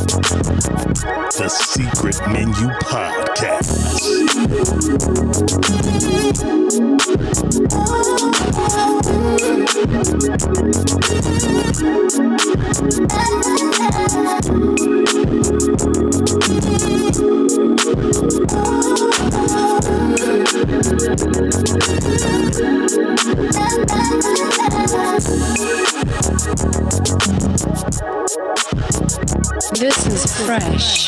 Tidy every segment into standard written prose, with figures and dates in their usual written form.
The Secret Menu Podcast. This is fresh.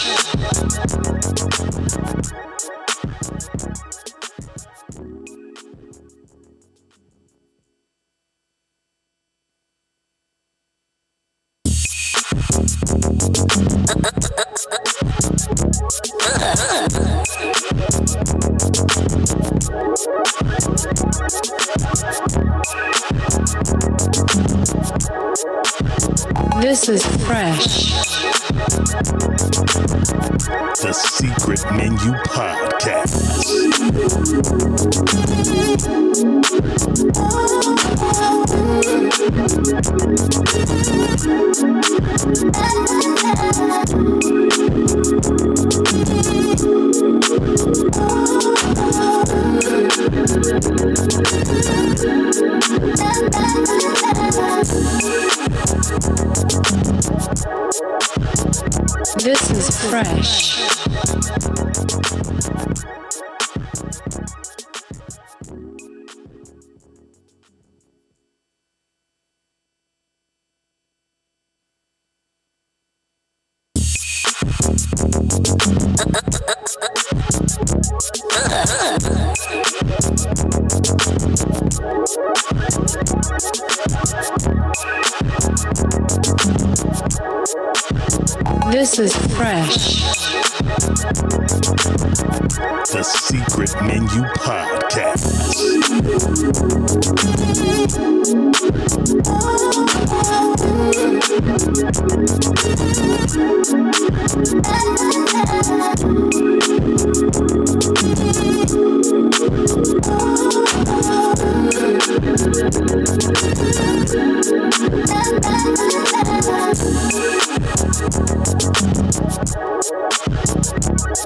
This is fresh. The Secret Menu Podcast. This is fresh. This is fresh. The Secret Menu Podcast.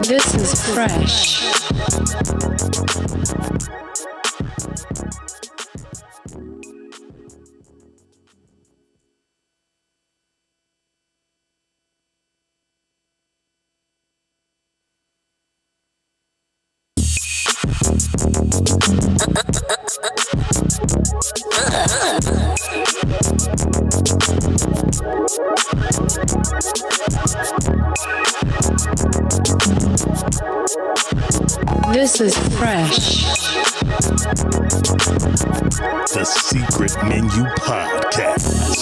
This is fresh. This is fresh. The Secret Menu Podcast.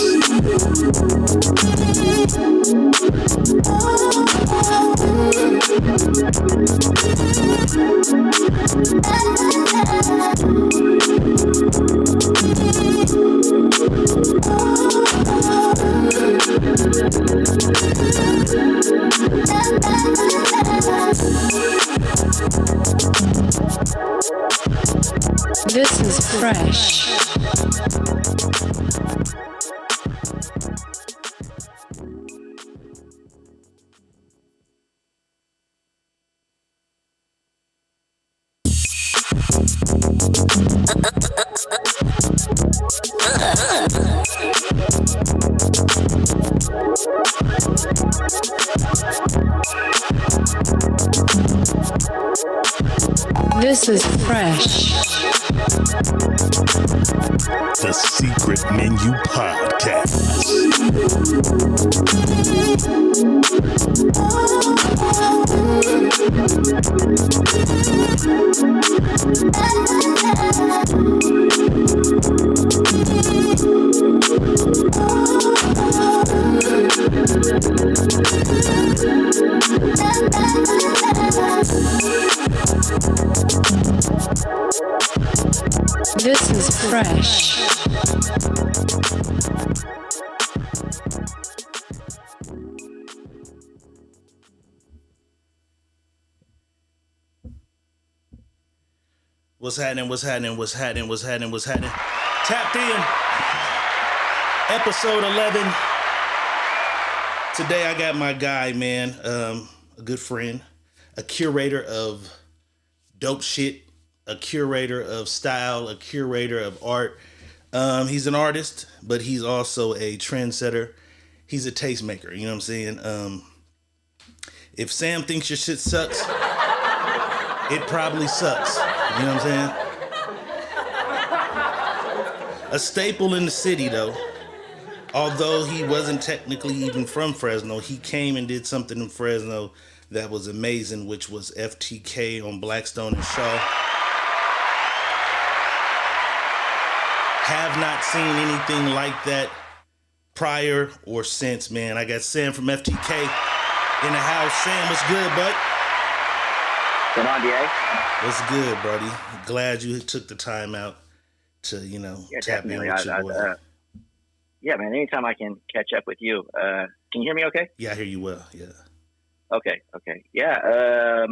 This is fresh. This is fresh. The Secret Menu Podcast. This is fresh. What's happening? What's happening? What's happening? What's happening? What's happening? Tapped in. Episode 11. Today I got my guy, man, a good friend, a curator of dope shit, a curator of style, a curator of art. He's an artist, but he's also a trendsetter. He's a tastemaker. You know what I'm saying? If Sam thinks your shit sucks, it probably sucks. You know what I'm saying? A staple in the city, though. Although he wasn't technically even from Fresno, he came and did something in Fresno that was amazing, which was FTK on Blackstone and Shaw. Have not seen anything like that prior or since, man. I got Sam from FTK in the house. Sam, what's good, bud? What's on, DA? What's good, buddy? Glad you took the time out to, tap in with your boy. Yeah, man. Anytime I can catch up with you. Can you hear me okay? Yeah, I hear you well, yeah. Okay. Yeah.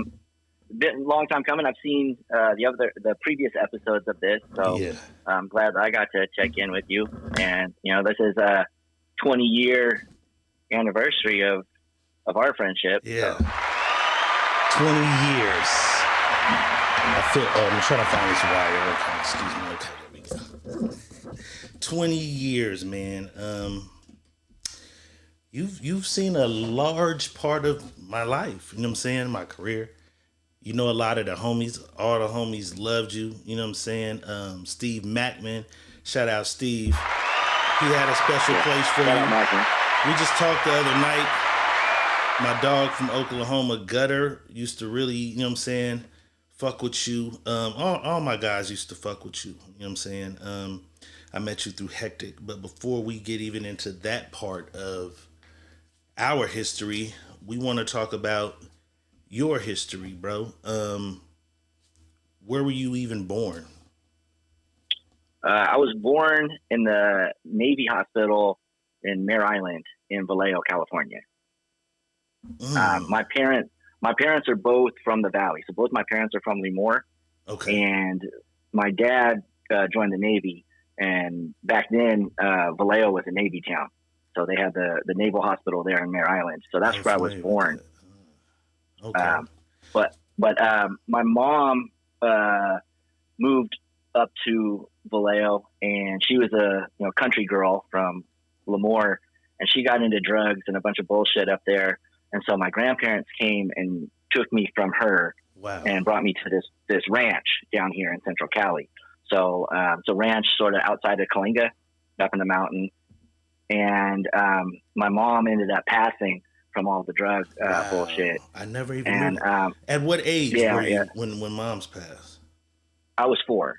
Been a long time coming. I've seen the previous episodes of this, so Yeah. I'm glad that I got to check in with you. And, this is a 20-year anniversary of our friendship. Yeah. So. 20 years. I'm trying to find this wire. Okay, excuse me. Okay, there we go. 20 years, man. You've seen a large part of my life. You know what I'm saying? My career. You know, a lot of the homies, all the homies loved you. You know what I'm saying? Steve Mackman. Shout out Steve. He had a special place for Shout you. out, Michael. We just talked the other night. My dog from Oklahoma, Gutter, used to really, you know what I'm saying, fuck with you. All my guys used to fuck with you. You know what I'm saying? I met you through Hectic. But before we get even into that part of our history, we want to talk about your history, bro. Where were you even born? I was born in the Navy Hospital in Mare Island in Vallejo, California. My parents are both from the Valley. So both my parents are from Lemoore. Okay. And my dad joined the Navy. And back then, Vallejo was a Navy town. So they had the Naval Hospital there in Mare Island. So that's where I was born. Okay. But my mom moved up to Vallejo, and she was a country girl from Lemoore, and she got into drugs and a bunch of bullshit up there. And so my grandparents came and took me from her. Wow. And brought me to this ranch down here in Central Cali. So it's a ranch sort of outside of Coalinga, up in the mountain. And my mom ended up passing from all the drug bullshit. I never even knew that. At what age were you when mom's passed? I was 4.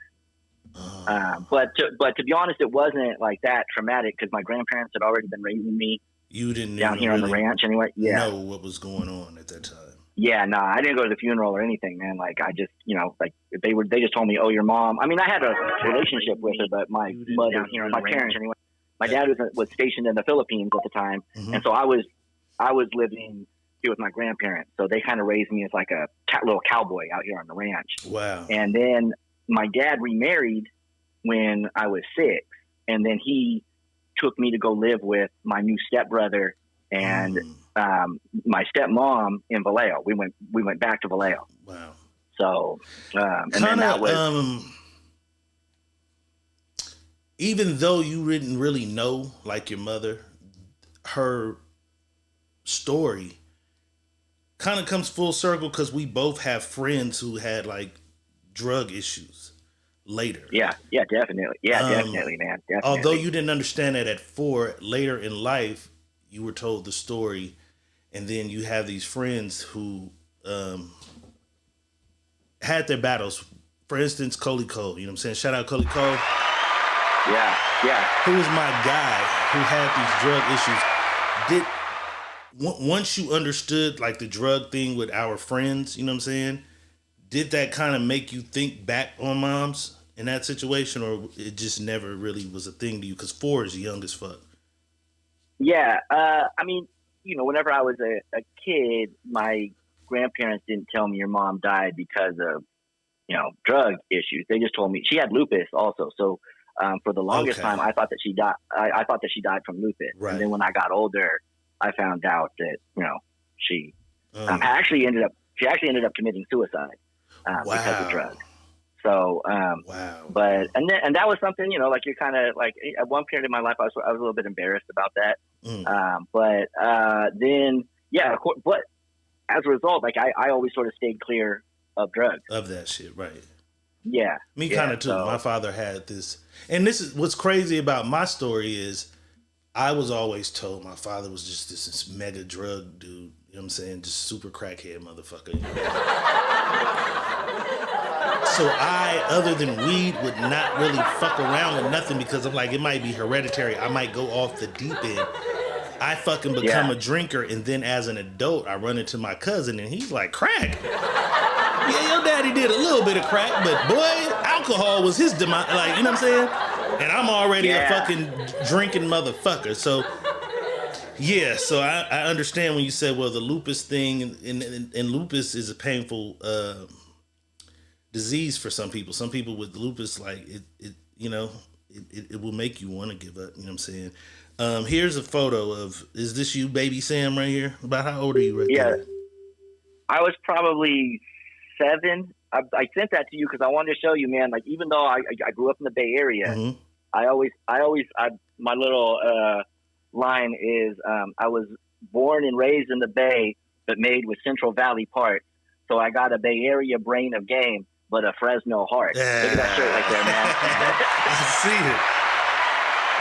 But to be honest, it wasn't like that traumatic because my grandparents had already been raising me. You didn't down here on the ranch anyway. Yeah. Know what was going on at that time. Yeah, no, I didn't go to the funeral or anything, man. Like I just, they just told me, oh, your mom. I mean, I had a relationship with her, but my mother, my parents anyway. My dad was stationed in the Philippines at the time, and so I was living here with my grandparents. So they kind of raised me as like a little cowboy out here on the ranch. Wow. And then my dad remarried when I was 6, and then he took me to go live with my new stepbrother and my stepmom in Vallejo. We went back to Vallejo. Wow. So and then that was even though you didn't really know like your mother, her story kind of comes full circle because we both have friends who had like drug issues later. Yeah, definitely. Yeah, definitely, man. Definitely. Although you didn't understand it at 4, later in life, you were told the story, and then you have these friends who had their battles. For instance, Coley Cole. You know what I'm saying? Shout out Coley Cole. Yeah. Who was my guy who had these drug issues. Once you understood like the drug thing with our friends, you know what I'm saying? Did that kind of make you think back on moms in that situation, or it just never really was a thing to you? Because 4 is young as fuck. Yeah. I mean, whenever I was a kid, my grandparents didn't tell me your mom died because of, drug issues. They just told me she had lupus also. So for the longest time, I thought that she died. I thought that she died from lupus. Right. And then when I got older, I found out that she actually ended up committing suicide because of drugs. So, wow. But and that was something, like you're kind of like at one period in my life, I was a little bit embarrassed about that. But then, yeah, of course, but as a result, like I always sort of stayed clear of drugs. Of that shit, right? Yeah. Me kind of too. So, my father had this, and this is what's crazy about my story is I was always told my father was just this mega drug dude. You know what I'm saying? Just super crackhead motherfucker. So I, other than weed, would not really fuck around with nothing because I'm like, it might be hereditary. I might go off the deep end. I fucking become a drinker, and then as an adult, I run into my cousin, and he's like, crack? Yeah, your daddy did a little bit of crack, but boy, alcohol was his demise. Like, you know what I'm saying? And I'm already a fucking drinking motherfucker. So, yeah, so I understand when you said, well, the lupus thing, and lupus is a painful disease for some people. Some people with lupus, like, it will make you want to give up. You know what I'm saying? Here's a photo of, is this you, baby Sam, right here? About how old are you right there? Yeah, I was probably 7. I sent that to you because I wanted to show you, man. Like, even though I grew up in the Bay Area, my little line is, I was born and raised in the Bay, but made with Central Valley parts. So I got a Bay Area brain of game, but a Fresno heart. Yeah. Look at that shirt right there, man. I see it.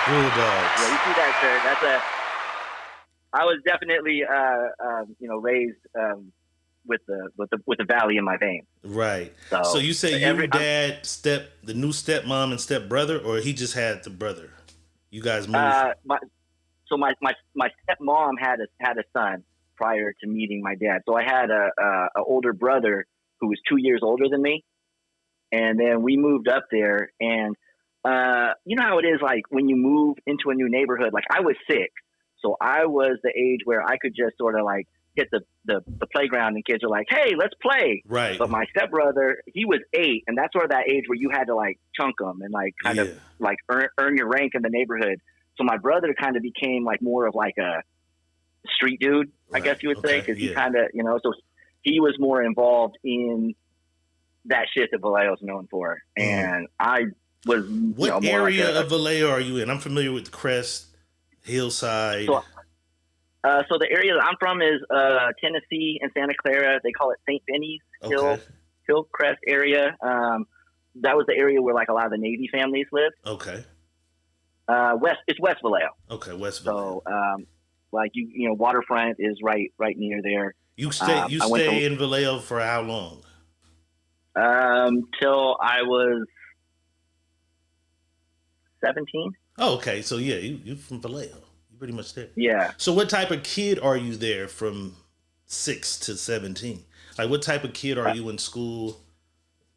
Bulldogs. Yeah, you see that shirt? I was definitely, raised with the Valley in my veins. Right. So you say your dad the new stepmom and stepbrother, or he just had the brother? You guys moved. My stepmom had a son prior to meeting my dad. So I had a older brother who was 2 years older than me, and then we moved up there. And you know how it is, like when you move into a new neighborhood. Like I was 6, so I was the age where I could just sort of like hit the playground and kids are like, hey, let's play. Right. But my stepbrother, he was 8, and that's sort of that age where you had to like chunk them and like kind of like earn your rank in the neighborhood. So my brother kind of became like more of like a street dude, I guess you would say, because he kind of, so he was more involved in that shit that Vallejo's known for. And I was, what area of Vallejo are you in? I'm familiar with the Crest, Hillside. So the area that I'm from is Tennessee and Santa Clara. They call it St. Benny's Hillcrest area. That was the area where like a lot of the Navy families lived. Okay. It's West Vallejo. Okay, West Vallejo. So like waterfront is right near there. You stay in Vallejo for how long? Till I was 17. Oh, okay. So yeah, you from Vallejo. Pretty much there. Yeah. So what type of kid are you there from 6 to 17? Like what type of kid are you in school,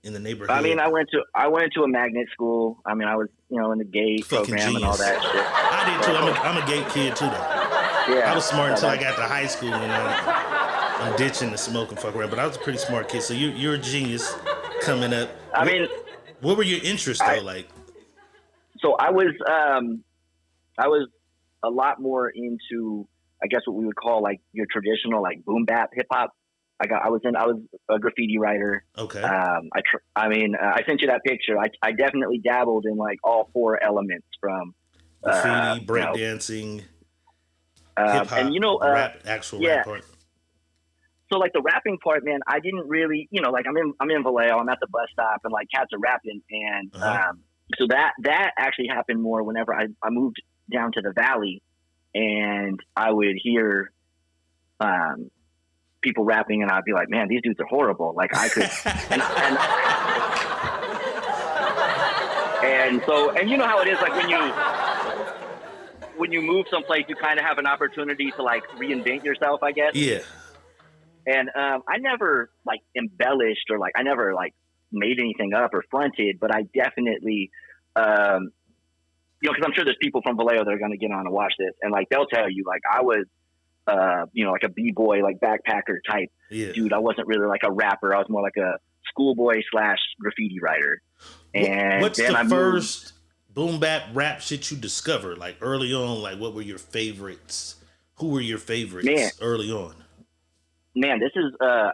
in the neighborhood? I mean, I went to a magnet school. I mean, I was, in the gay program and all that shit. I did too. I'm a gay kid too though. Yeah. I was smart until I got to high school and I'm ditching the smoke and fuck around. But I was a pretty smart kid. So you're a genius coming up. What were your interests though? Like, so I was a lot more into, I guess, what we would call like your traditional like boom bap hip hop. I was a graffiti writer. Okay. I sent you that picture. I definitely dabbled in like all 4 elements from graffiti, breakdancing, hip hop, and rap, actual rap part. So like the rapping part, man, I didn't really, like I'm in Vallejo. I'm at the bus stop and like cats are rapping, and so that actually happened more whenever I moved down to the Valley, and I would hear people rapping, and I'd be like, man, these dudes are horrible. Like I could, and you know how it is, like when you move someplace, you kind of have an opportunity to like reinvent yourself, I guess. Yeah. And I never like embellished or like I never like made anything up or fronted, but I definitely because I'm sure there's people from Vallejo that are going to get on and watch this, and like they'll tell you, like I was, like a b-boy, like backpacker type dude. I wasn't really like a rapper. I was more like a schoolboy / graffiti writer. And what's the first boom bap rap shit you discovered? Like early on, like what were your favorites? Who were your Man, favorites early on? man, this is a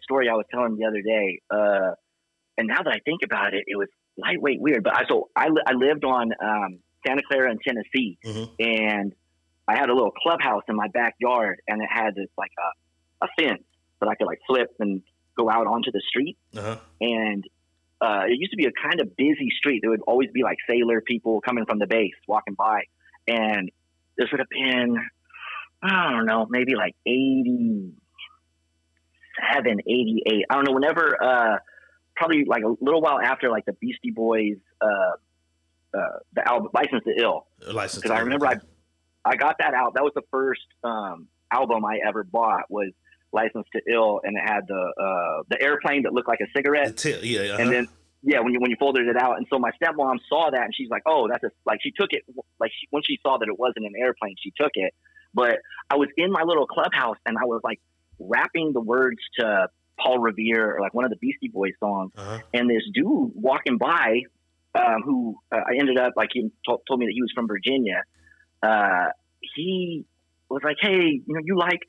story I was telling the other day. And now that I think about it, it was lightweight weird. But I lived on Santa Clara in Tennessee, and I had a little clubhouse in my backyard, and it had this like a fence that I could like flip and go out onto the street. And it used to be a kind of busy street. There would always be like sailor people coming from the base walking by, and this would have been, I don't know, maybe like 87, 88. I don't know, whenever, probably like a little while after like the Beastie Boys, the album License to Ill. Because I remember I got that out. That was the first album I ever bought, was License to Ill, and it had the airplane that looked like a cigarette. And then when you folded it out, and so my stepmom saw that, and she's like, "Oh, that's like," she took it, like when she saw that it wasn't an airplane, she took it. But I was in my little clubhouse, and I was like rapping the words to Paul Revere or like one of the Beastie Boys songs, and this dude walking by, who I ended up like, he told me that he was from Virginia. He was like, "Hey, you like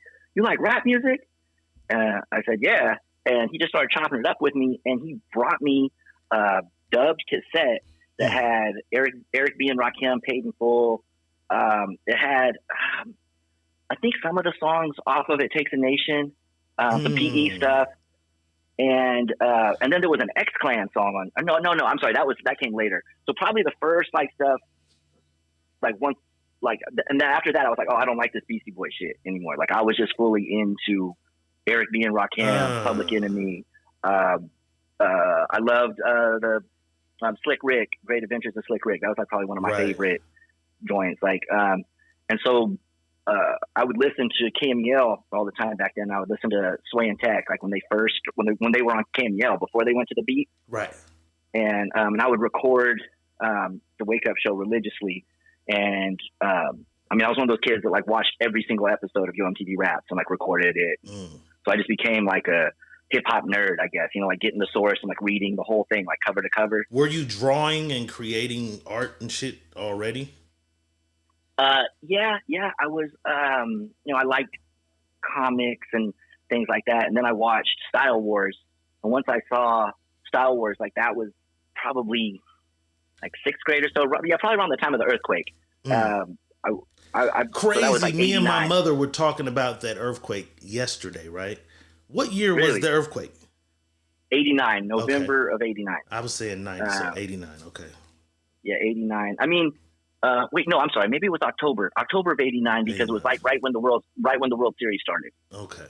rap music?" I said, "Yeah," and he just started chopping it up with me, and he brought me a dubbed cassette that had Eric B. and Rakim, Paid in Full. It had, I think, some of the songs off of It Takes a Nation, the PE stuff, and then there was an X-Clan song on. No, I'm sorry, that came later. So probably the first like stuff, like once, like, and then after that, I was like, oh, I don't like this Beastie Boy shit anymore. Like, I was just fully into Eric B. and Rakim, Public Enemy. I loved the Slick Rick, Great Adventures of Slick Rick. That was like probably one of my favorite joints. Like, and so I would listen to KML all the time back then. I would listen to Sway and Tech, like when they were on KML before they went to the beat. Right. And I would record the Wake Up Show religiously. And I mean, I was one of those kids that like watched every single episode of UMTV Raps and like recorded it. So I just became like a hip hop nerd, I guess, like getting the source and like reading the whole thing, like cover to cover. Were you drawing and creating art and shit already? Yeah. I was, I liked comics and things like that. And then I watched Style Wars. And once I saw Style Wars, like that was probably like sixth grade or so. Yeah, probably around the time of the earthquake. Crazy. So like me 89. and my mother were talking about that earthquake yesterday, right? What year was the earthquake? 89, November of 89. I was saying 90, so 89. Okay. Yeah, 89. I mean, wait, no, I'm sorry. Maybe it was October of 89, because 89. It was like right when the World Series started. Okay.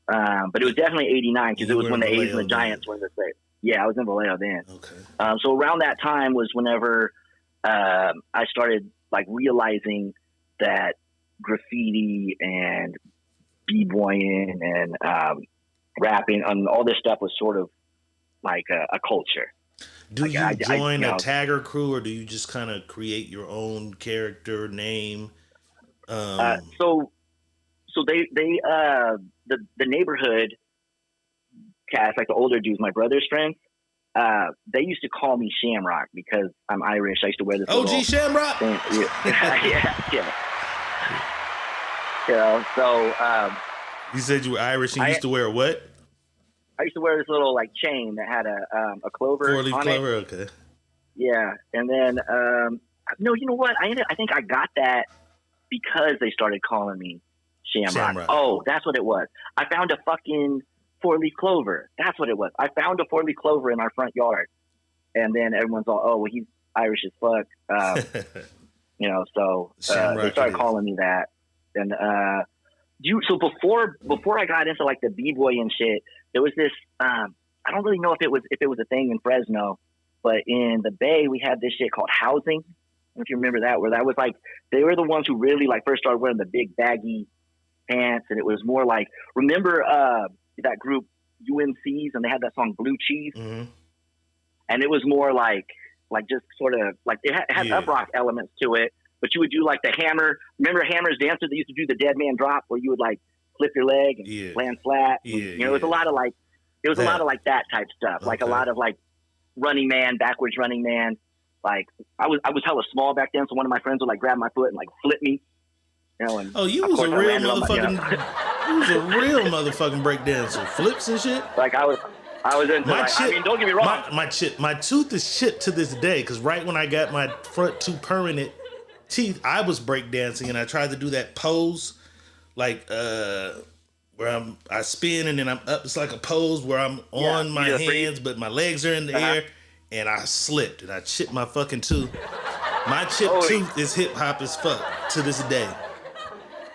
But it was definitely 89, because it was when the A's and the Giants were in the state. Yeah, I was in Vallejo then. Okay. So around that time was whenever I started like realizing that graffiti and b-boying and rapping and all this stuff was sort of like a culture. Do you join a tagger crew, or do you just kind of create your own character name? So they the neighborhood cast, like the older dudes, my brother's friends, they used to call me Shamrock because I'm Irish. I used to wear this OG Shamrock. Yeah. So you said you were Irish and you used to wear what? I used to wear this little like chain that had a clover. 4-leaf on clover, it. Okay. Yeah, and then no, you know what? I think I got that because they started calling me Shamrock. Oh, that's what it was. I found a fucking 4-leaf clover. That's what it was. I found a 4-leaf clover in our front yard, and then everyone's all, "Oh, well, he's Irish as fuck." So they started calling me that. And so before I got into like the b-boy and shit, there was this. I don't really know if it was a thing in Fresno, but in the Bay we had this shit called housing. I don't know if you remember that, where that was like they were the ones who really like first started wearing the big baggy pants, and it was more like, remember that group UMCs, and they had that song Blue Cheese, and it was more like just sort of like it had up rock elements to it, but you would do like the hammer. Remember Hammer's dancer that used to do the dead man drop, where you would like flip your leg and land flat. It was a lot of like that type stuff, like a lot of like Running Man, backwards Running Man. Like I was hella small back then, so one of my friends would like grab my foot and like flip me, You know, and Oh, you of was a course I real landed on my, motherfucking. You was a real motherfucking breakdancer. Flips and shit. like I was into My like, chip, I mean, don't get me wrong. my tooth is chipped to this day. Because right when I got my front two permanent teeth, I was breakdancing and I tried to do that pose, like where I spin and then I'm up. It's like a pose where I'm on my you do the freeze. hands, but my legs are in the air, and I slipped and I chipped my fucking tooth. My chipped Holy- tooth is hip hop as fuck to this day.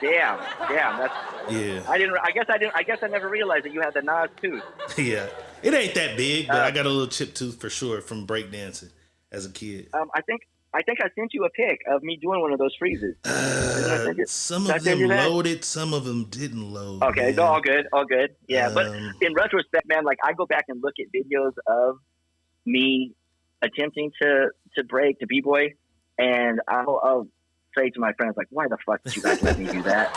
Damn, that's. Yeah, I guess I never realized that you had the Nas tooth. yeah. It ain't that big, but I got a little chipped tooth for sure from breakdancing as a kid. I think I sent you a pic of me doing one of those freezes. Some of them loaded, some of them didn't load. Okay, man. all good. Yeah, but in retrospect, man, like I go back and look at videos of me attempting to break, to b-boy, and I'll say to my friends, like, why the fuck did you guys let me do that?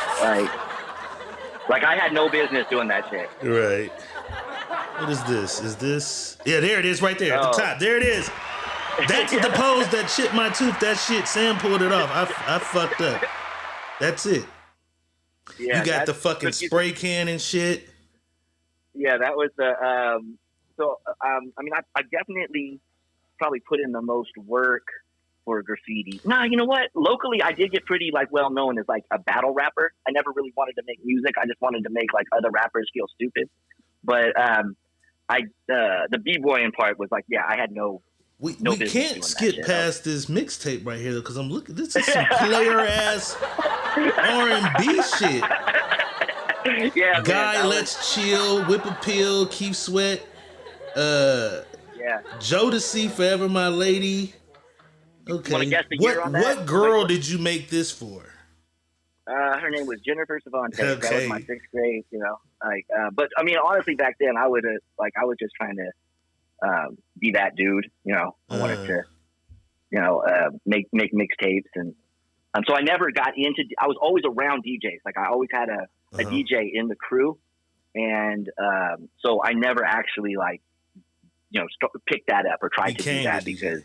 Like I had no business doing that shit. Right. What is this? Is this? Yeah, there it is right there at the top. There it is. That's the pose that chipped my tooth. That shit, Sam pulled it off. I fucked up. That's it. Yeah, you got the fucking spray can and shit. Yeah, that was the. I mean, I definitely probably put in the most work for graffiti. Nah, you know what? Locally, I did get pretty like well known as like a battle rapper. I never really wanted to make music. I just wanted to make like other rappers feel stupid. But the b-boying part was like, yeah, I had no. We can't skip past this mixtape right here because I'm looking. This is some player ass R&B shit. Yeah, Guy, man, Let's Chill, Whip Appeal, Keith Sweat, Jodeci, Forever My Lady. Okay. What girl did you make this for? Her name was Jennifer Savante. Okay. That was my 6th grade, you know. But I mean, honestly, back then I was just trying to be that dude, you know. I wanted to, you know, make mixtapes, and so I never got into. I was always around DJs. Like I always had a DJ in the crew, and so I never actually like, you know, pick that up or try to do that because.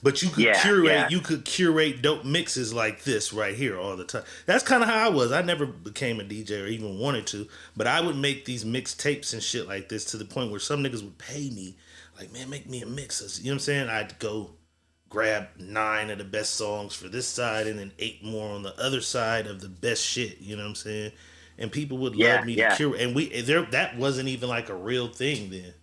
But you could curate. You could curate dope mixes like this right here all the time. That's kind of how I was. I never became a DJ or even wanted to, but I would make these mixtapes and shit like this to the point where some niggas would pay me, like, man, make me a mix. You know what I'm saying? I'd go grab 9 of the best songs for this side and then 8 more on the other side of the best shit. You know what I'm saying? And people would love me to curate. And that wasn't even like a real thing then.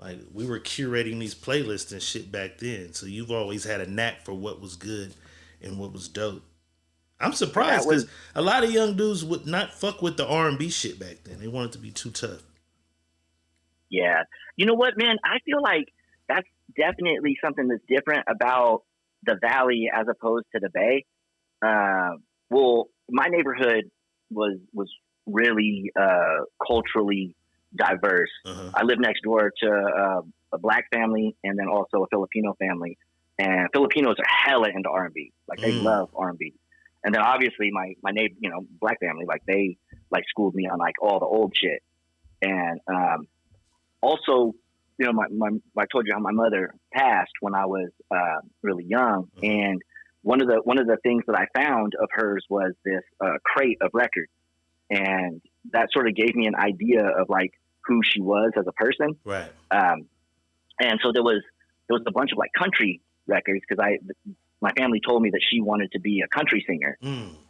Like, we were curating these playlists and shit back then. So you've always had a knack for what was good and what was dope. I'm surprised because a lot of young dudes would not fuck with the R&B shit back then. They wanted to be too tough. Yeah. You know what, man? I feel like that's definitely something that's different about the Valley as opposed to the Bay. Well, my neighborhood was really culturally diverse. I live next door to a black family and then also a Filipino family, and Filipinos are hella into R&B. Like they love R&B. And then obviously my neighbor, you know, black family, like they like schooled me on like all the old shit. And also, you know, I told you how my mother passed when I was really young, and one of the things that I found of hers was this crate of records, and that sort of gave me an idea of like who she was as a person. Right. And so there was a bunch of like country records because my family told me that she wanted to be a country singer.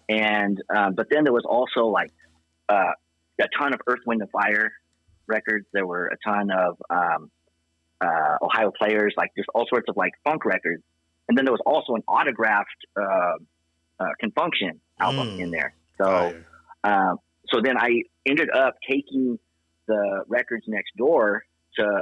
And but then there was also like a ton of Earth, Wind and Fire records. There were a ton of Ohio Players, like just all sorts of like funk records. And then there was also an autographed Confunction album in there. So so then I ended up taking the records next door to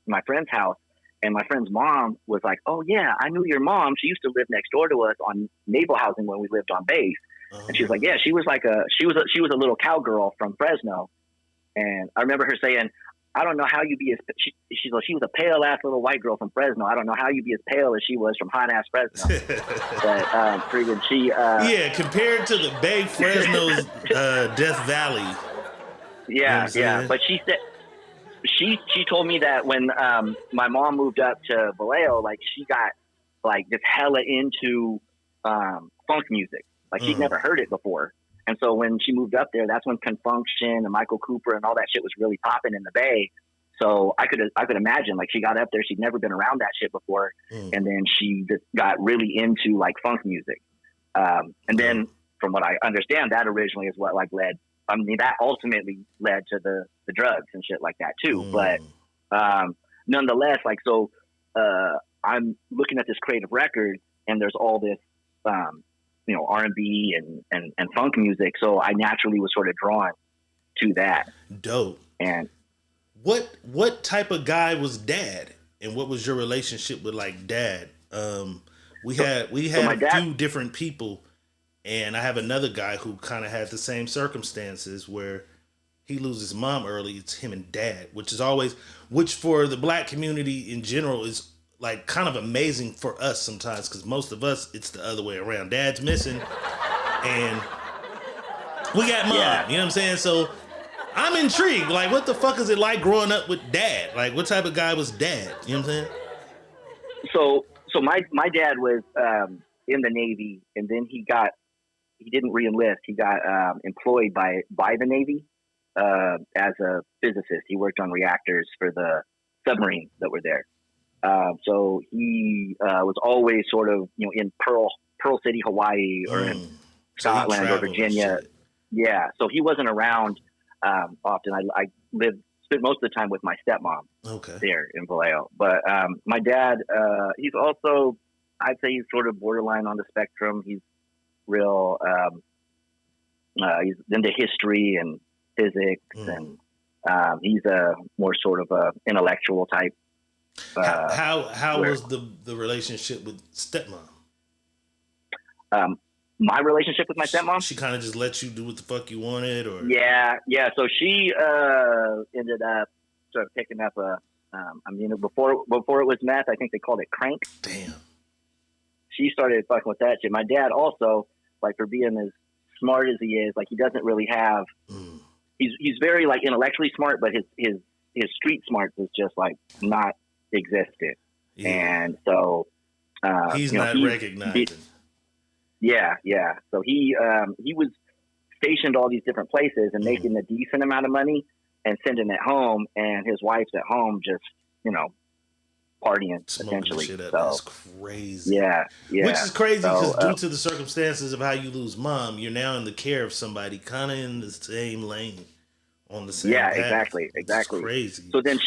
my friend's house, and my friend's mom was like, "Oh yeah, I knew your mom. She used to live next door to us on naval housing when we lived on base." And she was like, "Yeah, she was a little cowgirl from Fresno." And I remember her saying, "I don't know how you be as she was a pale ass little white girl from Fresno. I don't know how you be as pale as she was from hot ass Fresno." But freaking she yeah, compared to the Bay, Fresno's Death Valley. Yeah, you know but she said she told me that when my mom moved up to Vallejo, like she got like just hella into funk music. Like she'd never heard it before. And so when she moved up there, that's when Confunction and Michael Cooper and all that shit was really popping in the Bay. So I could imagine, like, she got up there, she'd never been around that shit before, and then she just got really into like funk music. And then, from what I understand, that originally is what like led. I mean, that ultimately led to the drugs and shit like that too. But nonetheless, like, so I'm looking at this creative record, and there's all this, you know, R&B and funk music. So I naturally was sort of drawn to that. Dope. And what type of guy was Dad, and what was your relationship with like Dad? We had my a dad, few different people, and I have another guy who kind of had the same circumstances where he loses mom early. It's him and Dad, which for the black community in general is like kind of amazing for us sometimes, because most of us it's the other way around. Dad's missing, and we got mom. Yeah. You know what I'm saying? So I'm intrigued. Like, what the fuck is it like growing up with Dad? Like, what type of guy was Dad? You know what I'm saying? So my dad was in the Navy, and then he didn't re-enlist. He got employed by the Navy as a physicist. He worked on reactors for the submarines that were there. So he was always sort of, you know, in Pearl City, Hawaii, or in Scotland or Virginia. Yeah. So he wasn't around often. I spent most of the time with my stepmom there in Vallejo. But my dad, he's also, I'd say he's sort of borderline on the spectrum. He's real, he's into history and physics, and he's a more sort of a intellectual type. How was the relationship with stepmom? My relationship with my stepmom? She kind of just let you do what the fuck you wanted, or yeah. So she ended up sort of picking up I mean, before it was meth, I think they called it crank. Damn. She started fucking with that shit. My dad also, like, for being as smart as he is, like, he doesn't really have. He's very like intellectually smart, but his street smarts is just like not existent. Yeah. And so he's not recognizing. Yeah. So he was stationed all these different places and making a decent amount of money and sending it home, and his wife's at home just, you know, partying, smoking essentially. Shit up. So, that's crazy. Yeah. Which is crazy because due to the circumstances of how you lose mom, you're now in the care of somebody kind of in the same lane, on the same path. Exactly. It's crazy. So then,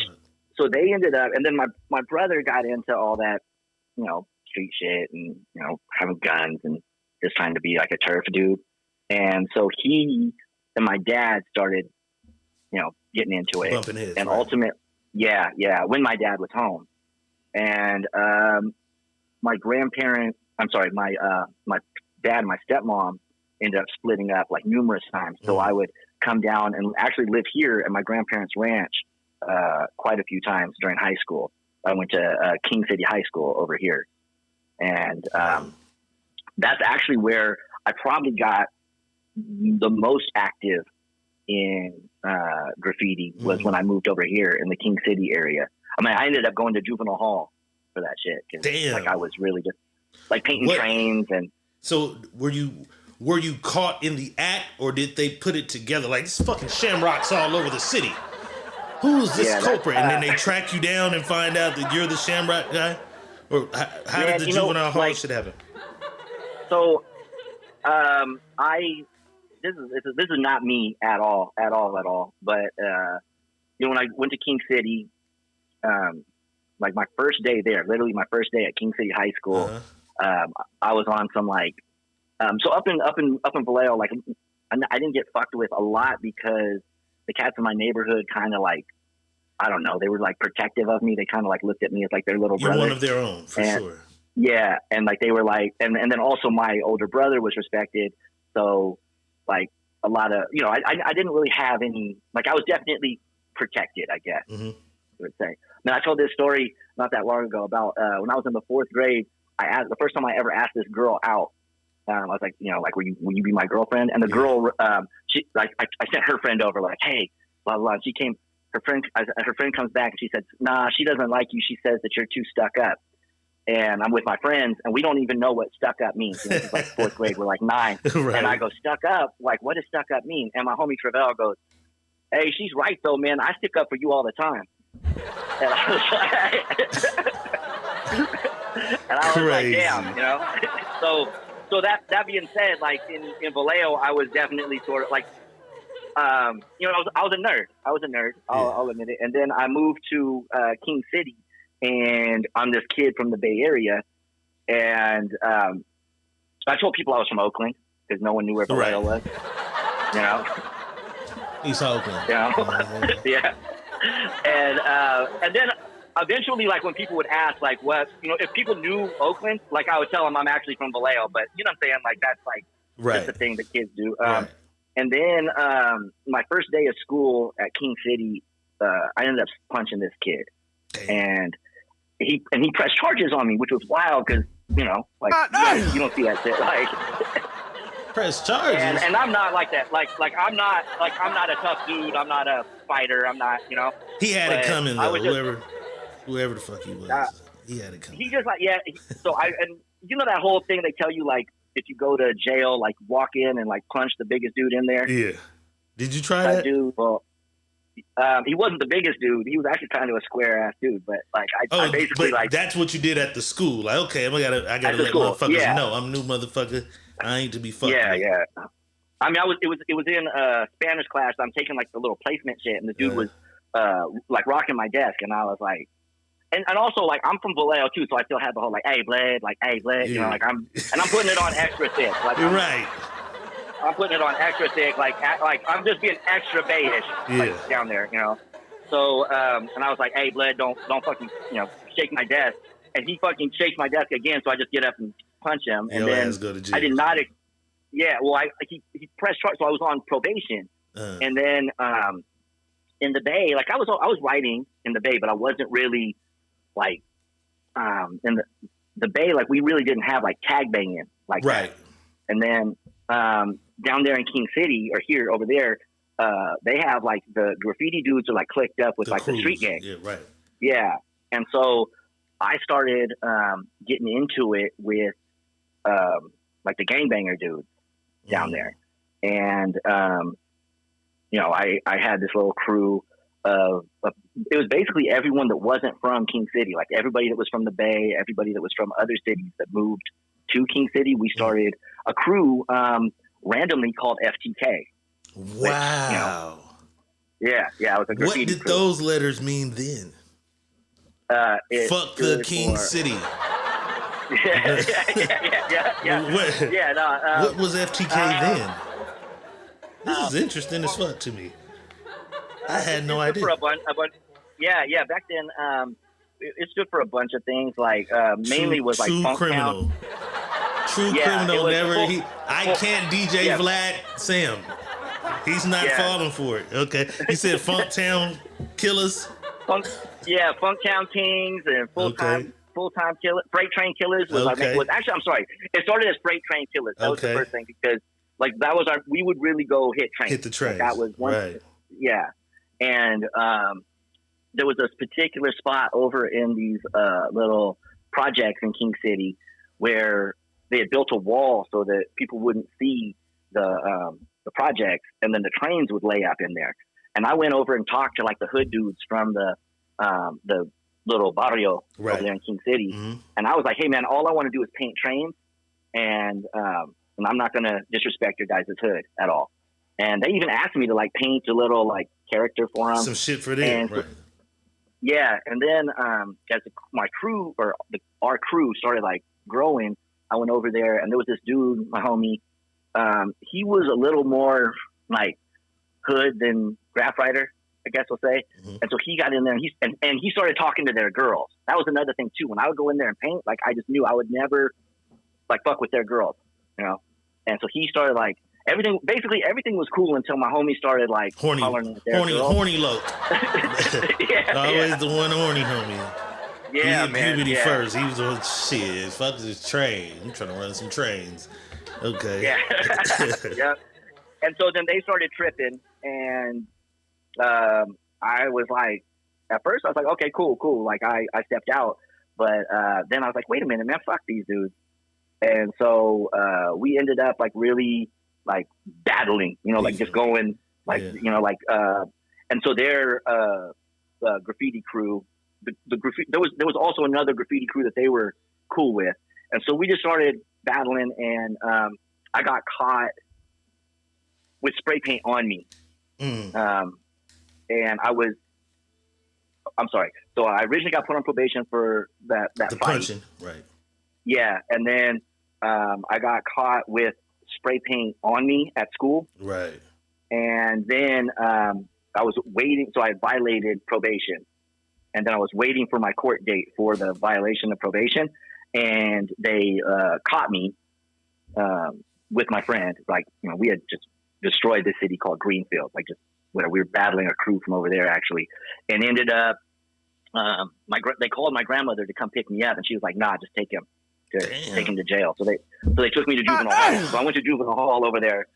so they ended up, and then my brother got into all that, you know, street shit and, you know, having guns and just trying to be like a turf dude. And so he and my dad started, you know, getting into it. Bumping heads, and right. ultimately, when my dad was home. And my dad and my stepmom ended up splitting up like numerous times. So I would come down and actually live here at my grandparents' ranch quite a few times during high school. I went to King City High School over here. And that's actually where I probably got the most active in graffiti was when I moved over here in the King City area. I mean, I ended up going to juvenile hall for that shit. Damn. Like, I was really just like painting trains. And so were you caught in the act, or did they put it together? Like, this fucking shamrocks all over the city. Who's this culprit? And then they track you down and find out that you're the shamrock guy? Or how did the juvenile hall shit happen? So, this is not me at all. But, you know, when I went to King City, like my first day there, literally my first day at King City High School, I was on some like, so up in Vallejo, like I didn't get fucked with a lot because the cats in my neighborhood kind of like, I don't know, they were like protective of me. They kind of like looked at me as like their little brother. You're one of their own, for sure. Yeah, and like they were like, and then also my older brother was respected. So like a lot of, you know, I didn't really have any, like I was definitely protected, I guess. I would say. Now, I told this story not that long ago about when I was in the 4th grade. The first time I ever asked this girl out, I was like, you know, like, will you be my girlfriend? And the girl, she like, I sent her friend over, like, hey, blah blah. She came. Her friend comes back and she said, nah, she doesn't like you. She says that you're too stuck up. and I'm with my friends, and we don't even know what stuck up means. You know, it's like fourth grade, we're like 9, Right. and I go, stuck up? Like, what does stuck up mean? And my homie Travell goes, hey, she's right though, man. I stick up for you all the time. And I was like, damn, you know. So that being said, like in Vallejo, I was definitely sort of like, you know, I was a nerd. I'll admit it. And then I moved to King City, and I'm this kid from the Bay Area, and I told people I was from Oakland because no one knew where Vallejo was. You know, East Oakland. you know, yeah. And then eventually, like when people would ask, like, what, you know, if people knew Oakland, like I would tell them I'm actually from Vallejo, but you know what I'm saying? Like that's like just the thing that kids do. Right. And then my first day of school at King City, I ended up punching this kid, and he pressed charges on me, which was wild because you know, like you don't see that shit, like press charges. And I'm not like that. Like I'm not a tough dude. I'm not a fighter. I'm not, you know. He had it coming though. Just, whoever the fuck he was, he had it coming. He just like So and you know that whole thing they tell you like if you go to jail, like walk in and like punch the biggest dude in there. Yeah. Did you try that? Dude, well, he wasn't the biggest dude. He was actually kind of a square ass dude. But like I basically but like that's what you did at the school. Like okay, I gotta let motherfuckers know I'm a new motherfucker. I ain't to be fucked with. Yeah. I mean, it was in Spanish class. I'm taking like the little placement shit, and the dude was like rocking my desk, and I was like, and also like I'm from Vallejo too, so I still had the whole like, hey Bled, you know, like I'm putting it on extra thick, like I'm putting it on extra thick, like I'm just being extra Bay-ish like, down there, you know. So and I was like, hey Bled, don't fucking shake my desk, and he fucking shakes my desk again, so I just get up and punch him, and then I did not. Yeah, well, he pressed charge, so I was on probation, and then in the Bay, like I was writing in the Bay, but I wasn't really like in the Bay, like we really didn't have like tag banging like that. And then down there in King City or here over there, they have like the graffiti dudes are like clicked up with the street gang. Yeah, right. Yeah, and so I started getting into it with like the gangbanger dudes down there. And, I had this little crew of it was basically everyone that wasn't from King City, like everybody that was from the Bay, everybody that was from other cities that moved to King City. We started a crew randomly called FTK. Wow. Which, yeah, it was a graffiti What did crew. those letters mean then? Fuck the King City. Yeah. What was FTK then? This is interesting as fuck to me. I had no idea. For a bunch, back then, it stood for a bunch of things. Like mainly was like true funk criminal. town. True criminal. I can't DJ Vlad Sam. He's not falling for it. Okay, he said Funk Town Killers. Funk Town Kings and full time killers. Freight Train Killers was actually, I'm sorry, it started as Freight Train Killers. That was the first thing because like that was we would really go hit trains. Hit the trains. Like, that was one. Right. Yeah, and there was this particular spot over in these little projects in King City where they had built a wall so that people wouldn't see the projects, and then the trains would lay up in there. And I went over and talked to like the hood dudes from the little barrio over there in King City, and I was like, "Hey man, all I want to do is paint trains, and I'm not gonna disrespect your guys' hood at all." And they even asked me to like paint a little like character for them, some shit for them, right? Yeah, and then as my crew or our crew started like growing, I went over there, and there was this dude, my homie. He was a little more like hood than graph writer, I guess we'll say. And so he got in there, and he started talking to their girls. That was another thing too. When I would go in there and paint, like I just knew I would never like fuck with their girls, you know. And so he started like everything was cool until my homie started like horny loc. Always the one horny homie. Yeah, he man. Puberty first. He was on shit. Fuck this train. I'm trying to run some trains. Okay. Yeah. Yeah. And so then they started tripping, and I was like, at first I was like, okay, cool. Like I stepped out, But then I was like, wait a minute, man, fuck these dudes. And so we ended up like really like battling, like just going like, like, and so their graffiti crew, the graffiti, there was also another graffiti crew that they were cool with. And so we just started battling, and I got caught with spray paint on me. And I'm sorry. So I originally got put on probation for that the fight. Punching, right. Yeah. And then I got caught with spray paint on me at school. Right. And then I was waiting. So I violated probation. And then I was waiting for my court date for the violation of probation. And they caught me with my friend. Like, we had just destroyed this city called Greenfield. Like, just where we were battling a crew from over there, actually. And ended up, they called my grandmother to come pick me up. And she was like, nah, just take him to jail. So they took me to juvenile hall. So I went to juvenile hall over there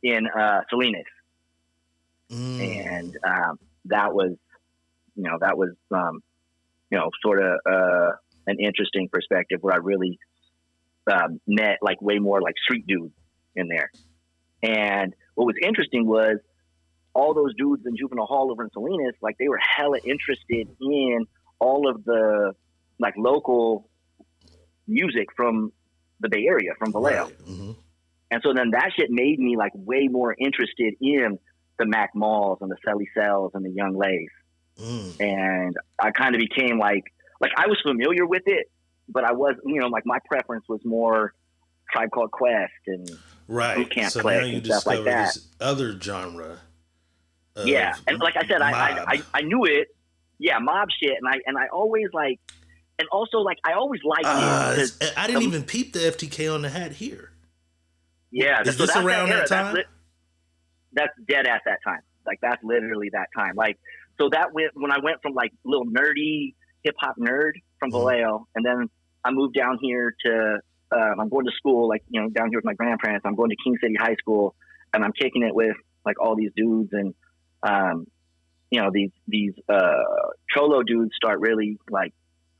in Salinas. And that was sort of an interesting perspective where I really met like way more like street dudes in there. And what was interesting was all those dudes in juvenile hall over in Salinas, like they were hella interested in all of the like local music from the Bay Area, from Vallejo. Right. Mm-hmm. And so then that shit made me like way more interested in the Mac Malls and the Selly Cells and the Young Lays. And I kind of became like I was familiar with it, but I was, like my preference was more Tribe Called Quest and Boot Camp Click and stuff like that. This other genre. Yeah, and like I said, I knew it. Yeah, mob shit, and I always like, and also like I always liked it. I didn't even peep the FTK on the hat here. Yeah, is this around that time? That's dead at that time. Like that's literally that time. Like so that when I went from like little nerdy hip hop nerd from Vallejo, and then I moved down here to I'm going to school like down here with my grandparents. I'm going to King City High School, and I'm kicking it with like all these dudes and. These cholo dudes start really like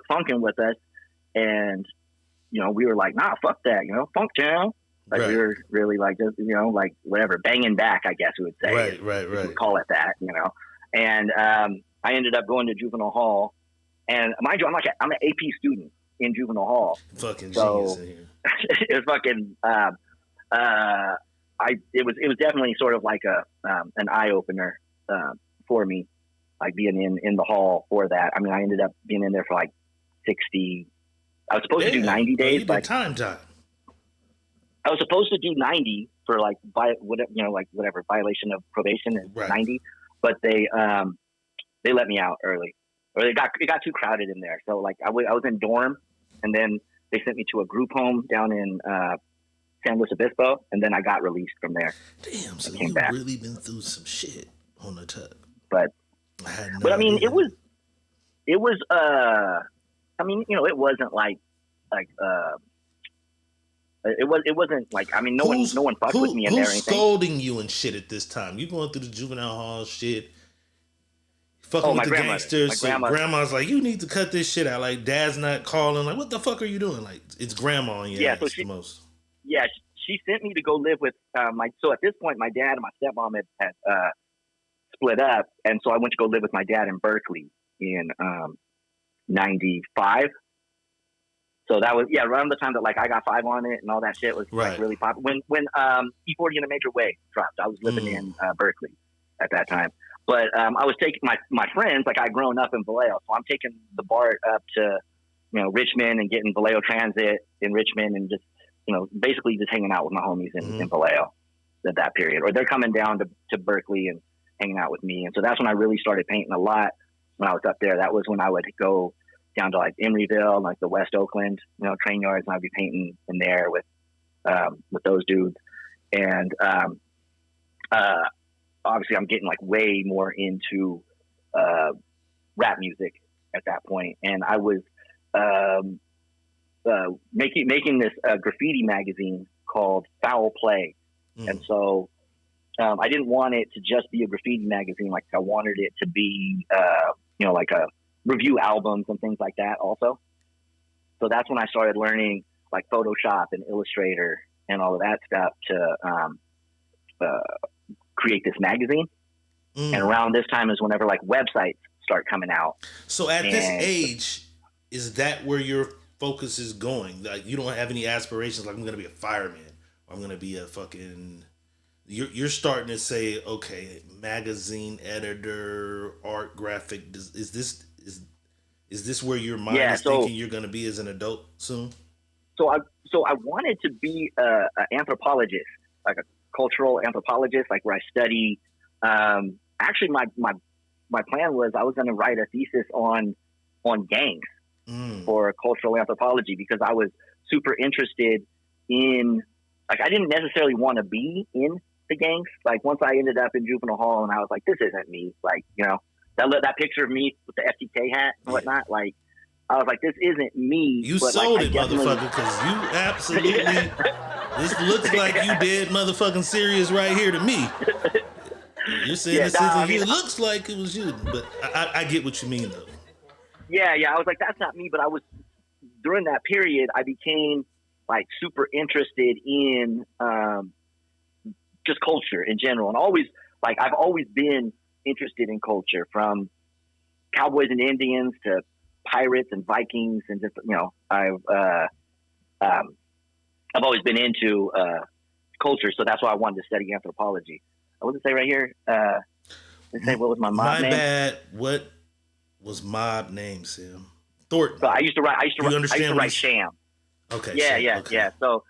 funking with us, and we were like, nah, fuck that, funk town. Like we were really like just like whatever, banging back, I guess we would say. Right. We call it that, And I ended up going to juvenile hall, and mind you, I'm an AP student in juvenile hall. Fucking genius in here. It was fucking. It was definitely sort of like an eye opener. For me, like being in the hall for that. I mean, I ended up being in there for like 60. I was supposed to do 90 days. You did time. I was supposed to do 90 for like whatever violation of probation is 90, but they let me out early, or it got too crowded in there. So like I was in dorm, and then they sent me to a group home down in San Luis Obispo, and then I got released from there. Damn, so you've really been through some shit on the tub. But I mean, it was it wasn't like it wasn't like, I mean, no one fucked with me in there or anything. Who's scolding you and shit at this time? You going through the juvenile hall shit, fucking with the gangsters. So grandma's like, you need to cut this shit out. Like, dad's not calling. Like, what the fuck are you doing? Like, it's grandma and the most. Yeah, she sent me to go live with so at this point, my dad and my stepmom had split up, and so I went to go live with my dad in Berkeley in 95. So that was around the time that like I got 5 on it and all that shit was like really popular. When E40 in a Major Way dropped, I was living in Berkeley at that time. But I was taking my friends, like I'd grown up in Vallejo, so I'm taking the BART up to Richmond and getting Vallejo Transit in Richmond and just basically just hanging out with my homies in Vallejo at that period. Or they're coming down to Berkeley and hanging out with me. And so that's when I really started painting a lot when I was up there. That was when I would go down to like Emeryville, like the West Oakland, train yards, and I'd be painting in there with those dudes. And obviously I'm getting like way more into rap music at that point. And I was making this graffiti magazine called Foul Play. And so I didn't want it to just be a graffiti magazine. Like I wanted it to be, like a review albums and things like that also. so that's when I started learning like Photoshop and Illustrator and all of that stuff to create this magazine. And around this time is whenever like websites start coming out. So at this age, is that where your focus is going? Like you don't have any aspirations like I'm gonna be a fireman or I'm gonna be a fucking. You're starting to say, okay, magazine editor, art graphic. Is this where your mind is thinking you're gonna be as an adult soon? So I wanted to be an anthropologist, like a cultural anthropologist, like where I study. Actually, my plan was I was going to write a thesis on gangs for cultural anthropology because I was super interested in, like, I didn't necessarily want to be in the gangs. Like once I ended up in juvenile hall and I was like, this isn't me. Like, you know, that picture of me with the FTK hat and whatnot, like, I was like, this isn't me. You sold it, motherfucker, because you absolutely, this looks like you dead motherfucking serious right here to me. You're saying this isn't you. It looks like it was you, but I get what you mean, though. Yeah. I was like, that's not me, but during that period, I became, like, super interested in just culture in general. And always, like, I've always been interested in culture, from cowboys and Indians to pirates and Vikings, and just, you know, I've always been into culture, so that's why I wanted to study anthropology. What does it say right here? Let's say, what was my mob name? My bad. What was mob name, Sam? Thornton. So I used to write Sham. Okay. Yeah. So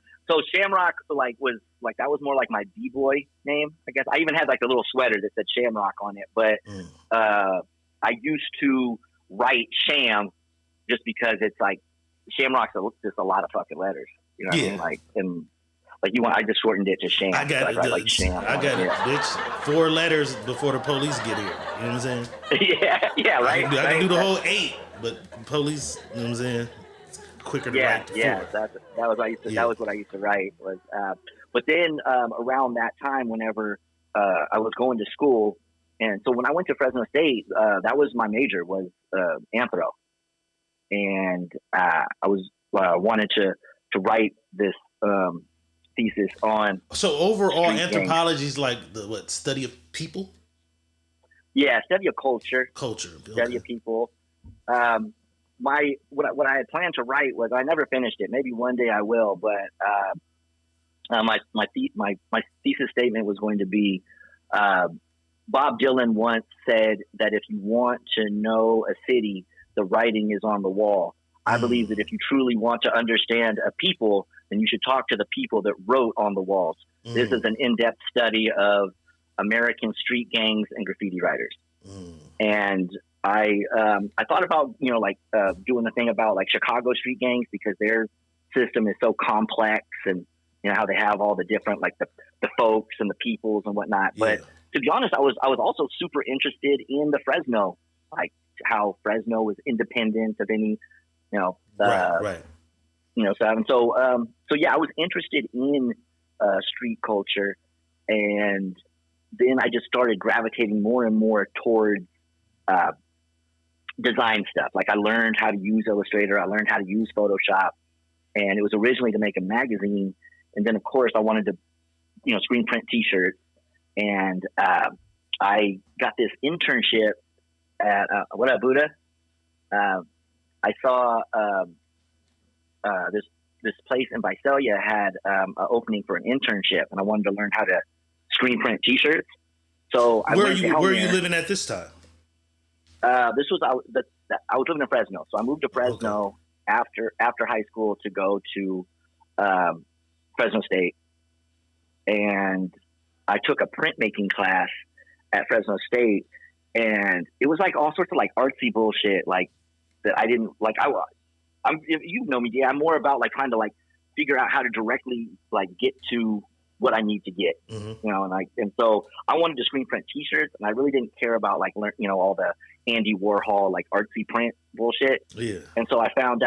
Shamrock, like, was like, that was more like my B-boy name, I guess. I even had like a little sweater that said Shamrock on it, but I used to write Sham just because it's like Shamrock's just a lot of fucking letters, you know what I mean? Like, and like I just shortened it to Sham. I got it. Like Sham. I got it, bitch. 4 letters before the police get here. You know what I'm saying? yeah, right. I can do the whole 8, but police, you know what I'm saying? It's quicker to write. That was what I used to write. Was but then around that time, whenever I was going to school, and so when I went to Fresno State, that was my major, was anthro, and I was wanted to write this thesis on. So overall, anthropology is like the study of people. Yeah, study of culture. Study of people. What I had planned to write was, I never finished it. Maybe one day I will, but my thesis statement was going to be, Bob Dylan once said that if you want to know a city, the writing is on the wall. I believe that if you truly want to understand a people, then you should talk to the people that wrote on the walls. This is an in-depth study of American street gangs and graffiti writers. And I thought about, you know, like doing the thing about like Chicago street gangs, because their system is so complex, and you know how they have all the different, like the folks and the peoples and whatnot. But to be honest, I was also super interested in the Fresno, like how Fresno was independent of any, you know, right. You know, so yeah, I was interested in street culture, and then I just started gravitating more and more towards design stuff. Like, I learned how to use Illustrator, I learned how to use Photoshop, and it was originally to make a magazine. And then, of course, I wanted to, you know, screen print T-shirts, and I got this internship at what up, Buddha? I saw this place in Visalia had an opening for an internship, and I wanted to learn how to screen print T-shirts. So where are you living at this time? I was living in Fresno, so I moved to Fresno after high school to go to Fresno State, and I took a printmaking class at Fresno State, and it was like all sorts of like artsy bullshit, like that I didn't like. You know me, D. I'm more about like trying to like figure out how to directly like get to what I need to get, you know, and so I wanted to screen print T-shirts, and I really didn't care about like you know, all the Andy Warhol like artsy print bullshit. Yeah. And so I found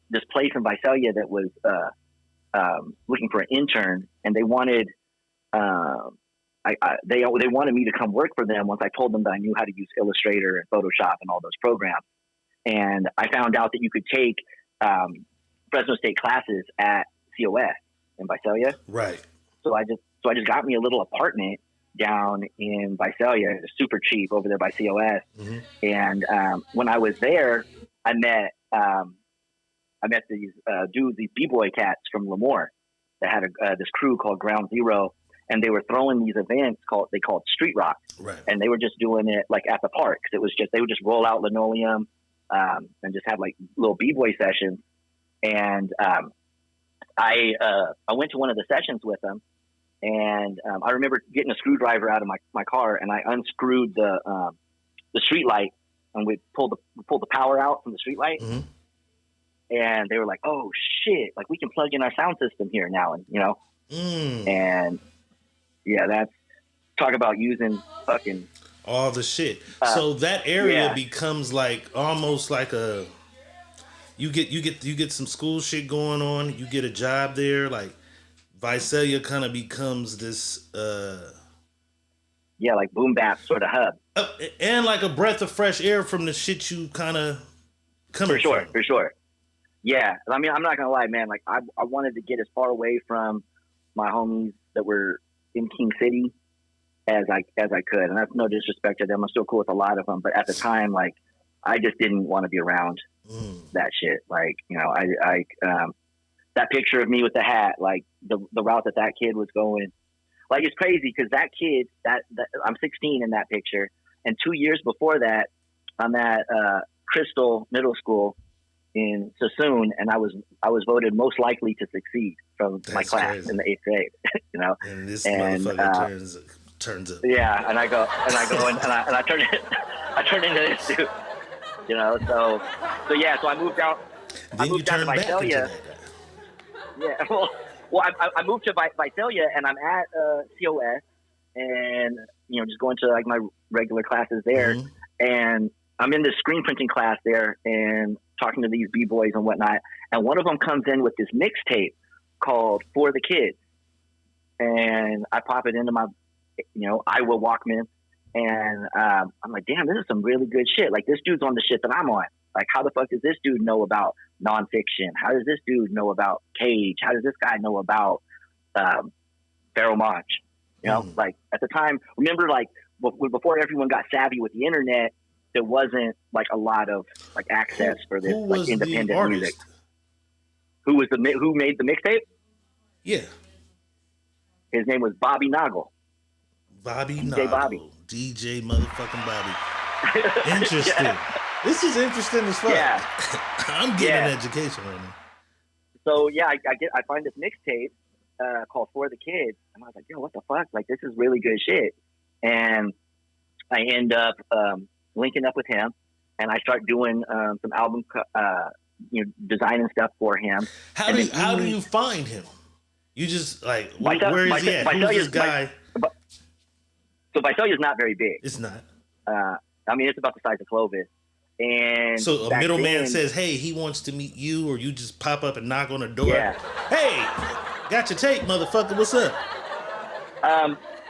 this place in Visalia that was looking for an intern, and they wanted they wanted me to come work for them once I told them that I knew how to use Illustrator and Photoshop and all those programs. and I found out that you could take Fresno State classes at COS in Visalia. Right. So I just got me a little apartment down in Visalia, super cheap over there by COS. Mm-hmm. And when I was there, I met these dudes, these b-boy cats from Lemoore that had this crew called Ground Zero, and they were throwing these events called Street Rock. Right. And they were just doing it like at the parks. It was just, they would just roll out linoleum and just have like little b-boy sessions. And I went to one of the sessions with them, and I remember getting a screwdriver out of my car, and I unscrewed the street light, and we pulled the power out from the street light. Mm-hmm. And they were like, "Oh shit! Like we can plug in our sound system here now," and and yeah, that's talk about using fucking all the shit. So that area becomes like almost like a you get some school shit going on. You get a job there. Like Visalia kind of becomes this like boom bap sort of hub, and like a breath of fresh air from the shit you kind of coming from. For sure. Yeah, I mean, I'm not gonna lie, man. Like, I wanted to get as far away from my homies that were in King City as I could, and that's no disrespect to them. I'm still cool with a lot of them, but at the time, like, I just didn't want to be around that shit. Like, I that picture of me with the hat, like the route that kid was going, like it's crazy because that kid that I'm 16 in that picture, and 2 years before that, I'm at Crystal Middle School in Sassoon, and I was voted most likely to succeed from my class in the 8th grade. And this motherfucker turns up. Yeah, and I go and I turn into this dude. So I moved out. Then I moved down to Visalia. Yeah, well, I moved to Visalia, and I'm at COS, and just going to like my regular classes there, and I'm in this screen printing class there, and talking to these b-boys and whatnot, and one of them comes in with this mixtape called For the Kids, and I pop it into my Iowa Walkman, and I'm like, damn, this is some really good shit. Like, this dude's on the shit that I'm on. Like, how the fuck does this dude know about nonfiction? How does this dude know about Cage? How does this guy know about Pharoah Monch? Like, at the time, remember, like, before everyone got savvy with the internet, there wasn't like a lot of like access for this like independent music. Who made the mixtape? Yeah, his name was Bobby Noggle. DJ motherfucking Bobby. Interesting. This is interesting as fuck. Yeah, I'm getting an education right now. So yeah, I find this mixtape called For the Kids, and I was like, yo, what the fuck? Like, this is really good shit. And I end up linking up with him, and I start doing some album, designing stuff for him. How do you find him? You just like where is he at? Who's this guy? So Visalia is not very big. It's not. I mean, it's about the size of Clovis. And so a middleman says, "Hey, he wants to meet you," or you just pop up and knock on the door. Yeah. Hey, got your tape, motherfucker. What's up?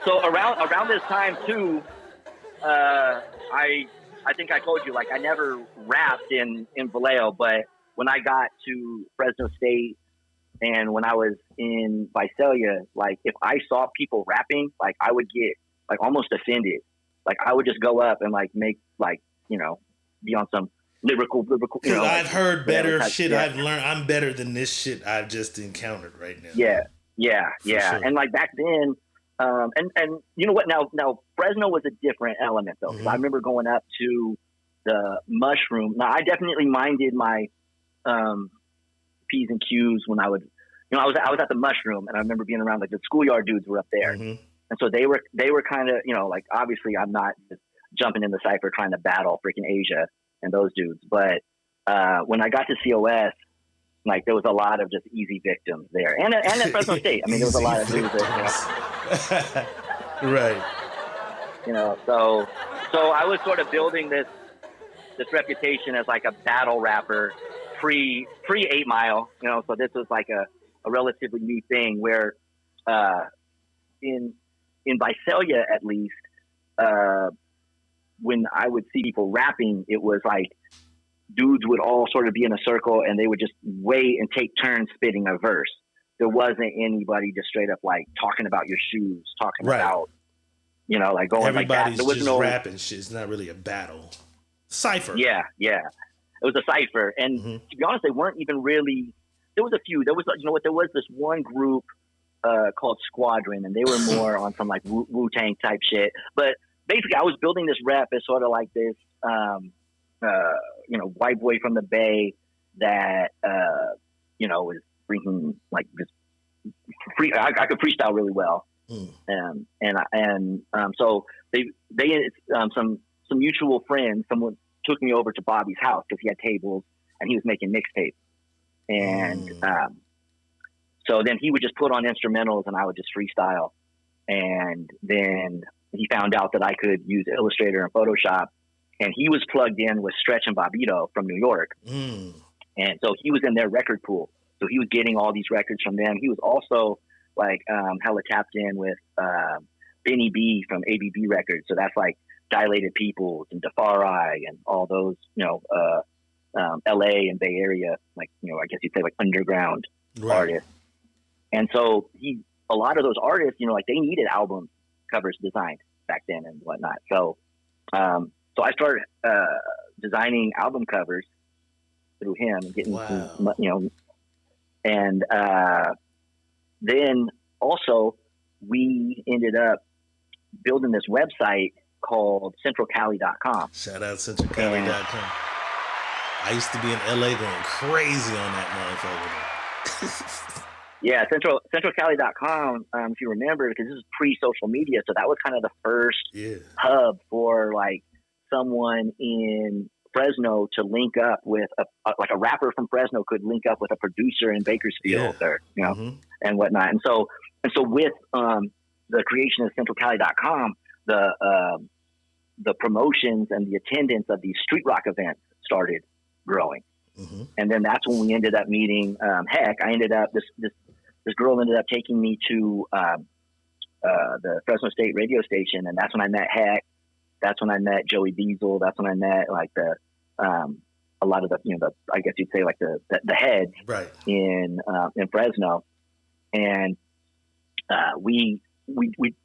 So around this time too, I think I told you, like, I never rapped in Vallejo, but when I got to Fresno State and when I was in Visalia, like, if I saw people rapping, like, I would get like almost offended. Like, I would just go up and like make like be on some lyrical. I've heard better shit. Yeah. I've learned I'm better than this shit I've just encountered right now. Yeah. Sure. And like back then, and you know what? Now Fresno was a different element though. I remember going up to the Mushroom. Now I definitely minded my P's and Q's when I would, I was at the Mushroom, and I remember being around like the schoolyard dudes were up there, and so they were kind of like, obviously I'm not just jumping in the cypher trying to battle freaking Asia and those dudes, but when I got to COS, like, there was a lot of just easy victims there, and at Fresno State. I mean, there was a lot of dudes that, right. So I was sort of building this reputation as like a battle rapper pre 8 Mile, so this was like a relatively new thing where in Visalia, at least, when I would see people rapping, it was like dudes would all sort of be in a circle and they would just wait and take turns spitting a verse. There wasn't anybody just straight up like talking about your shoes, talking about, you know, like going Everybody's like that. There was just no rapping shit. It's not really a battle. Cypher. Yeah. It was a cipher. And to be honest, they weren't even really, there was a few. There was, you know what, there was this one group called Squadron, and they were more on some like Wu-Tang type shit. But basically, I was building this rep as sort of like this, you know, white boy from the Bay that, you know, was bringing like this free. I could freestyle really well, so they some mutual friends. Someone took me over to Bobby's house because he had tables and he was making mixtapes, and so then he would just put on instrumentals and I would just freestyle, and then he found out that I could use Illustrator and Photoshop, and he was plugged in with Stretch and Bobbito from New York, and so he was in their record pool. So he was getting all these records from them. He was also like hella tapped in with Benny B from ABB Records. So that's like Dilated Peoples and Defari and all those, you know, LA and Bay Area, like, you know, I guess you'd say like underground artists. And so a lot of those artists, you know, like they needed album covers designed back then and whatnot. So, so I started designing album covers through him and getting, some, you know, and then also we ended up building this website called centralcali.com. Shout out centralcali.com. I used to be in LA going crazy on that motherfucker. Yeah, centralcali.com, if you remember, because this is pre-social media, so that was kind of the first hub for like someone in Fresno to link up with like a rapper from Fresno could link up with a producer in Bakersfield or, you know, and whatnot. And so with the creation of centralcali.com, the promotions and the attendance of these street rock events started growing. And then that's when we ended up meeting Heck. I ended up this girl ended up taking me to the Fresno State radio station, and that's when I met Heck. That's when I met Joey Diesel. That's when I met like a lot of the, you know, I guess you'd say like the heads in Fresno. And we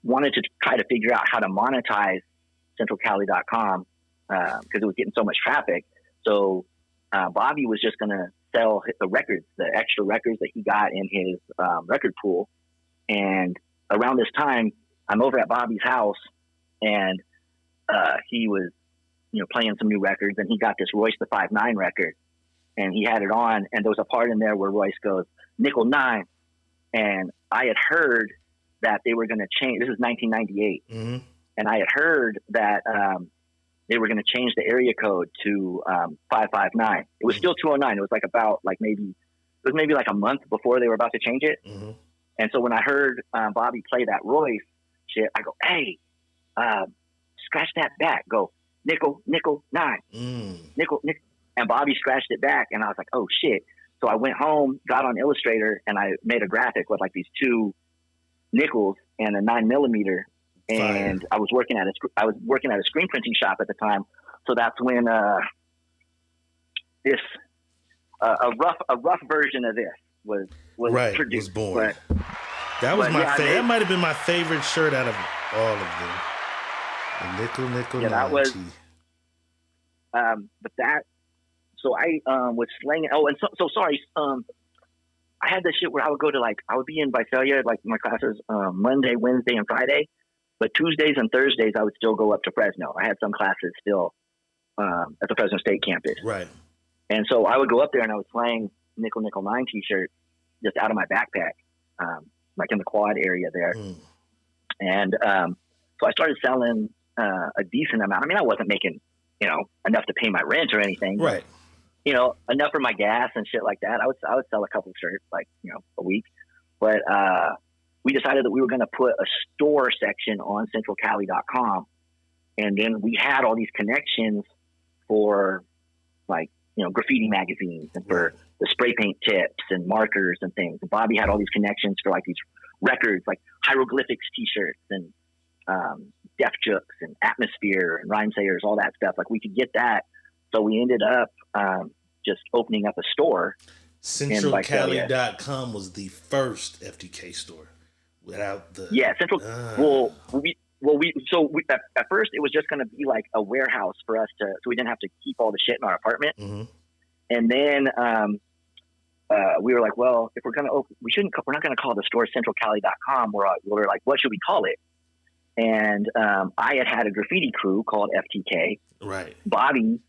wanted to try to figure out how to monetize centralcali.com because it was getting so much traffic. So Bobby was just going to sell the records, the extra records that he got in his record pool. And around this time, I'm over at Bobby's house, and he was, you know, playing some new records, and he got this Royce the 5'9" record, and he had it on, and there was a part in there where Royce goes, "Nickel 9." And I had heard that they were going to change. This is 1998. And I had heard that they were going to change the area code to 559. It was still 209. It was like about like maybe like a month before they were about to change it. And so when I heard Bobby play that Royce shit, I go, "Hey, scratch that back. Go nickel 9, nickel. And Bobby scratched it back, and I was like, "Oh shit!" So I went home, got on Illustrator, and I made a graphic with like these two nickels and a 9mm. And I was working at a screen printing shop at the time. So that's when a rough version of this was produced. Was born. That was my favorite. That might have been my favorite shirt out of all of them. The nickel. Yeah, that was. But that. So I was slanging. Oh, and so sorry. I had this shit where I would go to I would be in Visalia, like my classes Monday, Wednesday, and Friday. But Tuesdays and Thursdays, I would still go up to Fresno. I had some classes still at the Fresno State campus. Right. And so I would go up there and I would slang nickel 9 t-shirts just out of my backpack, like in the quad area there. And so I started selling a decent amount. I mean, I wasn't making, you know, enough to pay my rent or anything. Right. But, you know, enough for my gas and shit like that. I would sell a couple shirts, like, you know, a week. But we decided that we were going to put a store section on centralcali.com. And then we had all these connections for, like, you know, graffiti magazines and for the spray paint tips and markers and things. And Bobby had all these connections for, like, these records, like hieroglyphics t-shirts and Def Jooks and Atmosphere and Rhyme Sayers, all that stuff. Like, we could get that So we ended up just opening up a store in Visalia. CentralCali.com was the first FTK store without the Central. At first it was just going to be like a warehouse for us so we didn't have to keep all the shit in our apartment. Mm-hmm. And then we were like, well, if we're going to open, we're not going to call the store CentralCali.com. We're like, what should we call it? And I had a graffiti crew called FTK. Right. Bobby,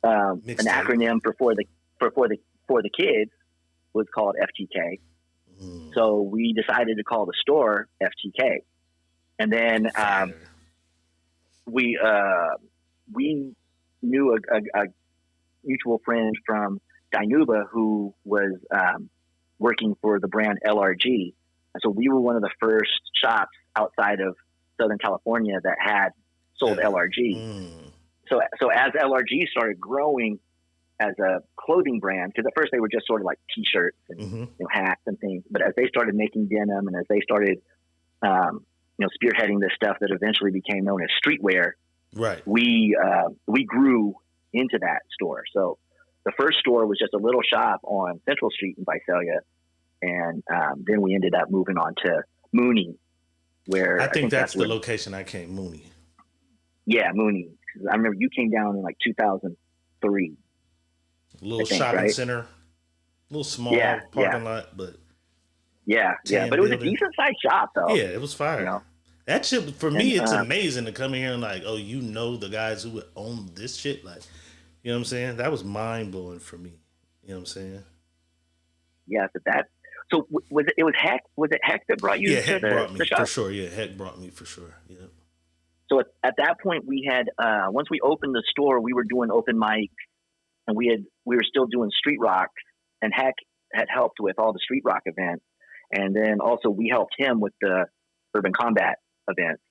an acronym for the kids, was called FTK. Mm. So we decided to call the store FTK. And then we knew a mutual friend from Dinuba who was working for the brand LRG. And so we were one of the first shops outside of Southern California that had sold LRG. Mm. So as LRG started growing as a clothing brand, because at first they were just sort of like T-shirts and hats and things, but as they started making denim and as they started spearheading this stuff that eventually became known as streetwear, right? We grew into that store. So the first store was just a little shop on Central Street in Visalia, and then we ended up moving on to Mooney, where I think that's the location I came. Mooney. Yeah, Mooney. I remember you came down in like 2003. A little shopping center, a little small parking lot, but but it was a decent sized shop though. Yeah, it was fire. That shit for me, it's amazing to come in here and like, oh, the guys who own this shit, like, you know what I'm saying? That was mind blowing for me. You know what I'm saying? Yeah, so was it Heck? Was it Heck that brought you? Yeah, Heck brought me for sure. Yeah, Heck brought me for sure. Yeah. So at that point, we had once we opened the store, we were doing open mic, and we were still doing street rock, and Heck had helped with all the street rock events, and then also we helped him with the urban combat events.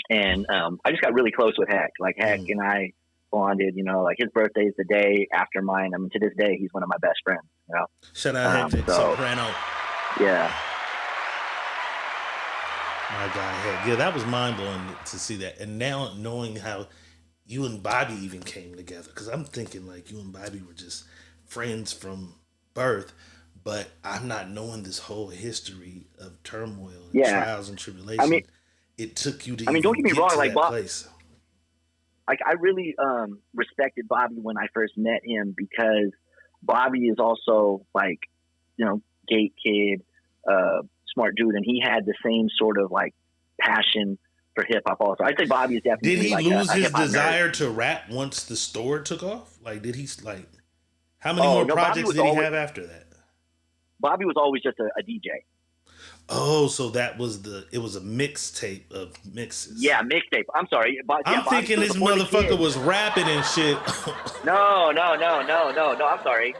And I just got really close with Heck. Like Heck and I bonded. Like his birthday is the day after mine. I mean, to this day, he's one of my best friends. Shout out Heck, Soprano. Yeah. My God, Heck. Yeah, that was mind blowing to see that. And now knowing how you and Bobby even came together, because I'm thinking like you and Bobby were just friends from birth, but I'm not knowing this whole history of turmoil and trials and tribulations. I mean, it took you to. I mean, don't get me wrong, like place. Like I really respected Bobby when I first met him, because Bobby is also like, gate kid, smart dude, and he had the same sort of like passion for hip hop also. I'd say Bobby is definitely. Did he like lose his desire nerd. To rap once the store took off? Like, did he like? How many more projects did he have after that? Bobby was always just a DJ. Oh, so it was a mixtape of mixes. Yeah, mixtape. I'm sorry. I'm thinking this motherfucker was rapping and shit. No. I'm sorry.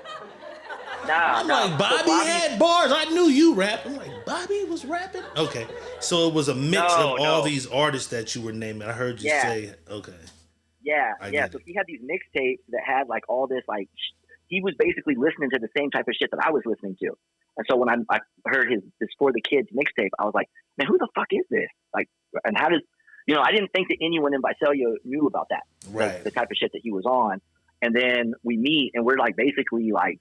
I'm like, Bobby had bars. I knew you rapped. I'm like, Bobby was rapping? Okay. So it was a mix of all these artists that you were naming. I heard you say, okay. Yeah. So he had these mixtapes that had like all this, like, he was basically listening to the same type of shit that I was listening to. And so when I heard this For the Kids mixtape, I was like, man, who the fuck is this? Like, and how does, I didn't think that anyone in Visalia knew about that. Right. The type of shit that he was on. And then we meet and we're like, basically like,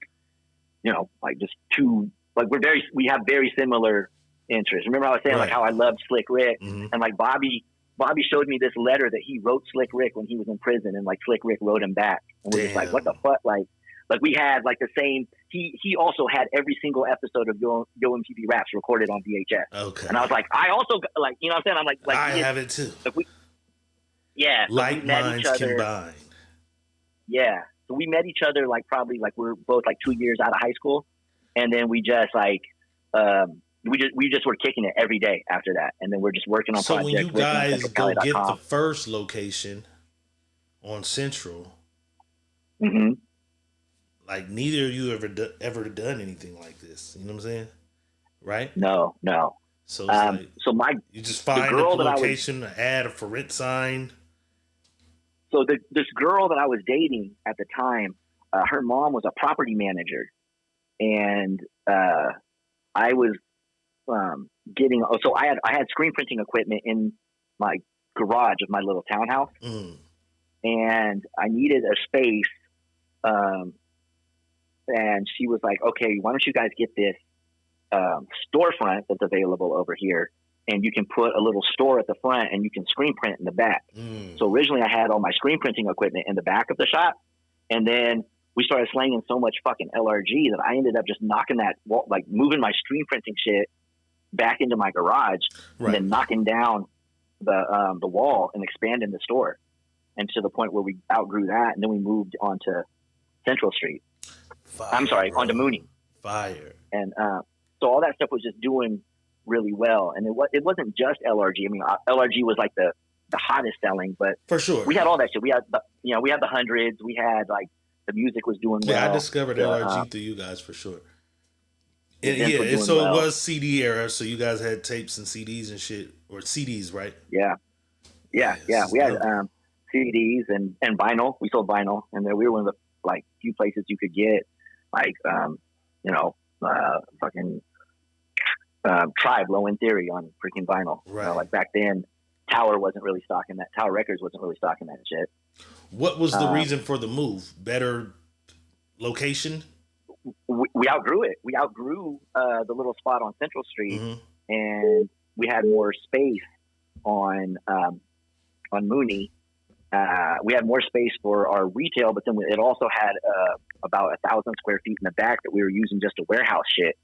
like just two, like we have very similar interests. Remember I was saying like how I loved Slick Rick, and like Bobby showed me this letter that he wrote Slick Rick when he was in prison, and like Slick Rick wrote him back. And we're just like, what the fuck? Like we had like the same, he also had every single episode of Yo MTV Raps recorded on VHS. Okay. And I was like, I also like, what I'm saying? I'm like I have it too. Like minds combined. Yeah. So we met each other like probably like we're both like 2 years out of high school, and then we just like we just were kicking it every day after that, and then we're just working on projects. So when you guys go get the first location on Central, like neither of you ever done anything like this. You know what I'm saying? Right? No. So it's like, you just find a location, add a for rent sign. So this girl that I was dating at the time, her mom was a property manager, and I was getting. So I had screen printing equipment in my garage of my little townhouse, and I needed a space. And she was like, okay, why don't you guys get this storefront that's available over here, and you can put a little store at the front and you can screen print in the back. So originally I had all my screen printing equipment in the back of the shop, and then we started slanging so much fucking LRG that I ended up just knocking that wall, like moving my screen printing shit back into my garage, and then knocking down the wall and expanding the store, and to the point where we outgrew that, and then we moved onto Central Street. Onto Mooney. Fire. And so all that stuff was just doing really well, and it wasn't just LRG. I mean, LRG was like the hottest selling, but for sure we had all that shit. We had we had the hundreds. We had like the music was doing well. Yeah, I discovered LRG through you guys for sure. It was CD era, so you guys had tapes and CDs and shit, or CDs, right? Yeah. We had CDs and vinyl. We sold vinyl, and then we were one of the like few places you could get like fucking Tribe, Low End Theory on freaking vinyl. Right. Like back then, Tower wasn't really stocking that. Tower Records wasn't really stocking that shit. What was the reason for the move? Better location? We outgrew it. We outgrew the little spot on Central Street, and we had more space on Mooney. We had more space for our retail, but then it also had about 1,000 square feet in the back that we were using just to warehouse shit,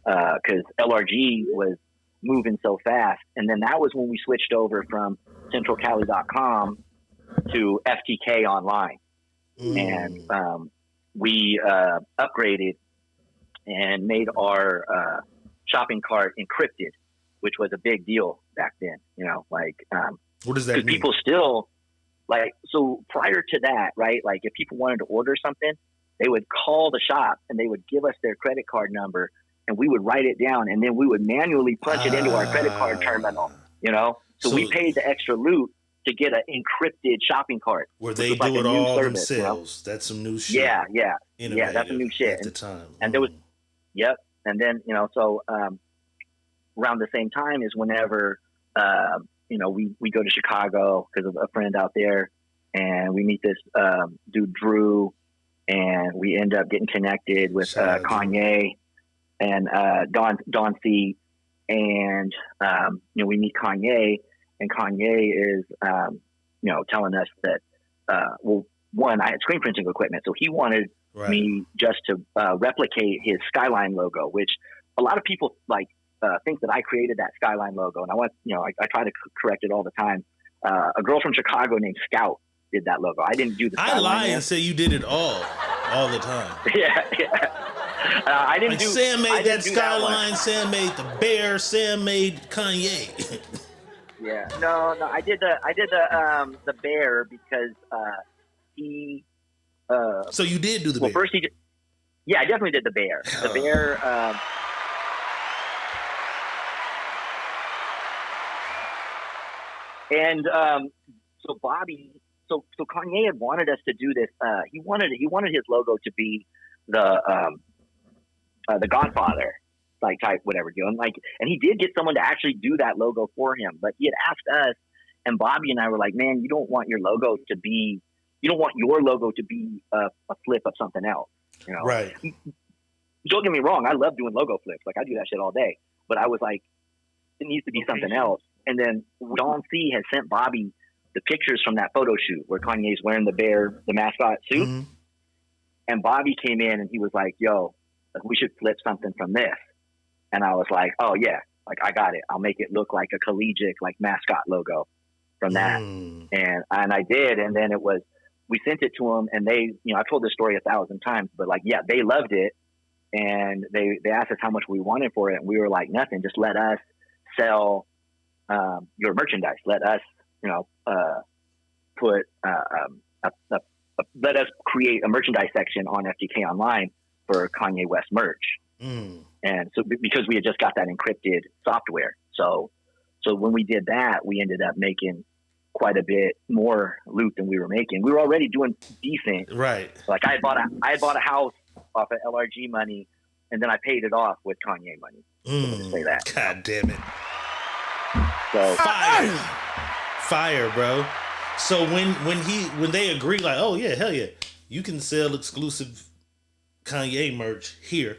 because LRG was moving so fast. And then that was when we switched over from centralcali.com to FTK online. And we upgraded and made our shopping cart encrypted, which was a big deal back then. What does that mean? People still so prior to that, right? Like if people wanted to order something, they would call the shop and they would give us their credit card number, and we would write it down, and then we would manually punch it into our credit card terminal. So we paid the extra loot to get an encrypted shopping cart. Where they do it all themselves. That's some new shit. Yeah, that's some new shit at the time. And there was, and then so around the same time is whenever we go to Chicago because of a friend out there, and we meet this dude Drew, and we end up getting connected with Kanye and Don C, and we meet Kanye, and Kanye is telling us that one, I had screen printing equipment, so he wanted me just to replicate his Skyline logo, which a lot of people think that I created that Skyline logo, and I try to correct it all the time. A girl from Chicago named Scout did that logo. I didn't do the Skyline. I lie and say you did it all the time. I didn't do. Sam made that Skyline. Sam made the bear. Sam made Kanye. No. I did the bear because he. So you did do the bear. Well, first he did. Yeah, I definitely did the bear. The bear. And so Bobby, so Kanye had wanted us to do this. He wanted his logo to be the Godfather type whatever deal, and he did get someone to actually do that logo for him. But he had asked us, and Bobby and I were like, man, you don't want your logo to be a flip of something else, Right. Don't get me wrong, I love doing logo flips. I do that shit all day. But I was like, it needs to be something else. And then Don C has sent Bobby the pictures from that photo shoot where Kanye's wearing the mascot suit. And Bobby came in and he was like, yo, we should flip something from this. And I was like, oh yeah, I got it. I'll make it look like a collegiate, mascot logo from that. And I did. And then we sent it to them, and they, I've told this story 1,000 times, but they loved it. And they asked us how much we wanted for it. And we were like, nothing, just let us sell your merchandise. Let us, let us create a merchandise section on FTK Online for Kanye West merch. And so because we had just got that encrypted software. So when we did that, we ended up making quite a bit more loot than we were making. We were already doing decent. Right. I had bought a house off of LRG money, and then I paid it off with Kanye money. So say that. God damn it. So fire, bro. So when they agree, like, oh yeah, hell yeah, you can sell exclusive Kanye merch here.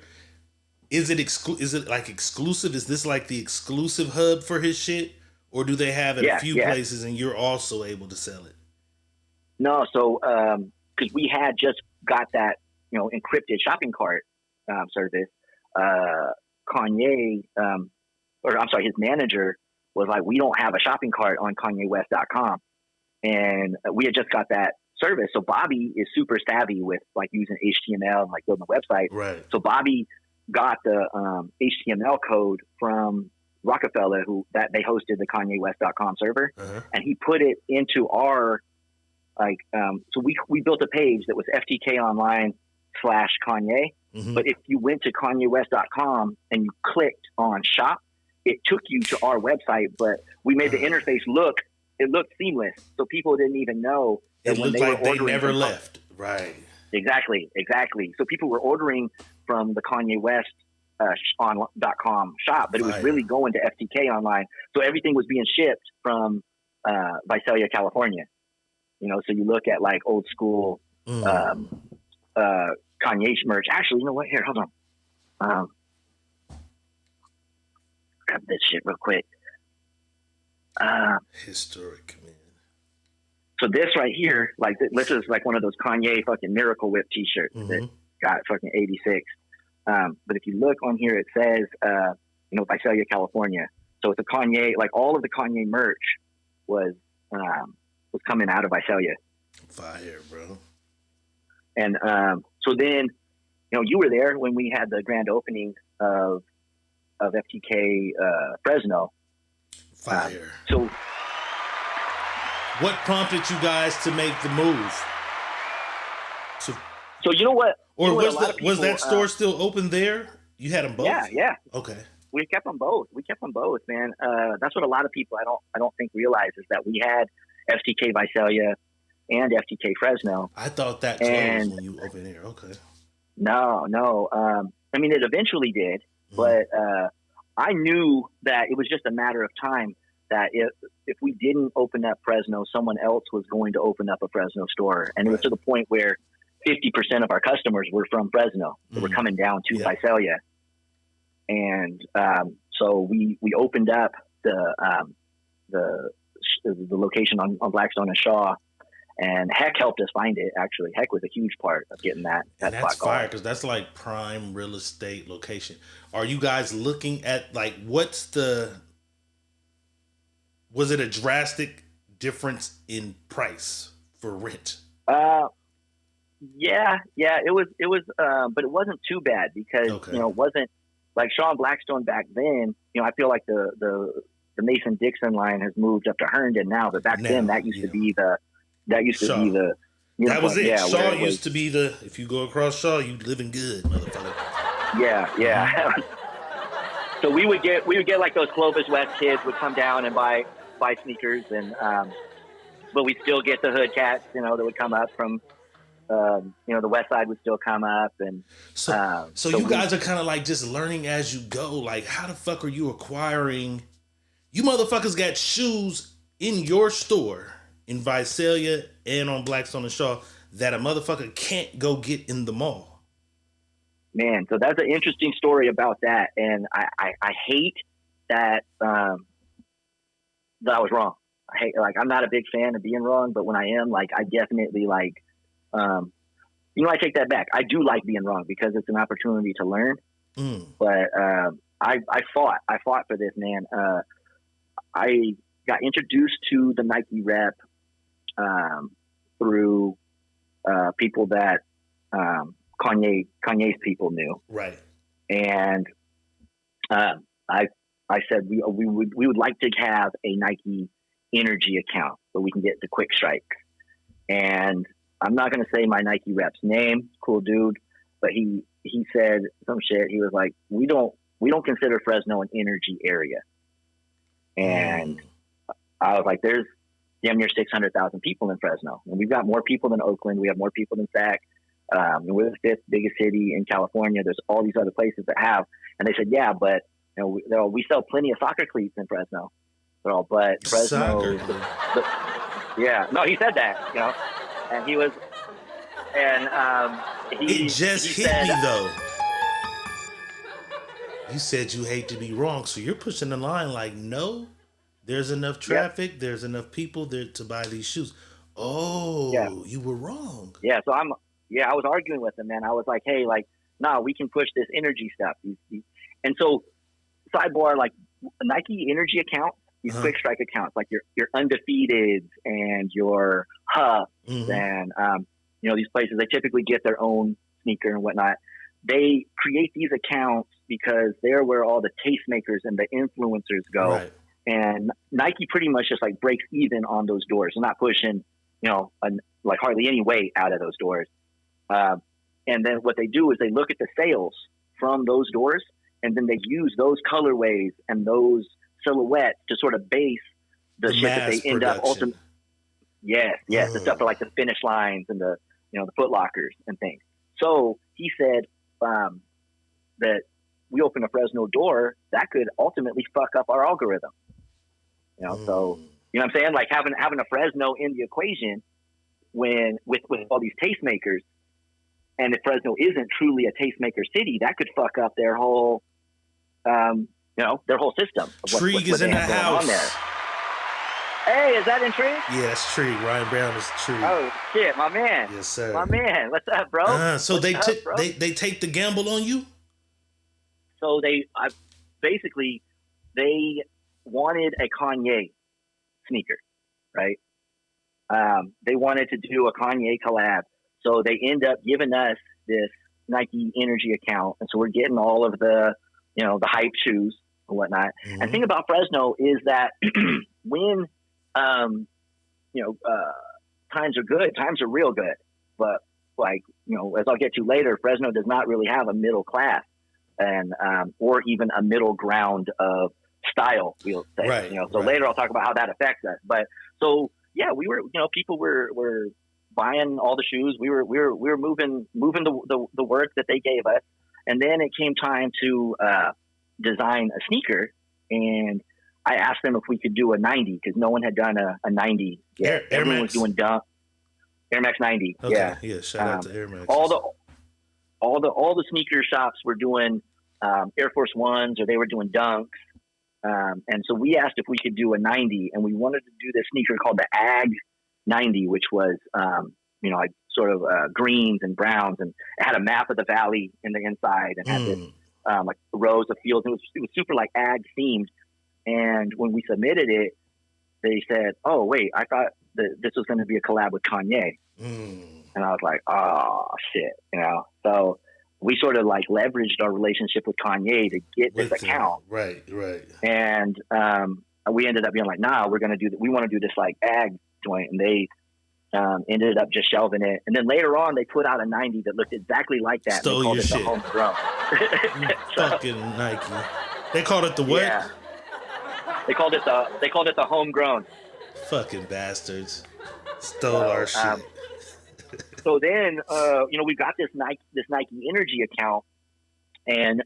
Is it Is it like exclusive? Is this like the exclusive hub for his shit, or do they have it a Yeah, few yeah. places and you're also able to sell it? No, so because we had just got that, encrypted shopping cart service, Kanye, or I'm sorry, his manager was like, we don't have a shopping cart on KanyeWest.com, and we had just got that service. So Bobby is super savvy with like using HTML and like building a website. Right. So Bobby got the HTML code from Rockefeller, that they hosted the KanyeWest.com server, and he put it into our so we built a page that was FTK online /Kanye. But if you went to KanyeWest.com and you clicked on shop, it took you to our website. But we made the interface looked seamless, so people didn't even know that it when looked they like were they ordering. never left. Right. Exactly. So people were ordering from the Kanye West .com shop, but it was really going to FTK online. So everything was being shipped from Visalia, California. So you look at like old school Kanye merch. Actually, you know what? Here, hold on. Grab this shit real quick. Historic, man. So this right here, like this is like one of those Kanye fucking Miracle Whip t-shirts that got fucking 86. But if you look on here, it says, Visalia, California. So it's a Kanye, like all of the Kanye merch was coming out of Visalia. Fire, bro. And so then, you were there when we had the grand opening of FTK Fresno. Fire. So what prompted you guys to make the move? So you know what? Or was that store still open there? You had them both? Yeah. Okay. We kept them both, man. That's what a lot of people I don't think realize is that we had FTK Visalia and FTK Fresno. I thought that closed when you opened there. Okay. No. I mean, it eventually did, but I knew that it was just a matter of time that if we didn't open up Fresno, someone else was going to open up a Fresno store. And it was to the point where 50% of our customers were from Fresno. They were coming down to Visalia. And so we opened up the location on Blackstone and Shaw, and Heck helped us find it. Actually, Heck was a huge part of getting that that's spot fire going. because that's like prime real estate location. Are you guys looking at like was it a drastic difference in price for rent? Yeah, it was, but it wasn't too bad because it wasn't like Shaw and Blackstone back then. I feel like the Mason Dixon line has moved up to Herndon now, but back then that used to be the That was it. Yeah, Shaw used to be the, if you go across Shaw, you living good, motherfucker. Yeah. So we would get like those Clovis West kids would come down and buy sneakers, and but we'd still get the hood cats, that would come up from the West Side would still come up, and so you guys are kind of like just learning as you go. Like, how the fuck are you acquiring? You motherfuckers got shoes in your store in Visalia and on Blackstone and Shaw that a motherfucker can't go get in the mall. Man, so that's an interesting story about that, and I hate that that I was wrong. I'm not a big fan of being wrong, but when I am, I definitely I take that back. I do like being wrong because it's an opportunity to learn. But I fought for this, man. I got introduced to the Nike rep through people that Kanye's people knew, right? And I said we would like to have a Nike Energy account so we can get the quick strike. And I'm not going to say my Nike rep's name, cool dude, but he said some shit. He was like, we don't consider Fresno an energy area. And I was like, there's damn near 600,000 people in Fresno, and we've got more people than Oakland. We have more people than Sac. We're the fifth biggest city in California. There's all these other places that have. And they said, yeah, but we sell plenty of soccer cleats in Fresno. But Fresno, Yeah, no, he said that, and he was, and It just he hit said, me though. You said you hate to be wrong, so you're pushing the line like, no, there's enough yep, traffic, there's enough people there to buy these shoes. yeah, Oh, you were wrong. yeah. So I was arguing with him, man. I was like, hey, like, nah, we can push this energy stuff. And so, sidebar, like, Nike energy accounts, these Uh-huh. quick strike accounts, like your undefeated and your Huffs Mhm. and these places, they typically get their own sneaker and whatnot. They create these accounts because they're where all the tastemakers and the influencers go. Right. And Nike pretty much just like breaks even on those doors. They're not pushing, like hardly any weight out of those doors. And then what they do is they look at the sales from those doors, and then they use those colorways and those silhouettes to sort of base the shit that they end up ultimately. Yes, the stuff for like the finish lines and the Foot Lockers and things. So he said that we open a Fresno door that could ultimately fuck up our algorithm. So you know what I'm saying? Like having a Fresno in the equation when with all these tastemakers, and if Fresno isn't truly a tastemaker city, that could fuck up their whole their whole system. Trig is in the house. On there. Hey, is that in Trig? Yeah, that's Trig. Ryan Brown is Trig. Oh shit, my man. Yes, sir. My man. What's up, bro? So they take the gamble on you? So they wanted a Kanye sneaker, right? They wanted to do a Kanye collab. So they end up giving us this Nike Energy account. And so we're getting all of the, the hype shoes and whatnot. Mm-hmm. And the thing about Fresno is that when, times are good, times are real good. But like, as I'll get to later, Fresno does not really have a middle class and, or even a middle ground of style, we'll say. Right, So later I'll talk about how that affects us. But so, yeah, we were, people were buying all the shoes. We were moving the work that they gave us. And then it came time to design a sneaker, and I asked them if we could do a 90 because no one had done a 90 yet. Everyone was doing Air Max 90. Okay. Yeah. Shout out to Air Max. All the sneaker shops were doing Air Force Ones, or they were doing Dunks. And so we asked if we could do a 90, and we wanted to do this sneaker called the Ag 90, which was, like sort of greens and browns, and it had a map of the valley in the inside, and had this like rows of fields. It was super like ag themed. And when we submitted it, they said, "Oh wait, I thought that this was going to be a collab with Kanye." And I was like, "Oh shit," So we sort of like leveraged our relationship with Kanye to get this account. Right. And we ended up being like, "Nah, we're going to we want to do this like ag joint," and they ended up just shelving it. And then later on, they put out a 90 that looked exactly like that. Stole and they called your it the homegrown. Fucking Nike. They called it the what? Yeah. They called it the homegrown. Fucking bastards. Stole our shit. So then, we got this Nike Energy account, and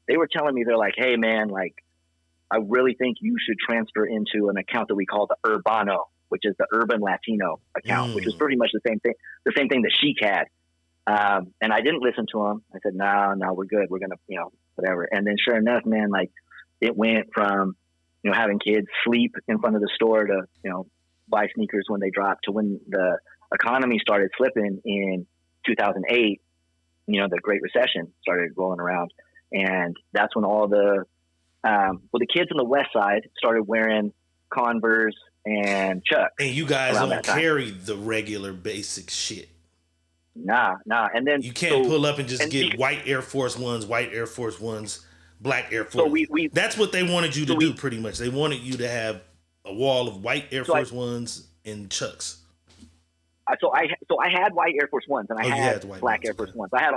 they were telling me, they're like, "Hey man, like, I really think you should transfer into an account that we call the Urbano, which is the Urban Latino account, which was pretty much the same thing that Sheik had." And I didn't listen to him. I said, no, we're good. We're gonna, whatever. And then sure enough, man, like it went from, having kids sleep in front of the store to, buy sneakers when they dropped, to when the economy started slipping in 2008, the Great Recession started rolling around. And that's when all the kids on the West Side started wearing Converse and Chuck. And you guys don't carry the regular basic shit. Nah. And then you can't pull up and just get white Air Force Ones, black Air Force. So that's what they wanted you to do, pretty much. They wanted you to have a wall of white Air Force Ones and Chucks. So I had white Air Force Ones, and I had black Air Force Ones. I had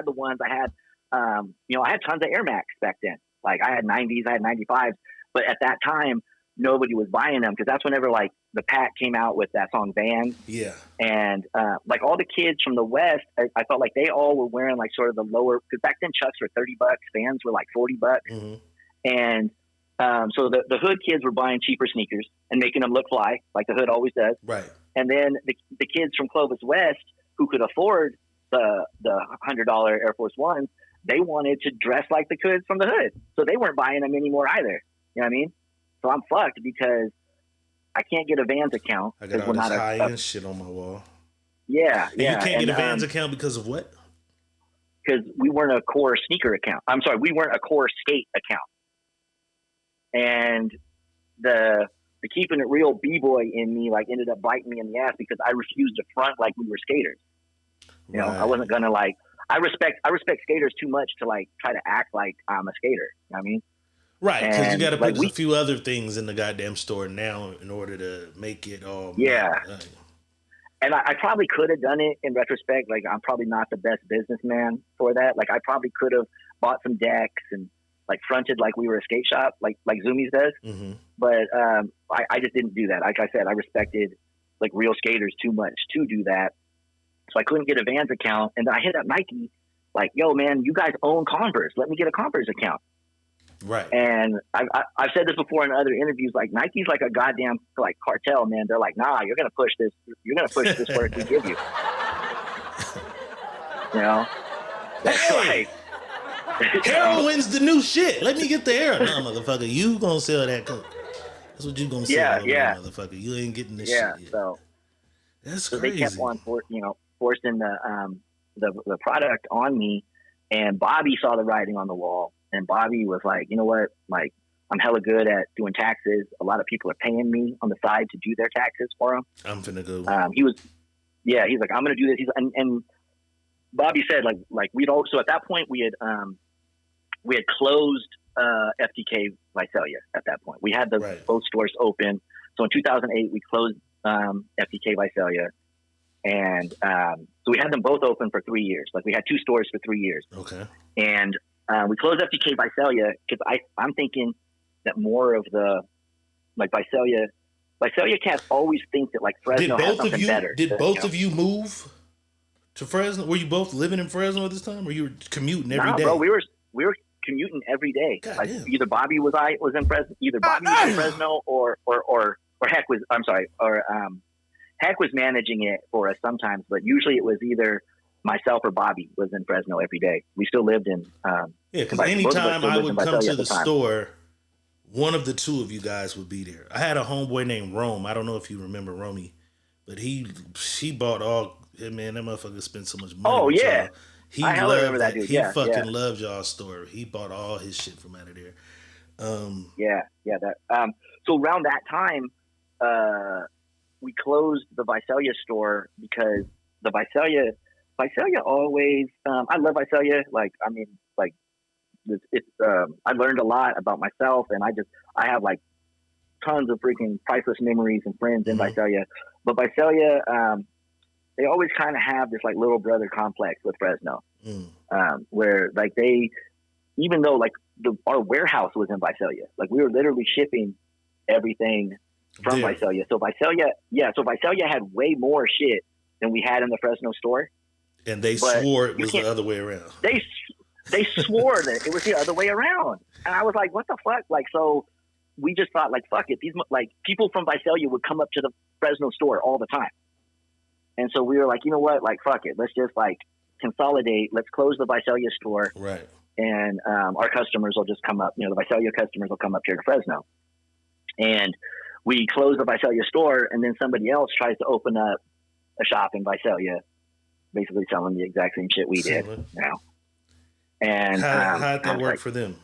the ones. I had I had tons of Air Max back then. Like I had 90s, I had 95s, but at that time nobody was buying them because that's whenever like the Pack came out with that song Vans. Yeah. And like all the kids from the West, I felt like they all were wearing like sort of the lower, because back then Chucks were $30, Vans were like $40. Mm-hmm. And So the hood kids were buying cheaper sneakers and making them look fly, like the hood always does. Right. And then the kids from Clovis West who could afford the $100 Air Force Ones, they wanted to dress like the kids from the hood. So they weren't buying them anymore either. You know what I mean? So I'm fucked because I can't get a Vans account. I got all this high-end shit on my wall. Yeah, and you can't get a Vans account because of what? Because we weren't a core sneaker account. I'm sorry, we weren't a core skate account. And the keeping it real b-boy in me like ended up biting me in the ass because I refused to front like we were skaters. You know, I wasn't gonna like. I respect skaters too much to like try to act like I'm a skater. You know what I mean? Right, because you got to put a few other things in the goddamn store now in order to make it all. Yeah. And I probably could have done it in retrospect. Like, I'm probably not the best businessman for that. Like, I probably could have bought some decks and like fronted like we were a skate shop, like Zoomies does. Mm-hmm. But I just didn't do that. Like I said, I respected like real skaters too much to do that. So I couldn't get a Vans account. And then I hit up Nike like, yo, man, you guys own Converse. Let me get a Converse account. Right. And I've said this before in other interviews, like Nike's like a goddamn like cartel, man. They're like, nah, you're going to push this. You're going to push this work we give you. You know? Hey, heroin's the new shit. Let me get the heroin. No, motherfucker, you going to sell that coke. That's what you going to sell, motherfucker. You ain't getting this shit yet. So that's so crazy. They kept on forcing the product on me, and Bobby saw the writing on the wall. And Bobby was like, you know what? Like, I'm hella good at doing taxes. A lot of people are paying me on the side to do their taxes for them. I'm finna go. He's like, I'm gonna do this. And Bobby said, like we'd all. So at that point, we had closed FTK Visalia. At that point, we had both stores open. So in 2008, we closed FTK Visalia, and so we had them both open for 3 years. Like, we had 2 stores for 3 years. Okay. And we closed FTK Visalia because I'm thinking that more of the like Visalia cats always think that like Fresno has something better. Did both of you move to Fresno? Were you both living in Fresno at this time, or you were commuting every day? No, bro, we were commuting every day. Like, either Bobby was in Fresno, in Fresno, or Heck was. I'm sorry, or Heck was managing it for us sometimes, but usually it was either myself or Bobby was in Fresno every day. We still lived in. Because anytime I would come to the store, one of the two of you guys would be there. I had a homeboy named Rome. I don't know if you remember Romy, but he bought all. Man, that motherfucker spent so much money. Oh yeah, I remember that dude. He fucking loved y'all's store. He bought all his shit from out of there. So around that time, we closed the Visalia store because the Visalia always. I love Visalia. Like, I mean, like, I learned a lot about myself, and I have like tons of freaking priceless memories and friends in Visalia. But Visalia, they always kind of have this like little brother complex with Fresno, where like even though like our warehouse was in Visalia, like we were literally shipping everything from Visalia. So Visalia had way more shit than we had in the Fresno store. And they swore it was the other way around. They swore that it was the other way around. And I was like, what the fuck? Like, so we just thought, like, fuck it. These, like, people from Visalia would come up to the Fresno store all the time. And so we were like, you know what? Like, fuck it. Let's just, like, consolidate. Let's close the Visalia store. Right. And our customers will just come up. You know, the Visalia customers will come up here to Fresno. And we close the Visalia store, and then somebody else tries to open up a shop in Visalia, basically selling the exact same shit we did now. And how did that work for them?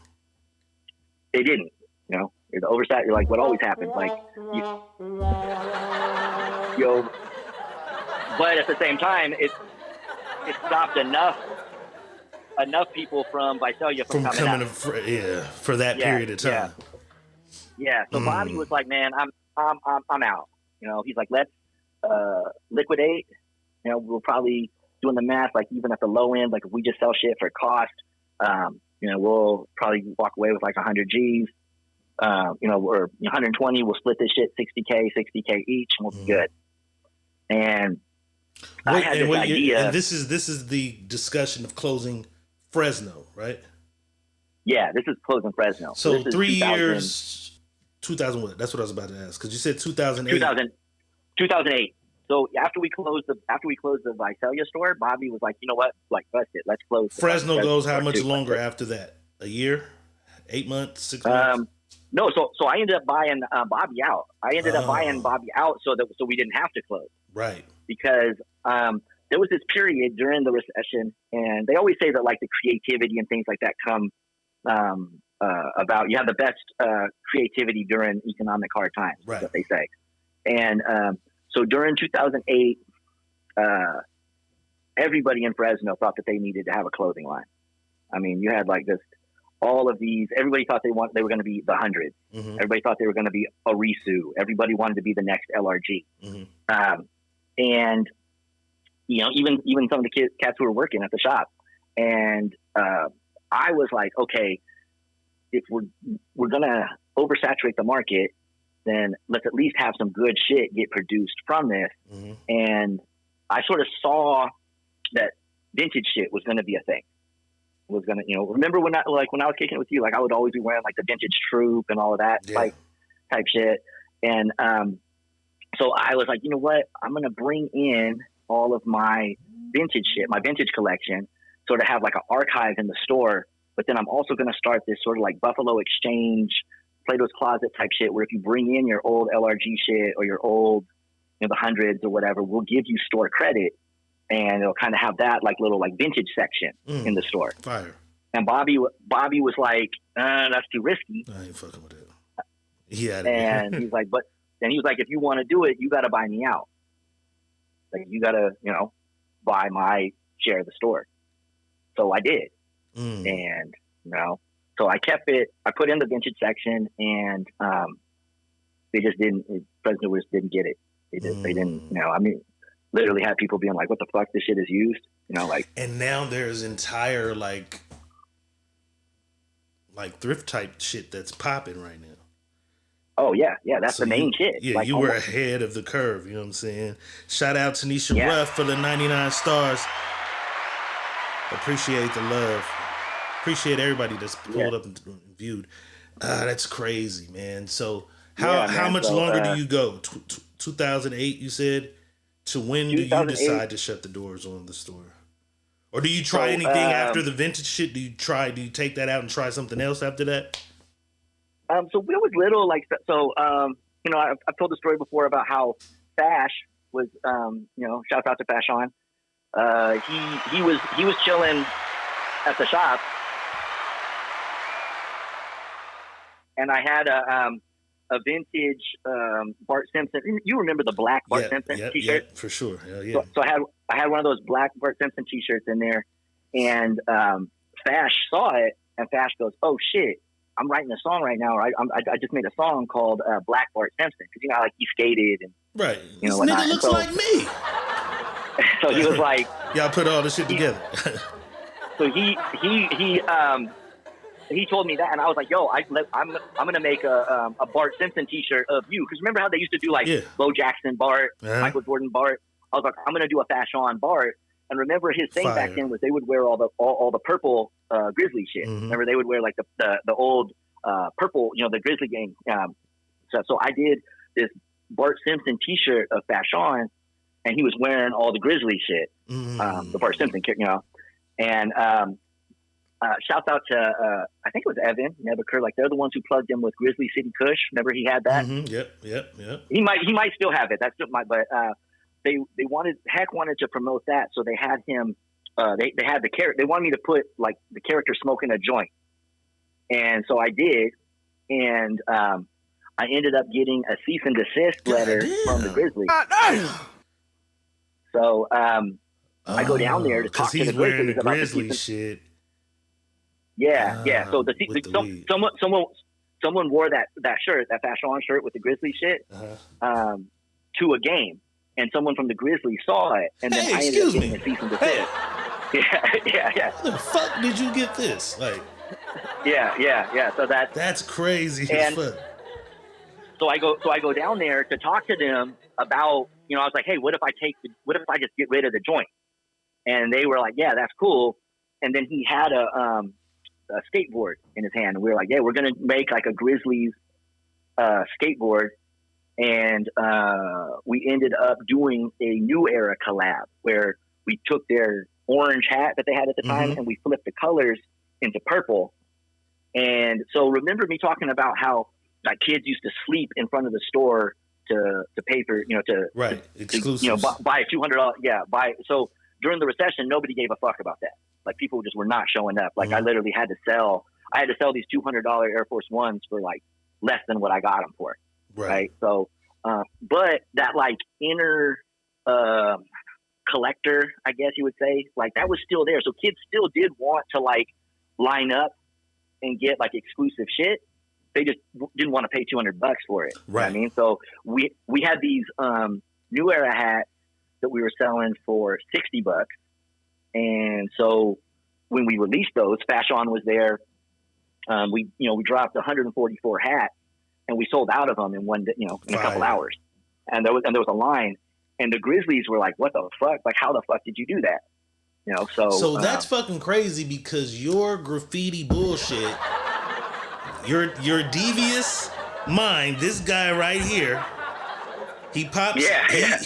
They didn't. You know, the oversight. You're like, what always happens? Like, but at the same time, it stopped enough people from Visalia from coming out. For that period of time. Yeah. So Bobby was like, man, I'm out. You know, he's like, let's liquidate. You know, we'll probably doing the math, like even at the low end, like if we just sell shit for cost, you know, we'll probably walk away with like 100 G's, you know, or 120. We'll split this shit 60K each, and we'll be good. And I had this idea. And this is the discussion of closing Fresno, right? Yeah, this is closing Fresno. So this is 3 years, 2000 what? That's what I was about to ask. Because you said 2008. 2008. So after we closed the Visalia store, Bobby was like, you know what? Like, bust it. Let's close. Fresno goes how much longer after that? A year? 8 months? 6 months? No, so I ended up buying Bobby out. I ended up buying Bobby out so we didn't have to close. Right. Because there was this period during the recession, and they always say that like the creativity and things like that come about. You have the best creativity during economic hard times. Right. Is what they say. And so during 2008, everybody in Fresno thought that they needed to have a clothing line. I mean, you had like this, all of these, everybody thought they were going to be the 100. Mm-hmm. Everybody thought they were going to be Arisu. Everybody wanted to be the next LRG. Mm-hmm. And, you know, even some of the cats who were working at the shop. And I was like, okay, if we're going to oversaturate the market, then let's at least have some good shit get produced from this. Mm-hmm. And I sort of saw that vintage shit was going to be a thing. Was going to, you know, remember when I was kicking it with you, like I would always be wearing like the vintage troop and all of that like type shit. And so I was like, you know what, I'm going to bring in all of my vintage shit, my vintage collection, sort of have like an archive in the store. But then I'm also going to start this sort of like Buffalo Exchange, Plato's Closet type shit, where if you bring in your old LRG shit or your old, you know, the hundreds or whatever, we'll give you store credit, and it'll kind of have that like little like vintage section in the store. Fire. And Bobby was like, that's too risky. I ain't fucking with it. Yeah. And he's like, if you want to do it, you got to buy me out. Like you got to, you know, buy my share of the store. So I did. And, you know, so I kept it, I put in the vintage section, and they just Fresno just didn't get it. They didn't, you know, I mean, literally had people being like, what the fuck, this shit is used? You know, like. And now there's entire like thrift type shit that's popping right now. Oh, yeah. That's so the main shit. Yeah, like, you were ahead of the curve, you know what I'm saying? Shout out to Nisha Ruff for the 99 stars. Appreciate the love. Appreciate everybody that's pulled up and viewed. That's crazy, man. So how much longer do you go? 2008, you said? To when do you decide to shut the doors on the store? Or do you try anything after the vintage shit? Do you take that out and try something else after that? So when it was little, like, so, you know, I've told the story before about how Fash was, you know, shout out to Fashon. He was chilling at the shop, and I had a vintage Bart Simpson. You remember the black Bart Simpson t-shirt? Yeah, for sure. Hell yeah. So I had one of those black Bart Simpson t-shirts in there, and Fash saw it, and Fash goes, "Oh shit, I'm writing a song right now. I just made a song called Black Bart Simpson, because you know, like he skated and right. You know, this nigga looks like me." So he was like, "Y'all put all this shit together." So he told me that, and I was like, "Yo, I'm gonna make a Bart Simpson T-shirt of you." Because remember how they used to do like Bo Jackson Bart, Michael Jordan Bart. I was like, "I'm gonna do a Fashion Bart." And remember, his thing back then was they would wear all the purple Grizzly shit. Mm-hmm. Remember, they would wear like the old purple, you know, the Grizzly gang. So I did this Bart Simpson T-shirt of Fashion, and he was wearing all the Grizzly shit, the Bart Simpson, you know. And shouts out to I think it was Evan Nebuchadnezzar. Like they're the ones who plugged in with Grizzly City Kush. Remember he had that. Mm-hmm. Yep. He might still have it. That's still but they wanted to promote that, so they had him. They had the character. They wanted me to put like the character smoking a joint, and so I did, and I ended up getting a cease and desist letter from the Grizzlies. So I go down there to talk to the Grizzlies about the Grizzly shit. Yeah. So someone wore that shirt, that Fashion shirt with the Grizzly shit, to a game, and someone from the Grizzlies saw it, and then I ended up getting a cease and desist. Yeah. How the fuck did you get this? Like, yeah. So that's crazy as fuck. So I go down there to talk to them about, you know, I was like, hey, what if I just get rid of the joint? And they were like, yeah, that's cool. And then he had a skateboard in his hand. And we were like, yeah, we're going to make like a Grizzlies skateboard. And we ended up doing a New Era collab where we took their orange hat that they had at the time and we flipped the colors into purple. And so remember me talking about how like kids used to sleep in front of the store to pay for, exclusive, buy a $200. Yeah. So during the recession, nobody gave a fuck about that. Like people just were not showing up. Like I literally had to sell these $200 Air Force Ones for like less than what I got them for. Right. So, but that like inner, collector, I guess you would say, like that was still there. So kids still did want to like line up and get like exclusive shit. They just didn't want to pay $200 for it. Right. You know what I mean? So we had these, New Era hats that we were selling for $60. And so when we released those, Fashion was there. We dropped 144 hats and we sold out of them in in a couple hours. And there was a line, and the Grizzlies were like, what the fuck? Like, how the fuck did you do that? So that's fucking crazy because your graffiti bullshit, your devious mind, this guy right here, he pops,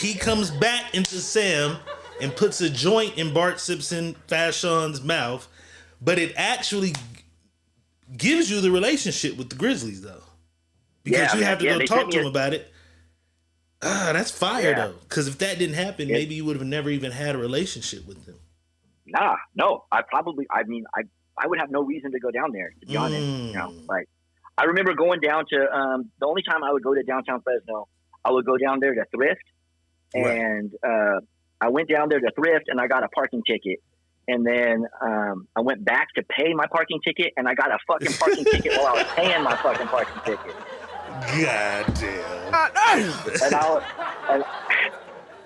he comes back into Sam and puts a joint in Bart Simpson Fashion's mouth, but it actually gives you the relationship with the Grizzlies though, because you have to go talk to him about it. That's fire though, because if that didn't happen, maybe you would have never even had a relationship with them. Nah, no, I would have no reason to go down there, to be honest. Like I remember going down to the only time I would go to downtown Fresno, I would go down there to thrift, and I went down there to thrift, and I got a parking ticket, and then I went back to pay my parking ticket, and I got a fucking parking ticket while I was paying my fucking parking ticket. God damn.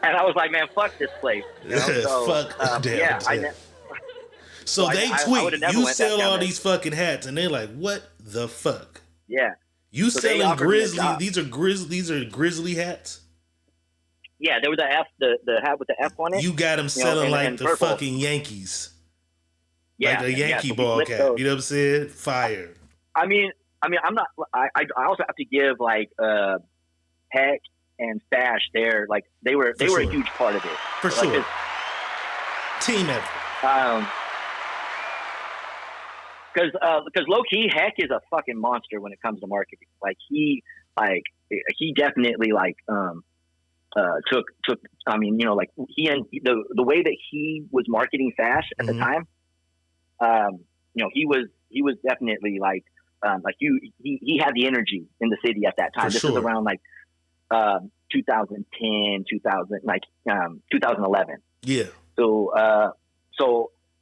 And I was like, man, fuck this place. So, fuck damn. So they tweet, you sell all these fucking hats, and they're like, what the fuck? Yeah. You so selling Grizzly, these are Grizzly hats? Yeah, there was the hat with the F on it. You got them selling like the purple. Fucking Yankees. Yeah. Like a Yankee ball cap. Those. You know what I'm saying? Fire. I mean, I'm not. I also have to give like Heck and Stash. They were a huge part of it for sure. Team effort. Because low key Heck is a fucking monster when it comes to marketing. He definitely took. I mean, he and the way that he was marketing Fash at the time. He was definitely he had the energy in the city at that time. This is around 2010, 2011. Yeah. So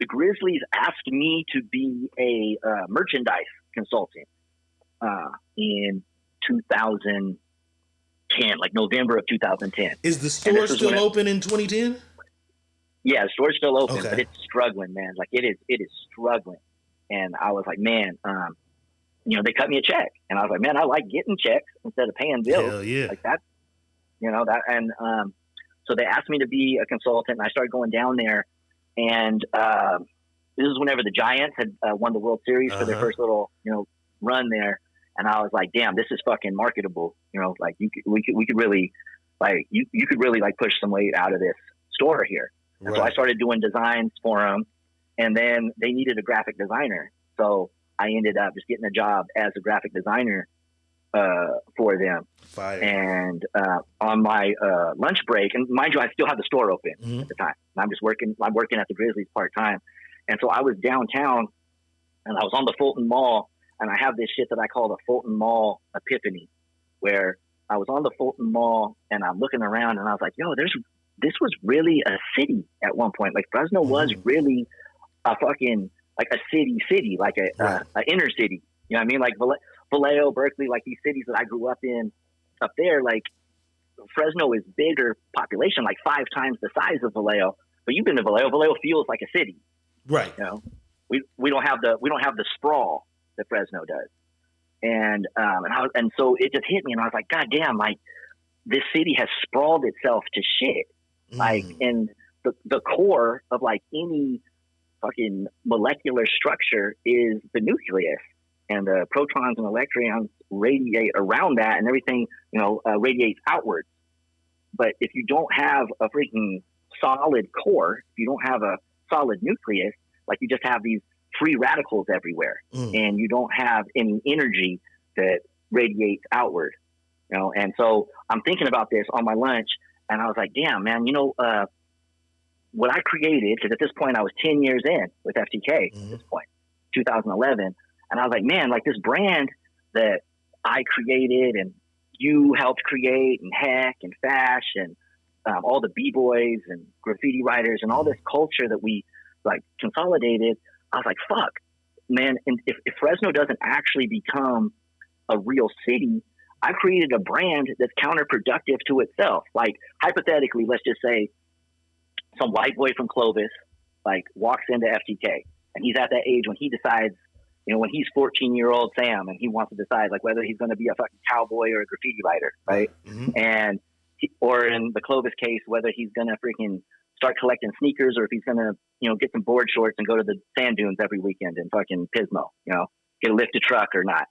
the Grizzlies asked me to be a merchandise consultant in 2010, November of 2010. Is the store still open in 2010? Yeah, the store's still open, but it's struggling, man. It is struggling. And I was like, man, they cut me a check, and I was like, man, I like getting checks instead of paying bills. Hell yeah. Like that, and so they asked me to be a consultant, and I started going down there, and this is whenever the Giants had won the World Series for their first little, run there, and I was like, damn, this is fucking marketable. We could really, you could really push some weight out of this store here. And so I started doing designs for them, and then they needed a graphic designer, so I ended up just getting a job as a graphic designer for them. Fire. And on my lunch break, and mind you, I still had the store open at the time. And I'm working at the Grizzlies part-time. And so I was downtown, and I was on the Fulton Mall, and I have this shit that I call the Fulton Mall epiphany, where I was on the Fulton Mall, and I'm looking around, and I was like, yo, this was really a city at one point. Fresno was really a fucking... a city, an inner city. You know what I mean? Vallejo, Berkeley, these cities that I grew up in up there, Fresno is bigger population, 5 times the size of Vallejo. But you've been to Vallejo. Vallejo feels like a city. Right. We don't have the sprawl that Fresno does. And so it just hit me, and I was like, God damn, this city has sprawled itself to shit. And the core of any fucking molecular structure is the nucleus, and the protons and electrons radiate around that, and everything, radiates outwards. But if you don't have a freaking solid core, if you don't have a solid nucleus, like you just have these free radicals everywhere, and you don't have any energy that radiates outward, And so I'm thinking about this on my lunch, and I was like, damn, man, what I created, because at this point I was 10 years in with FTK at this point, 2011. And I was like, man, like this brand that I created and you helped create, and Heck and Fash and all the B-boys and graffiti writers and all this culture that we like consolidated, I was like, fuck, man. And if Fresno doesn't actually become a real city, I created a brand that's counterproductive to itself. Like hypothetically, let's just say some white boy from Clovis like walks into FTK, and he's at that age when he decides, when he's 14-year-old Sam, and he wants to decide like whether he's going to be a fucking cowboy or a graffiti writer, right? And or in the Clovis case, whether he's going to freaking start collecting sneakers, or if he's going to, get some board shorts and go to the sand dunes every weekend in fucking Pismo, get a lifted truck or not.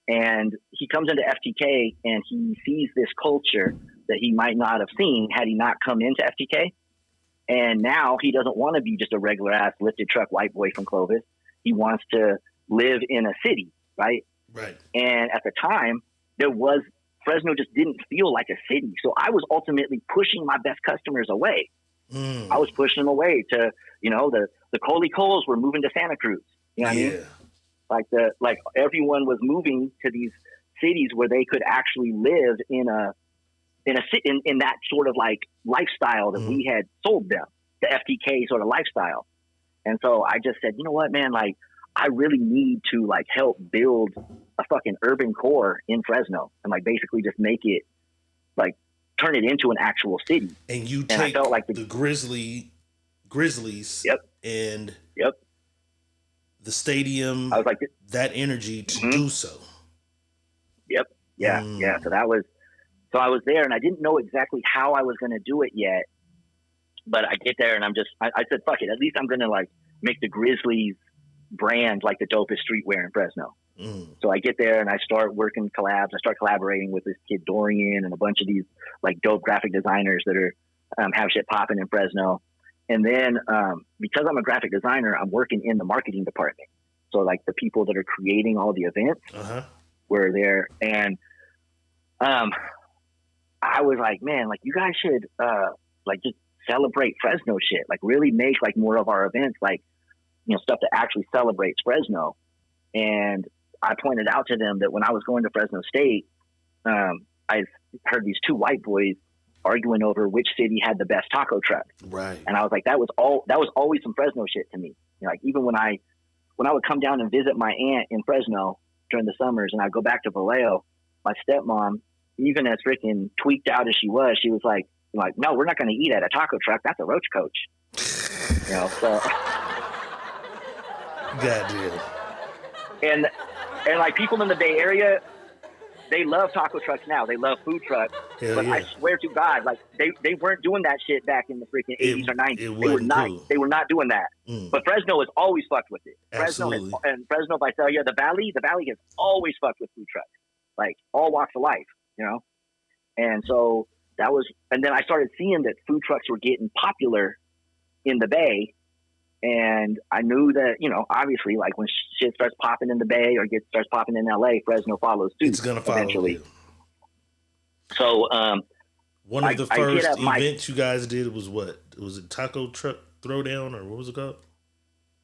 And he comes into FTK and he sees this culture that he might not have seen had he not come into FTK. And now he doesn't want to be just a regular ass lifted truck white boy from Clovis. He wants to live in a city, right? Right. And at the time, Fresno just didn't feel like a city. So I was ultimately pushing my best customers away. I was pushing them away to, the Coley Coles were moving to Santa Cruz. You know what I mean? Like everyone was moving to these cities where they could actually live in that sort of like lifestyle that we had sold them, the FTK sort of lifestyle. And so I just said, you know what, man, like I really need to like help build a fucking urban core in Fresno and like basically just make it like turn it into an actual city. And you take I felt like the Grizzlies and the stadium, I was like, that energy to do so. Yeah. So I was there, and I didn't know exactly how I was going to do it yet, but I get there and I said, fuck it. At least I'm going to like make the Grizzlies brand like the dopest streetwear in Fresno. So I get there and I start working collabs. I start collaborating with this kid Dorian and a bunch of these like dope graphic designers that are have shit popping in Fresno. And then because I'm a graphic designer, I'm working in the marketing department. So like the people that are creating all the events were there, and I was like, man, like you guys should like just celebrate Fresno shit. Like really make like more of our events like stuff that actually celebrates Fresno. And I pointed out to them that when I was going to Fresno State, I heard these two white boys arguing over which city had the best taco truck. Right. And I was like, that was always some Fresno shit to me. Like even when I would come down and visit my aunt in Fresno during the summers, and I'd go back to Vallejo, my stepmom, even as freaking tweaked out as she was like, no, we're not going to eat at a taco truck. That's a roach coach. So. Goddamn. And like people in the Bay Area, they love taco trucks now. They love food trucks. Hell but yeah. I swear to God, like they weren't doing that shit back in the freaking 80s or 90s. They were not doing that. But Fresno has always fucked with it. Absolutely. Fresno, Visalia, the Valley has always fucked with food trucks. Like all walks of life, And so and then I started seeing that food trucks were getting popular in the Bay. And I knew that, obviously, like when shit starts popping in the Bay or starts popping in LA, Fresno follows suit. It's going to follow eventually. You. So, one of the first events you guys did was what? Was it Taco Truck Throwdown, or what was it called?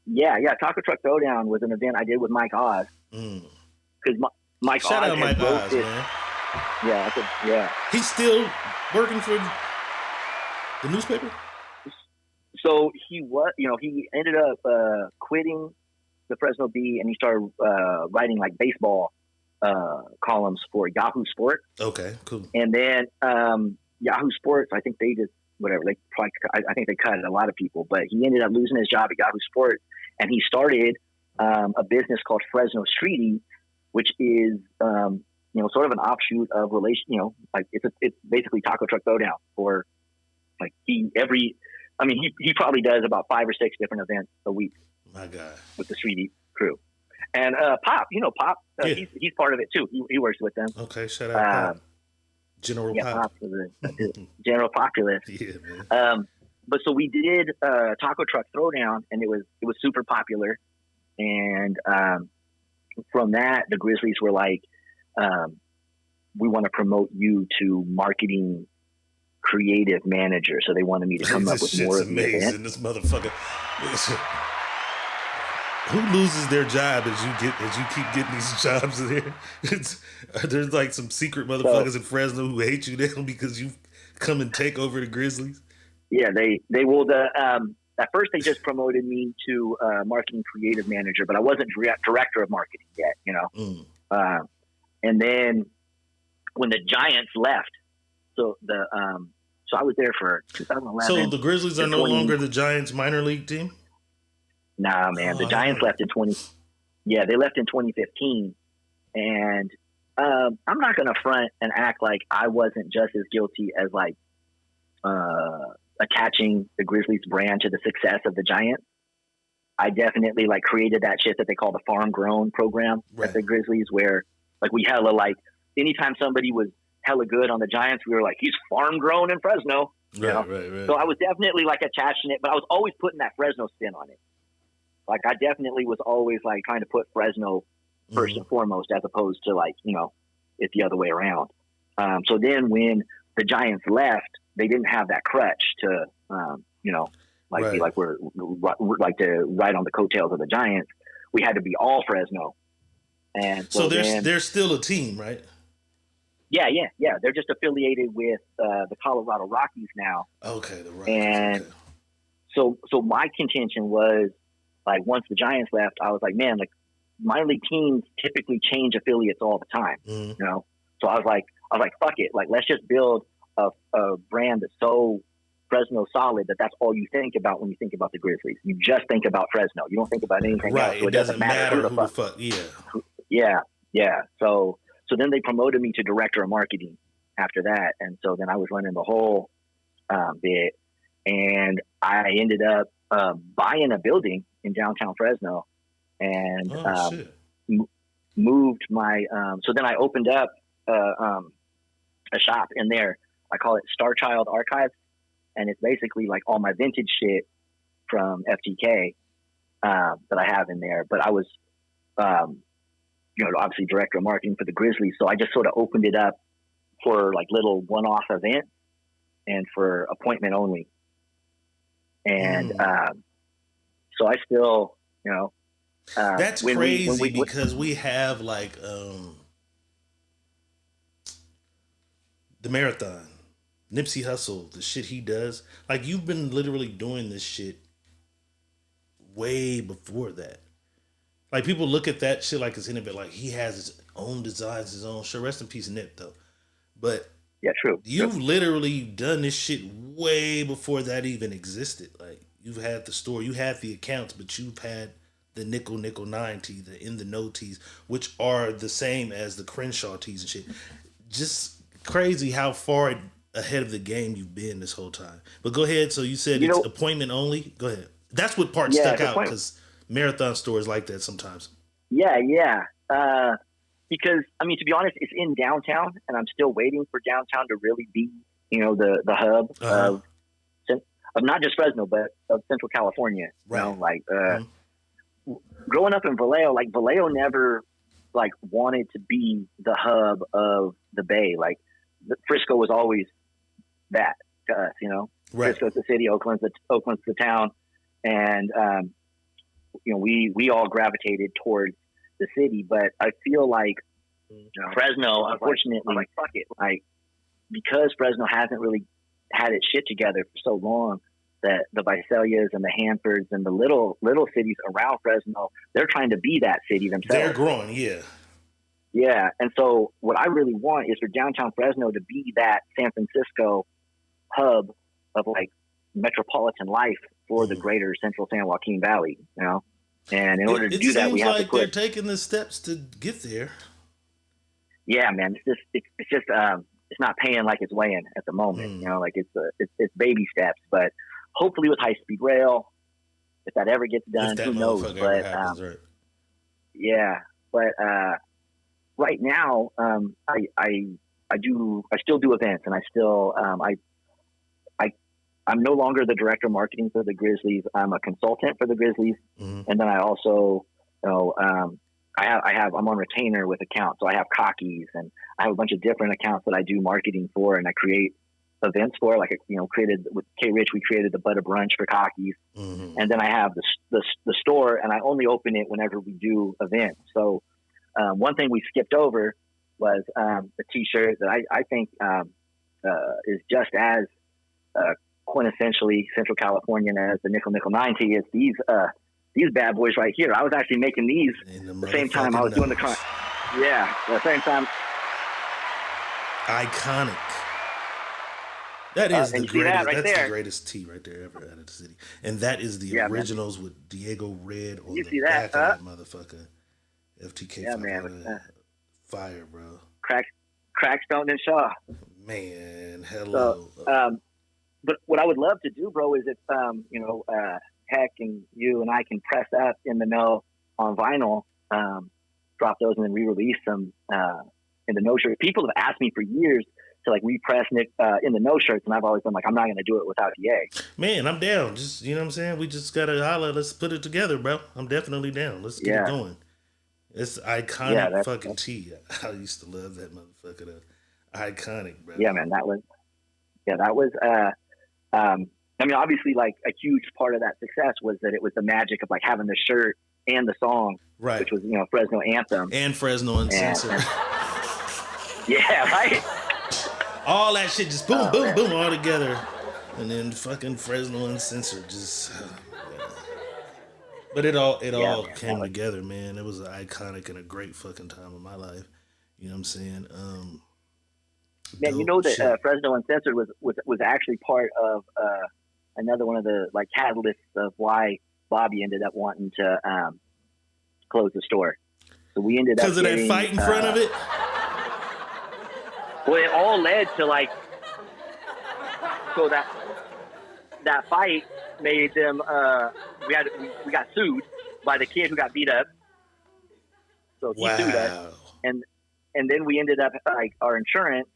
Yeah. Taco Truck Throwdown was an event I did with Mike Oz. Because Mike Shout Oz out Mike Oz, man. Yeah. He's still working for the newspaper? So he ended up quitting the Fresno Bee, and he started writing like baseball columns for Yahoo Sports. Okay, cool. And then Yahoo Sports, I think they just I think they cut a lot of people, but he ended up losing his job at Yahoo Sports, and he started a business called Fresno Streety, which is sort of an offshoot of like it's basically Taco Truck Throwdown for like he probably does about 5 or 6 different events a week. My God. with the Street Eat crew. And Pop, Pop, Yeah. he's part of it too. He works with them. Okay, shout out Pop. General Yeah, Pop. Pop was General Populist. Yeah, man. But so we did Taco Truck Throwdown, and it was super popular. And from that, the Grizzlies were like, we want to promote you to marketing creative manager. So they wanted me to come up with more of the event. This motherfucker. Who loses their job as you keep getting these jobs in there? There's like some secret motherfuckers in Fresno who hate you now because you come and take over the Grizzlies. Yeah, they will. At first they just promoted me to marketing creative manager, but I wasn't director of marketing yet, and then when the Giants left, so I was there for 2011. So the Grizzlies are no longer the Giants minor league team? Nah, man. The Giants left in 2015. And I'm not going to front and act like I wasn't just as guilty as like attaching the Grizzlies brand to the success of the Giants. I definitely like created that shit that they call the farm grown program at the Grizzlies, where like we hella like anytime somebody was hella good on the Giants, we were like, he's farm grown in Fresno. Right. So I was definitely like attaching it, but I was always putting that Fresno spin on it. Like I definitely was always like trying to put Fresno first and foremost, as opposed to like, it's the other way around. So then when the Giants left, they didn't have that crutch to, be like we're like to ride on the coattails of the Giants. We had to be all Fresno. And so they're still a team, right? Yeah. They're just affiliated with the Colorado Rockies now. Okay, the Rockies. And so my contention was like once the Giants left, I was like, man, like minor league teams typically change affiliates all the time, So I was like, fuck it, like let's just build a brand that's so Fresno solid that's all you think about when you think about the Grizzlies. You just think about Fresno. You don't think about anything else. So it doesn't matter who the fuck. Yeah. So then they promoted me to director of marketing after that, and so then I was running the whole bit, and I ended up buying a building in downtown Fresno, and moved my. So then I opened up a shop in there. I call it Star Child Archives, and it's basically like all my vintage shit from FTK that I have in there. But I was, obviously director of marketing for the Grizzlies, so I just sort of opened it up for like little one-off events and for appointment only. And so I still, that's crazy because we have like the marathon, Nipsey Hussle, the shit he does. Like you've been literally doing this shit way before that. Like people look at that shit like it's in it, but like he has his own designs, his own shit. Rest in peace, Nip though. But yeah, true. You've literally done this shit way before that even existed. Like you've had the store, you had the accounts, but you've had the nickel 9 tee, the in the no tees, which are the same as the Crenshaw tees and shit. Just crazy how far ahead of the game you've been this whole time. But go ahead. So you said it's appointment only. Go ahead. That's what part stuck out because marathon stores like that sometimes. Yeah. Because I mean, to be honest, it's in downtown, and I'm still waiting for downtown to really be, the hub of not just Fresno, but of Central California. Right. Growing up in Vallejo, like Vallejo never like wanted to be the hub of the Bay. Like Frisco was always that to us, Right. Frisco's the city, Oakland's the town, and we all gravitated towards the city. But I feel like Fresno, unfortunately, fuck it, like because Fresno hasn't really had its shit together for so long, that the Visalias and the Hanfords and the little cities around Fresno, they're trying to be that city themselves. They're growing, yeah. Yeah, and so what I really want is for downtown Fresno to be that San Francisco hub of like metropolitan life for the greater Central San Joaquin Valley, And in order to do that, we have to put. They're taking the steps to get there. Yeah, man, it's not paying like it's weighing at the moment. Like it's baby steps, but hopefully with high speed rail, if that ever gets done, If that who knows? motherfucker But ever happens, right? yeah, but right now, I still do events, and I still I'm no longer the director of marketing for the Grizzlies. I'm a consultant for the Grizzlies, and then I also, I'm on retainer with accounts. So I have Cockies, and I have a bunch of different accounts that I do marketing for, and I create events for. Like, created with K Rich, we created the Butter Brunch for Cockies, and then I have the store, and I only open it whenever we do events. So one thing we skipped over was the T-shirt that I think is just as quintessentially Central Californian as the Nickel Nickel 90 is these bad boys right here. I was actually making these the same time I was doing the the same time. Iconic. That is the greatest. That's the greatest tee right there ever out of the city, and that is the originals with Diego Red on the back of that motherfucker. FTK. Yeah, man. Fire, bro. Crackstone and Shaw. Man, hello. So, but what I would love to do, bro, is if Heck and you and I can press up in the know on vinyl, drop those and then re-release them in the no shirt. People have asked me for years to like repress Nick in the no shirts, and I've always been like, I'm not going to do it without DA. Man, I'm down. Just, you know what I'm saying? We just got to holler. Let's put it together, bro. I'm definitely down. Let's get it going. It's iconic fucking tee. I used to love that motherfucker. Iconic, bro. Yeah, man. That was. I mean, obviously, like a huge part of that success was that it was the magic of like having the shirt and the song, right? Which was Fresno Anthem and Fresno Uncensored. Yeah, right. All that shit just boom, boom, boom, all together, and then fucking Fresno Uncensored just. But it all came together, man. It was an iconic and a great fucking time of my life. You know what I'm saying? Man, you know that Fresno Uncensored was actually part of another one of the like catalysts of why Bobby ended up wanting to close the store. So we ended up because of that fight in front of it. Well, it all led to like that fight made them. We got sued by the kid who got beat up. So he sued us, and then we ended up like our insurance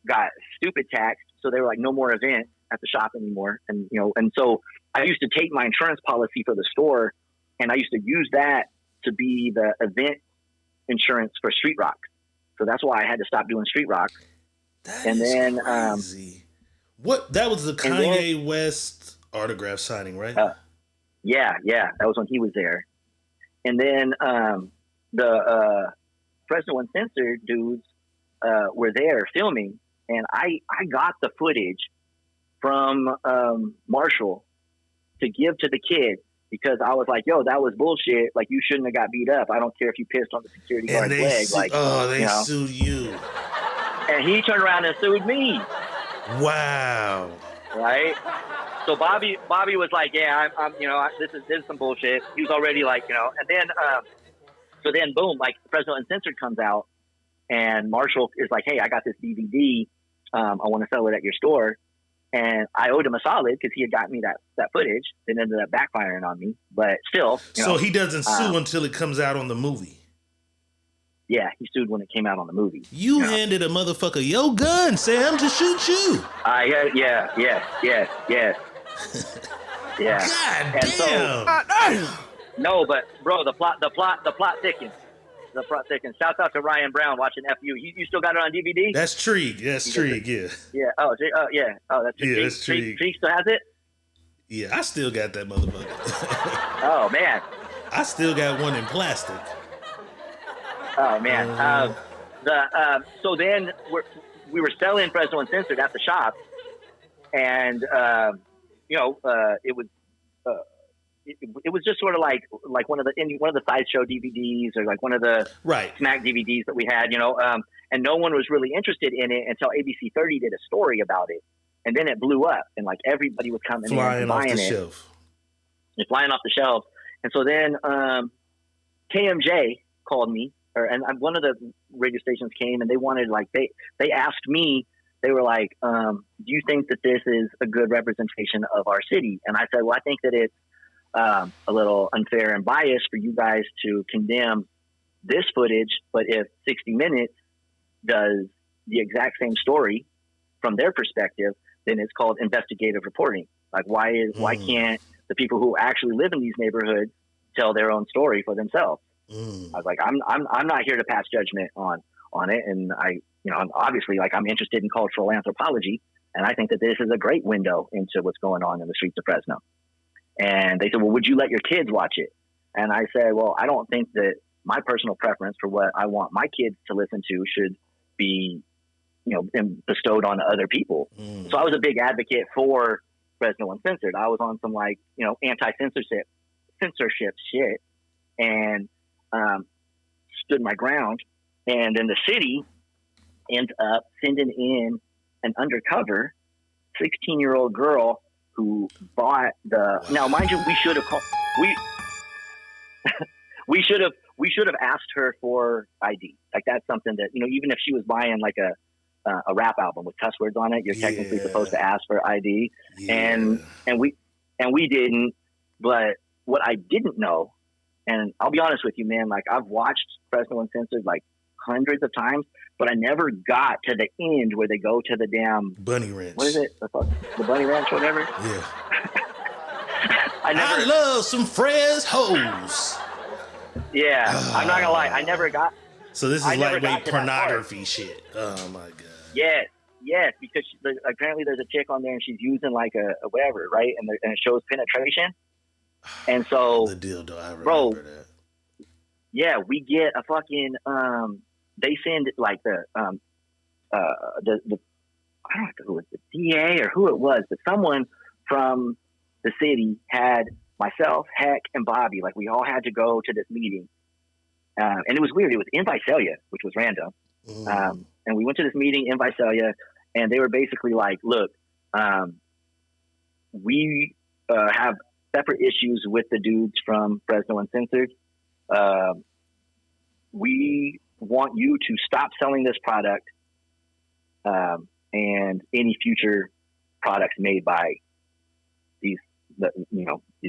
got stupid taxed, so they were like, no more events at the shop anymore. And and so I used to take my insurance policy for the store, and I used to use that to be the event insurance for Street Rock. So that's why I had to stop doing Street Rock. That is crazy. What? That was the Kanye West autograph signing, right? Yeah, that was when he was there. And then the Fresno Uncensored dudes were there filming. And I got the footage from Marshall to give to the kid because I was like, yo, that was bullshit. Like, you shouldn't have got beat up. I don't care if you pissed on the security guard's leg. They sued you. And he turned around and sued me. Wow. Right? So Bobby was like, yeah, I'm this is some bullshit. He was already like, and then, so then boom, like Fresno Uncensored comes out. And Marshall is like, hey, I got this DVD. I want to sell it at your store. And I owed him a solid because he had got me that footage. It ended up backfiring on me. But still. So he doesn't sue until it comes out on the movie. Yeah, he sued when it came out on the movie. You handed a motherfucker your gun, Sam, to shoot you. Yeah. Yeah. God and damn. So, no, but bro, the plot thickens. The plot thickens. Shout out to Ryan Brown watching FU. You still got it on DVD? That's Trig. That's Trig. Yeah. Yeah. Oh, yeah. Oh, that's Trig. Yeah, that's Trig. Trig still has it. Yeah, I still got that motherfucker. Oh man. I still got one in plastic. Oh man. So then we were selling Fresno Uncensored at the shop, and it was just sort of like one of the sideshow DVDs or like one of the Smack DVDs that we had, and no one was really interested in it until ABC 30 did a story about it, and then it blew up, and like everybody was coming flying in off buying the it. shelf. It's flying off the shelves, and so then KMJ called me, and one of the radio stations came, and they wanted they asked me. They were like, do you think that this is a good representation of our city? And I said, well, I think that it's a little unfair and biased for you guys to condemn this footage, but if 60 Minutes does the exact same story from their perspective, then it's called investigative reporting. Like, why can't the people who actually live in these neighborhoods tell their own story for themselves? I was like, I'm not here to pass judgment on it, and I'm obviously, like, I'm interested in cultural anthropology, and I think that this is a great window into what's going on in the streets of Fresno. And they said, well, would you let your kids watch it? And I said, well, I don't think that my personal preference for what I want my kids to listen to should be, bestowed on other people. So I was a big advocate for Fresno Uncensored. I was on some, like, anti-censorship shit, and stood my ground. And then the city ends up sending in an undercover 16-year-old girl who bought the. Now, mind you, we should have called. We should have asked her for ID. Like, that's something that, even if she was buying like a rap album with cuss words on it, you're technically supposed to ask for ID. And we didn't. But what I didn't know, and I'll be honest with you, man, like, I've watched Fresno Uncensored like hundreds of times, but I never got to the end where they go to the damn Bunny Ranch. What is it? The Bunny Ranch, whatever. Yeah. I love some Fres hoes. Yeah, I'm not gonna lie. I never got. So this is lightweight pornography shit. Oh my god. Yes, because apparently there's a chick on there and she's using like a whatever, right? And it shows penetration. And so the dildo, I remember that. Yeah, we get a fucking. They send like the I don't know if it was the DA or who it was, but someone from the city had myself, Heck, and Bobby. Like, we all had to go to this meeting, and it was weird. It was in Visalia, which was random. And we went to this meeting in Visalia, and they were basically like, "Look, we have separate issues with the dudes from Fresno Uncensored. We want you to stop selling this product and any future products made by these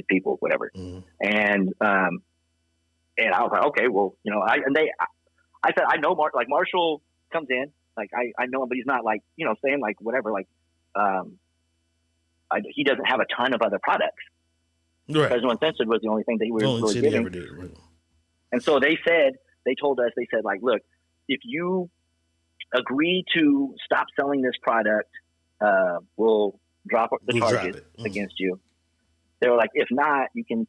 people, whatever." And I was like, okay, well, I said, I know Marshall comes in, like, I know him, but he's not like, saying like whatever, like, he doesn't have a ton of other products. Right. Fresno Uncensored was the only thing that he was really giving. Ever did, right. And so they told us, like, look, if you agree to stop selling this product, we'll drop the charges against you. They were like, if not, you can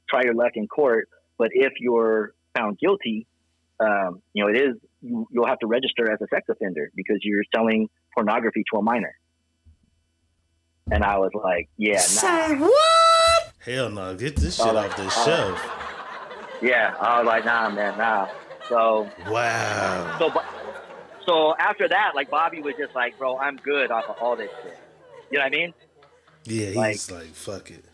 try your luck in court. But if you're found guilty, you'll have to register as a sex offender because you're selling pornography to a minor. And I was like, yeah, nah. Say what? Hell no, get this shit off the shelf. Yeah, I was like, nah, man, nah. So wow. So after that, like, Bobby was just like, bro, I'm good off of all this shit. You know what I mean? Yeah, he's like, fuck it.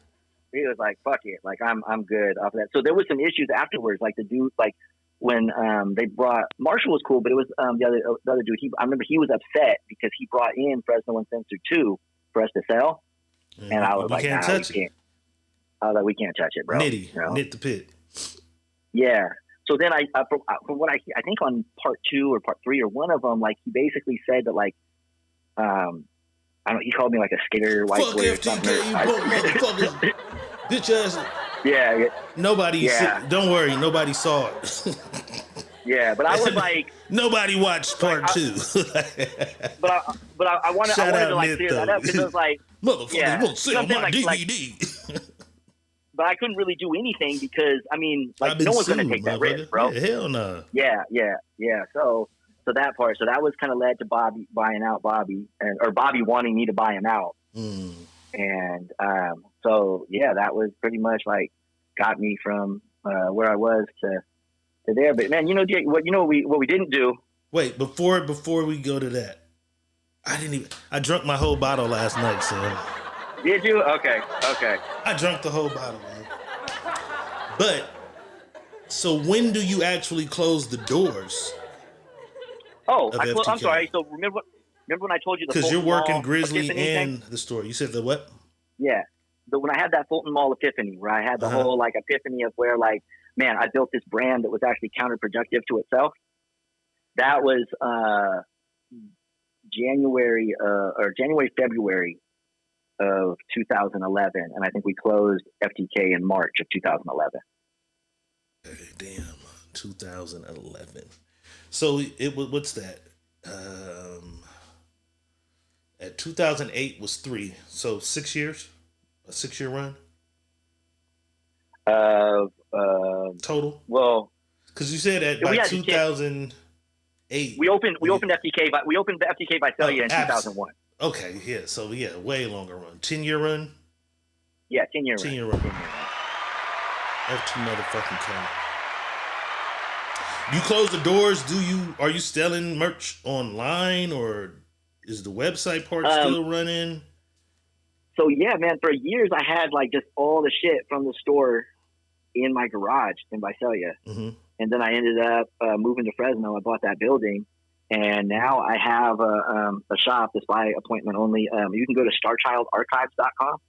He was like, fuck it. Like, I'm good off of that. So there was some issues afterwards. Like, the dude, like, when they brought Marshall was cool, but it was the other dude. I remember he was upset because he brought in Fresno Uncensored 2 for us to sell, and I was like, can't touch it. I was like, we can't touch it, bro. Knit the pit. Yeah. So then from what I think on part 2 or part 3 or one of them, like, he basically said that, like, I don't know, he called me like a skater white fuck boy or FTK, something. you motherfuckers, bitch ass. Yeah. Nobody. Don't worry, nobody saw it. Yeah, but I was like, nobody watched part 2. but I wanted to like clear that up because it was like, motherfuckers won't sell my DVD. But I couldn't really do anything because, I mean, like, no one's going to take that risk, bro. Yeah, hell no. Yeah. So that part, so that was kind of led to Bobby buying out Bobby, or Bobby wanting me to buy him out. And so yeah, that was pretty much like got me from where I was to there. But man, Jay, what we didn't do. Wait, before we go to that, I drank my whole bottle last night, son. Did you? Okay. I drank the whole bottle, man. But so when do you actually close the doors? Oh, I'm sorry. So remember when I told you the because you're working Grizzly and the store. You said the what? Yeah. when I had that Fulton Mall epiphany, where I had the whole like epiphany of where like, man, I built this brand that was actually counterproductive to itself. That was February of 2011, and I think we closed FTK in March of 2011. Okay, damn, 2011. So it was, what's that? At 2008 was 3, so 6 years, a 6-year run total. Well, because you said at by 2008 we opened FTK, but we opened the FTK by Celia in 2001. Okay, yeah, so yeah, way longer run, 10-year run. Yeah, 10-year run. 10-year run. F2 motherfucking K. You close the doors. Are you selling merch online, or is the website part still running? So yeah, man, for years I had like just all the shit from the store in my garage in Visalia. And then I ended up moving to Fresno. I bought that building, and now I have a shop that's by appointment only. You can go to starchildarchives.com,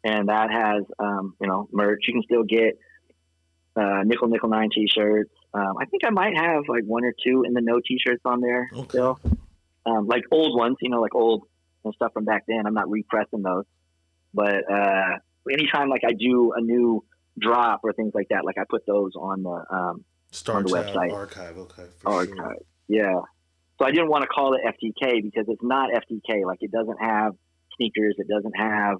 and that has merch. You can still get Nickel 9 t-shirts. I think I might have like 1 or 2 in the no t-shirts on there still. Like old ones, like old and stuff from back then. I'm not repressing those, but anytime like I do a new drop or things like that, like I put those on the website archive. Okay, archive. Sure. Yeah. So I didn't want to call it FTK because it's not FTK. Like it doesn't have sneakers. It doesn't have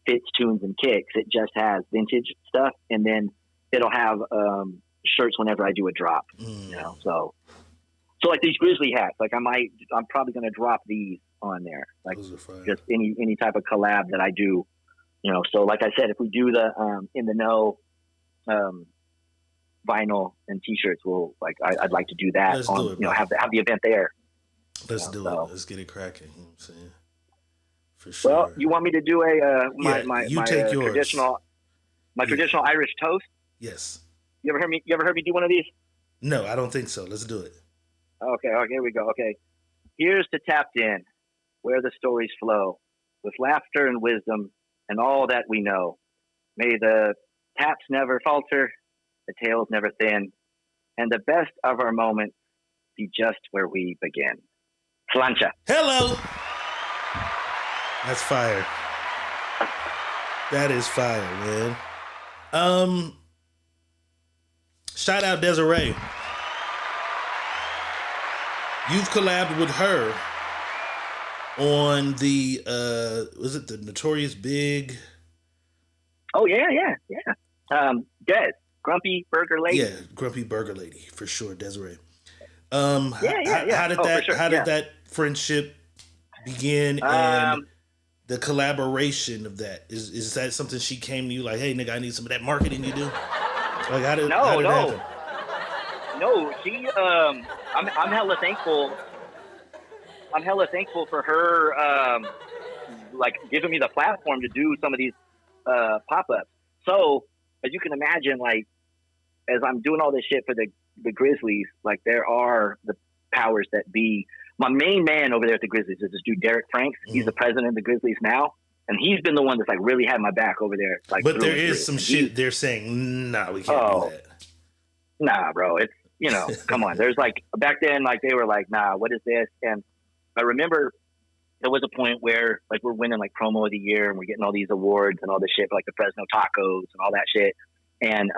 fits, tunes, and kicks. It just has vintage stuff, and then it'll have shirts whenever I do a drop. So like these Grizzly hats, like I'm probably going to drop these on there, like just any type of collab that I do, so like I said, if we do the in the know vinyl and t-shirts, I'd like to do that. Let's do it, have the event there. Let's do it. Let's get it cracking. You know what I'm saying? For sure. Well, you want me to do my traditional Irish toast? Yes. You ever heard me do one of these? No, I don't think so. Let's do it. Okay, here we go. Okay. Here's to Tapped In, where the stories flow, with laughter and wisdom and all that we know. May the taps never falter, the tales never thin, and the best of our moments be just where we begin. Slancha. Hello. That's fire. That is fire, man. Shout out Desiree. You've collabed with her on the was it the Notorious Big? Oh yeah. Des, Grumpy Burger Lady. Yeah, Grumpy Burger Lady for sure, Desiree. Yeah. How did that friendship begin, and the collaboration of that? Is that something she came to you like, hey nigga, I need some of that marketing you do? Like how did it happen? No, she I'm hella thankful. I'm hella thankful for her like giving me the platform to do some of these pop-ups. So as you can imagine, like as I'm doing all this shit for the Grizzlies, like there are the powers that be. My main man over there at the Grizzlies is this dude Derek Franks. He's the president of the Grizzlies now, and he's been the one that's like really had my back over there. Like, but there is some shit they're saying, nah, we can't do that. Nah, bro, it's come on. There's like back then, like they were like, nah, what is this? And I remember there was a point where like we're winning like promo of the year and we're getting all these awards and all this shit for like the Fresno tacos and all that shit. And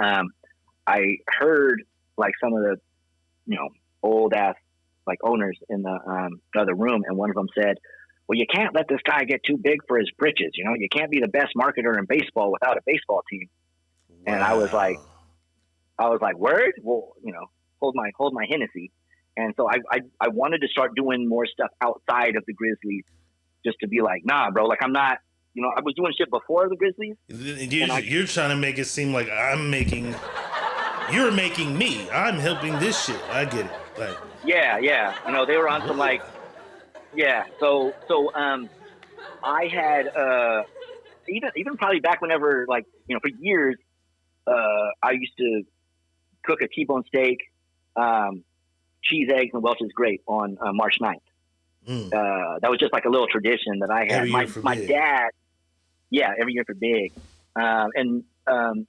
I heard like some of the old ass like owners in the other room, and one of them said, well, you can't let this guy get too big for his britches. You can't be the best marketer in baseball without a baseball team. Wow. And I was like, word? Well, hold my Hennessy. And so I wanted to start doing more stuff outside of the Grizzlies, just to be like, nah, bro, like I'm not, I was doing shit before the Grizzlies. You're trying to make it seem like you're making me. I'm helping this shit. I get it. Like, yeah. They were on some like, yeah. So I had even probably back whenever like for years, I used to cook a T-bone steak, cheese, eggs, and Welch's grape on March 9th. That was just like a little tradition that I had. My dad, Yeah, every year for Big.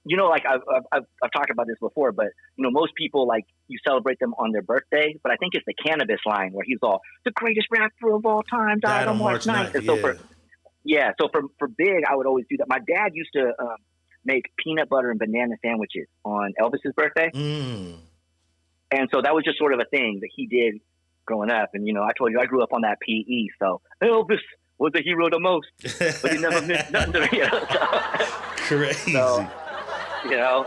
You know, like I've talked about this before, but you know, most people like you celebrate them on their birthday, but I think it's the Cannabis line where he's all the greatest rapper of all time died on March 9th. And so for Big, I would always do that. My dad used to make peanut butter and banana sandwiches on Elvis's birthday, and so that was just sort of a thing that he did growing up. And you know, I told you I grew up on that PE, so Elvis was the hero the most, but he never missed nothing to me. You know, so, crazy. So, you know,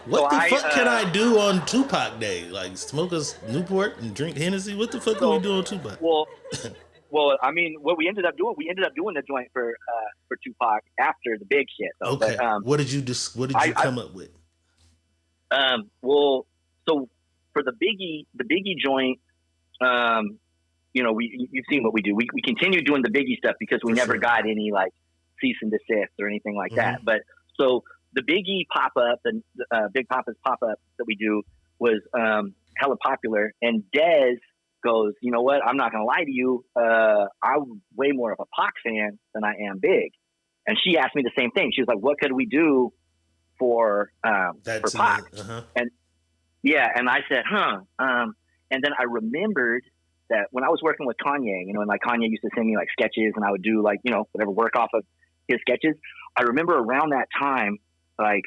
what the fuck can I do on Tupac Day? Like smoke a Newport and drink Hennessy? What the fuck can we do on Tupac? Well, I mean, what we ended up doing the joint for Tupac after the Big shit. Though. Okay. But, what did you come up with? Well, so for the Biggie joint, you know, you've seen what we do. We continue doing the Biggie stuff because we never got any like cease and desist or anything like that. But so the Biggie pop up and Big Papa's pop up that we do was hella popular. And Dez goes, you know what? I'm not gonna lie to you. I'm way more of a Pac fan than I am Big. And she asked me the same thing. She was like, "What could we do for Pac?" And yeah, and I said, and then I remembered that when I was working with Kanye, you know, and like Kanye used to send me like sketches and I would do like, you know, whatever work off of his sketches. I remember around that time, like,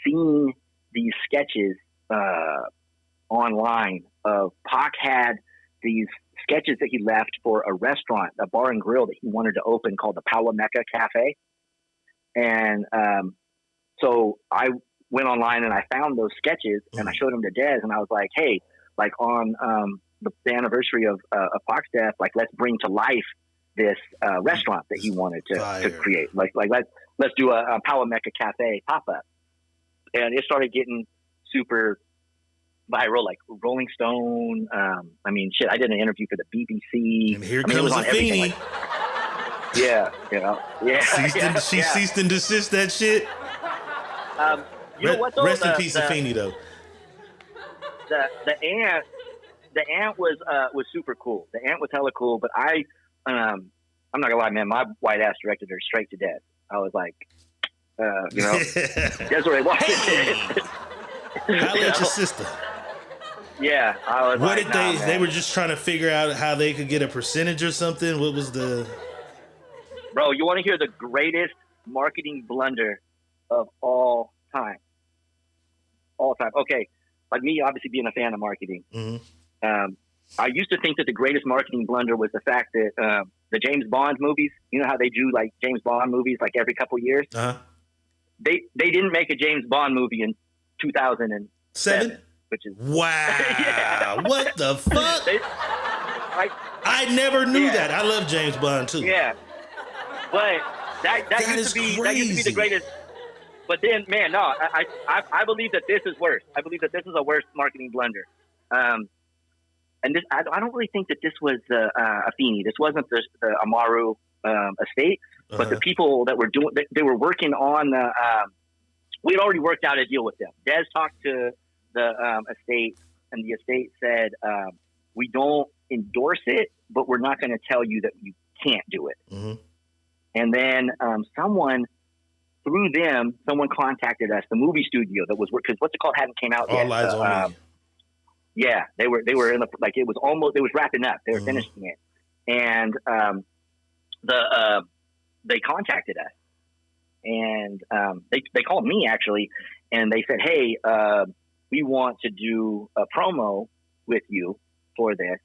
seeing these sketches, online of Pac had these sketches that he left for a restaurant, a bar and grill that he wanted to open called the Power Mecca Cafe. And, so I went online and I found those sketches and I showed them to Dez and I was like, hey, like on, the anniversary of Pac's death, like let's bring to life this restaurant that he wanted to create. Like let's do a Power Mecca Cafe pop up, and it started getting super viral. Like Rolling Stone. I mean, shit. I did an interview for the BBC. And here comes Afeni. Like, yeah, you know, yeah. She ceased and desist that shit. You know what? Though? Rest in peace, Afeni. Though the ant was super cool. The ant was hella cool, but I'm not gonna lie, man. My white ass directed her straight to death. I was like, you know, that's what I wanted. How let your sister? Yeah, I was. What like, did they? They were just trying to figure out how they could get a percentage or something. What was the? Bro, you want to hear the greatest marketing blunder of all time? All time. Okay, like me, obviously being a fan of marketing. I used to think that the greatest marketing blunder was the fact that the James Bond movies, you know how they do like James Bond movies like every couple years? They didn't make a James Bond movie in 2007, which is wow. Yeah. What the fuck? I never knew that. I love James Bond too. Yeah, but that used to be the greatest. But then, man, no, I believe that this is worse. I believe that this is a worse marketing blunder. And this, I don't really think that this was Afeni. This wasn't the Amaru estate, but the people that were doing, they were working on the. We had already worked out a deal with them. Dez talked to the estate, and the estate said, "We don't endorse it, but we're not going to tell you that you can't do it." And then someone contacted us, the movie studio that was because what's it called hadn't came out yet. All Eyes on Me. Yeah, they were in the like it was wrapping up. They were finishing it, and they contacted us, and they called me actually, and they said, "Hey, we want to do a promo with you for this.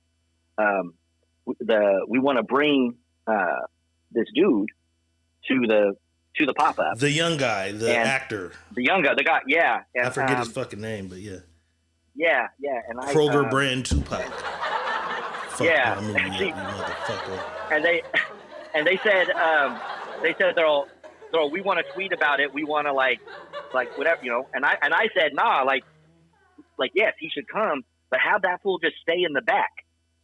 We want to bring this dude to the pop up. The young guy, the actor, the guy, yeah. And, I forget his fucking name, but yeah." Yeah, and Kroger brand Tupac. Fuck yeah, my movie, you motherfucker. And they said they'll we want to tweet about it. We want to like whatever, you know. And I said nah, like yes, he should come, but have that fool just stay in the back.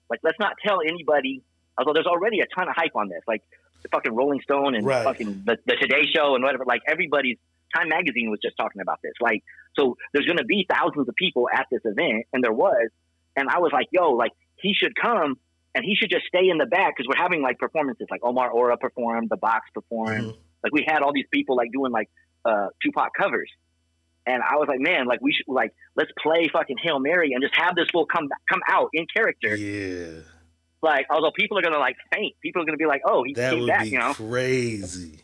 Like let's not tell anybody. Although there's already a ton of hype on this, like the fucking Rolling Stone and fucking the Today Show and whatever. Like everybody's. Time Magazine was just talking about this. Like, so there's going to be thousands of people at this event, and there was. And I was like, yo, like, he should come, and he should just stay in the back, because we're having, like, performances. Like, Omar Ora performed, The Box performed, Like we had all these people like doing like Tupac covers. And I was like, man, like we should like let's play fucking Hail Mary and just have this fool come out in character. Yeah. Like, although people are gonna like faint, people are gonna be like, oh, he That came would back, be you know? crazy.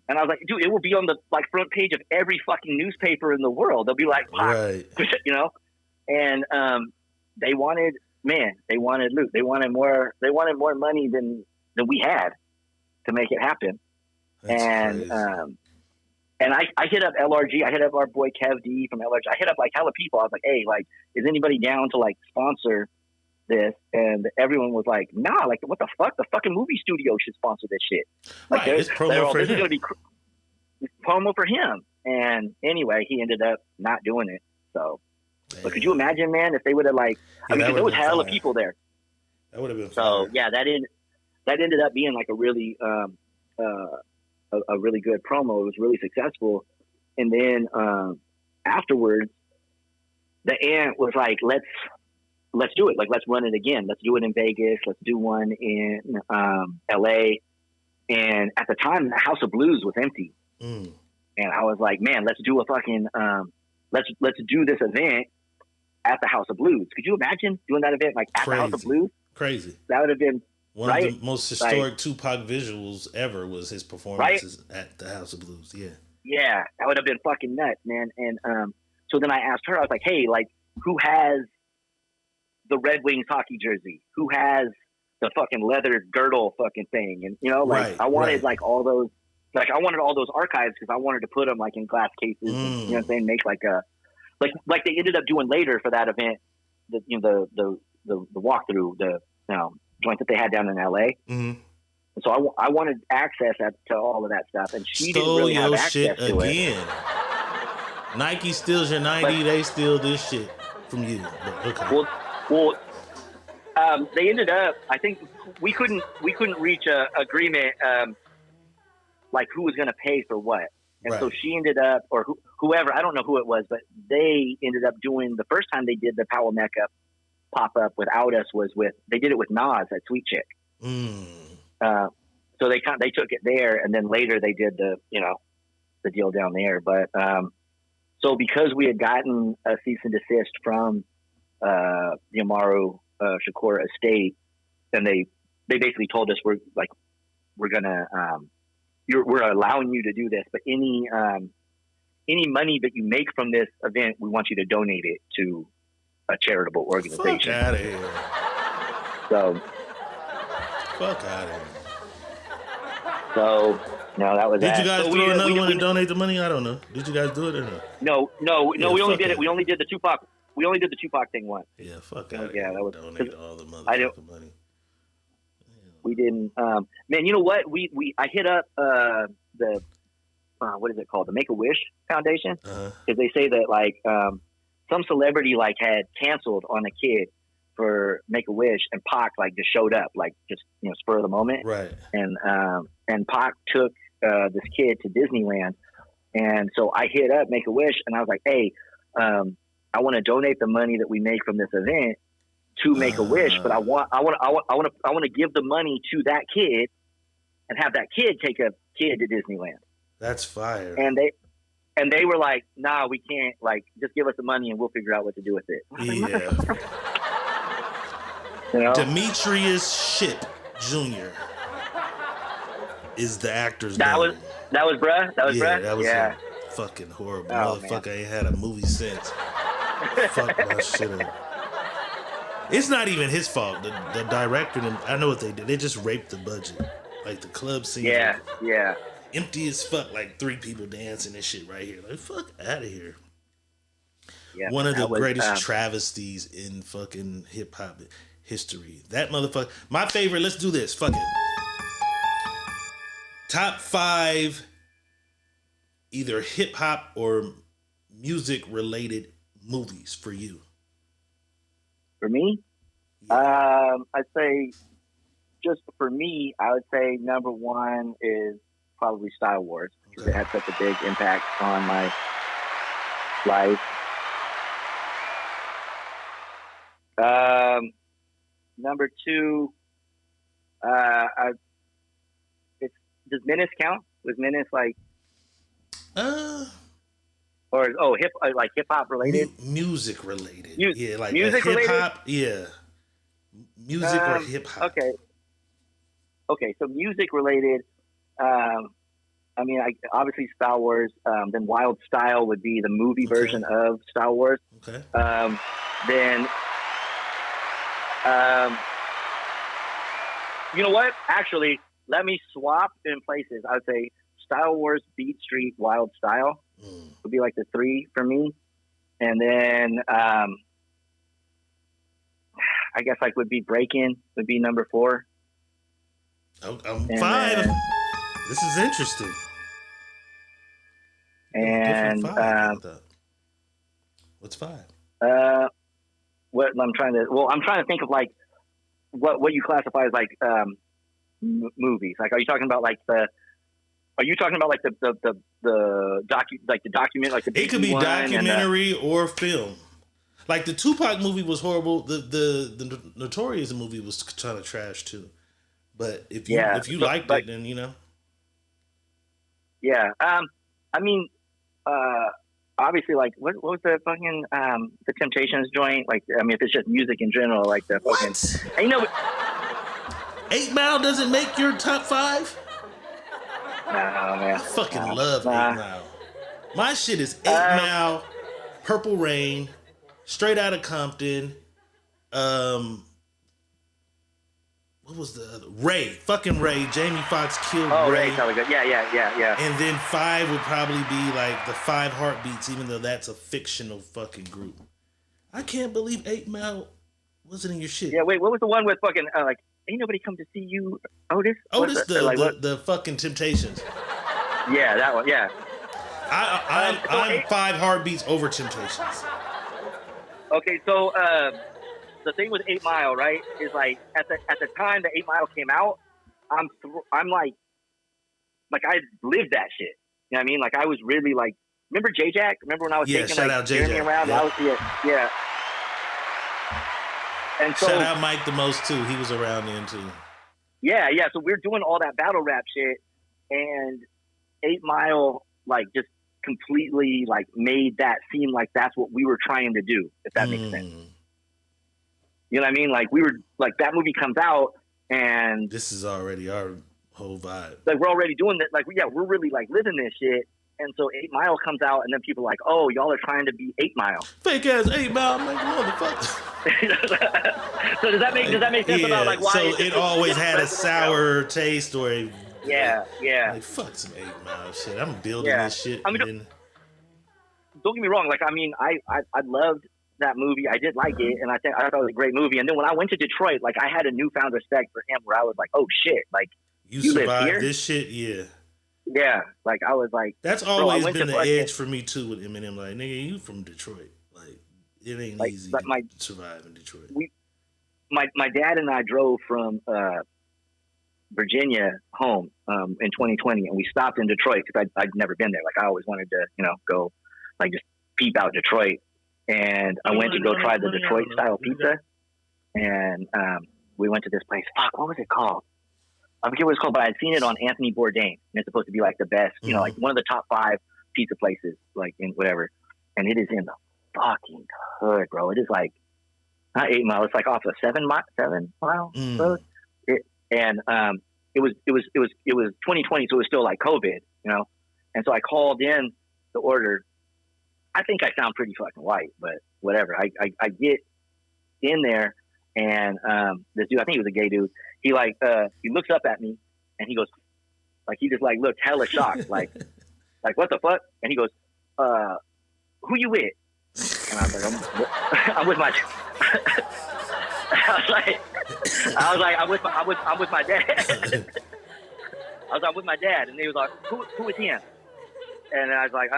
And I was like, dude, it will be on the like front page of every fucking newspaper in the world. They'll be like, Right. you know? And they wanted loot. They wanted more money than we had to make it happen. That's and crazy. and I hit up LRG. I hit up our boy Kev D from LRG. I hit up like hella people. I was like, hey, like, is anybody down to like sponsor this? And everyone was like, nah, like, what the fuck? The fucking movie studio should sponsor this shit. Like, Right, it's promo for this him. is gonna be promo for him. And anyway, he ended up not doing it. So, but could you imagine, man, if they would have like, Yeah, I mean, that 'cause there was would've been hella fire. people there. That would have been So fire. yeah, that ended up being like a really a really good promo. It was really successful. And then afterwards, the aunt was like, let's do it. Like, let's run it again. Let's do it in Vegas. Let's do one in LA. And at the time, the House of Blues was empty. Mm. And I was like, man, let's do a fucking let's do this event at the House of Blues. Could you imagine doing that event like at the House of Blues? Crazy. That would have been One right? of the most historic Tupac visuals ever was his performances at the House of Blues. Yeah. Yeah, that would have been fucking nuts, man. And so then I asked her, I was like, hey, like, who has the Red Wings hockey jersey? Who has the fucking leather girdle fucking thing? And, you know, like, Right, I wanted, right. like, all those, like, I wanted all those archives because I wanted to put them, like, in glass cases. And, you know what I'm saying? Make, like, a, like they ended up doing later for that event, the walkthrough, the, joint that they had down in L.A. Mm-hmm. So I wanted access to all of that stuff, and she Stole didn't really have your access shit to again. it. Nike steals your 90, they steal this shit from you. But, okay. Well, they ended up. I think we couldn't reach a agreement, like who was going to pay for what, and so she ended up, or whoever, I don't know who it was, but they ended up doing the first time they did the Powell Mecca pop up without us they did it with Nas at Sweet Chick. Mm. So they took it there, and then later they did the deal down there. But so because we had gotten a cease and desist from the Amaru Shakur estate, and they basically told us we're gonna we're allowing you to do this, but any money that you make from this event, we want you to donate it to a charitable organization. Fuck out of here. So fuck out of here. So no, that was. Did that. you guys so throw another one and donate the money? I don't know. Did you guys do it or no? No. Yeah, We only did it. it. We only did the Tupac. We only did the Tupac thing once. Yeah, fuck out. Yeah, that was donate all the motherfucking money. We didn't. Man, you know what? I hit up the what is it called? The Make-A-Wish Foundation, because they say that like some celebrity like had canceled on a kid for Make-A-Wish, and Pac like just showed up, like just spur of the moment, right? And Pac took this kid to Disneyland, and so I hit up Make-A-Wish, and I was like, hey, I want to donate the money that we make from this event to Make-A-Wish, but I want to give the money to that kid and have that kid take a kid to Disneyland. That's fire. And they were like, nah, we can't, like, just give us the money and we'll figure out what to do with it. Yeah. Demetrius Shipp Jr. is the actor's name. That was bruh? That was bruh? That was a fucking horrible. Motherfucker ain't had a movie since. Fuck my shit up. It's not even his fault. The director, I know what they did. They just raped the budget. Like the club scene. Yeah. Empty as fuck, like 3 people dancing and shit right here. Like, fuck out of here. Yeah, one of the greatest travesties in fucking hip hop history. That motherfucker. My favorite. Let's do this. Fuck it. Top 5 either hip hop or music related movies for you. For me, I'd say just for me, I would say number 1 is probably Star Wars, because it had such a big impact on my life. Number 2, does Menace count? Was Menace like Uh, hip hop related? music related. Yeah, like music hip related. hop. Yeah, music or hip hop. Okay. So music related. I mean, obviously Star Wars. Then Wild Style would be the movie version of Star Wars. Okay. Then, you know what? Actually, let me swap in places. I would say Star Wars, Beat Street, Wild Style would be like the 3 for me. And then I guess like would be Breakin' would be number 4. I'm 5. This is interesting. And 5. What's 5? What I'm trying to think of like what you classify as like movies. Like, are you talking about like the document, like the It could be one documentary or film. Like the Tupac movie was horrible. The Notorious movie was kind of trash too. But if you liked it, then you know. Yeah. I mean, obviously, like what was the fucking the Temptations joint? Like, I mean, if it's just music in general, like the fucking. You know, 8 Mile doesn't make your top 5. No, man. I fucking love 8 Mile. My shit is 8 Mile, Purple Rain, Straight Outta Compton. What was the other? Ray. Fucking Ray. Jamie Foxx killed Ray. Oh, Ray's hella good. Yeah. And then 5 would probably be like the 5 Heartbeats, even though that's a fictional fucking group. I can't believe 8 Mile wasn't in your shit. Yeah, wait, what was the one with fucking like ain't nobody come to see you, Otis? Otis, the fucking Temptations. Yeah, that one. Yeah. I'm 5 Heartbeats over Temptations. Okay, so the thing with 8 Mile, right, is like at the time that 8 Mile came out, I'm like I lived that shit. You know what I mean? Like I was really like, remember J-Jack? Remember when I was taking shout out J-Jack. around? Yep. Yeah. And so, shout out Mike the Most too. He was around then too. Yeah. So we're doing all that battle rap shit, and 8 Mile like just completely like made that seem like that's what we were trying to do. If that makes sense. You know what I mean? Like we were like that movie comes out, and this is already our whole vibe. Like we're already doing that. Like we're really like living this shit. And so 8 Mile comes out, and then people are like, oh, y'all are trying to be 8 Mile. Fake ass 8 Mile, like motherfucker. So does that make sense about like why? So it always had a sour taste or a yeah. Like fuck some 8 Mile shit. I'm building this shit. I mean, don't get me wrong. Like I mean, I loved that movie. I did like it, and I thought it was a great movie. And then when I went to Detroit, like I had a newfound respect for him, where I was like, oh shit, like you survived this shit, yeah. Yeah, like I was like, that's always been the edge for me too with Eminem. Like, nigga, you from Detroit? Like, it ain't like, easy to survive in Detroit. My dad and I drove from Virginia home in 2020, and we stopped in Detroit because I'd never been there. Like, I always wanted to, go, like, just peep out Detroit. And I went to go try the Detroit style pizza, and we went to this place. Fuck, what was it called? I forget what it's called, but I'd seen it on Anthony Bourdain, and it's supposed to be like the best, like one of the top 5 pizza places, like in whatever. And it is in the fucking hood, bro. It is like not 8 Mile. It's like off a 7 mile road. It was 2020, so it was still like COVID, And so I called in the order. I think I sound pretty fucking white, but whatever. I get in there, and this dude, I think he was a gay dude. He he looks up at me, and he goes, like he just like looked hella shocked, like what the fuck? And he goes, who you with? And I was like, I'm with my. I was like, I'm with my dad. I was like, with my dad, and he was like, who is him? And I was like,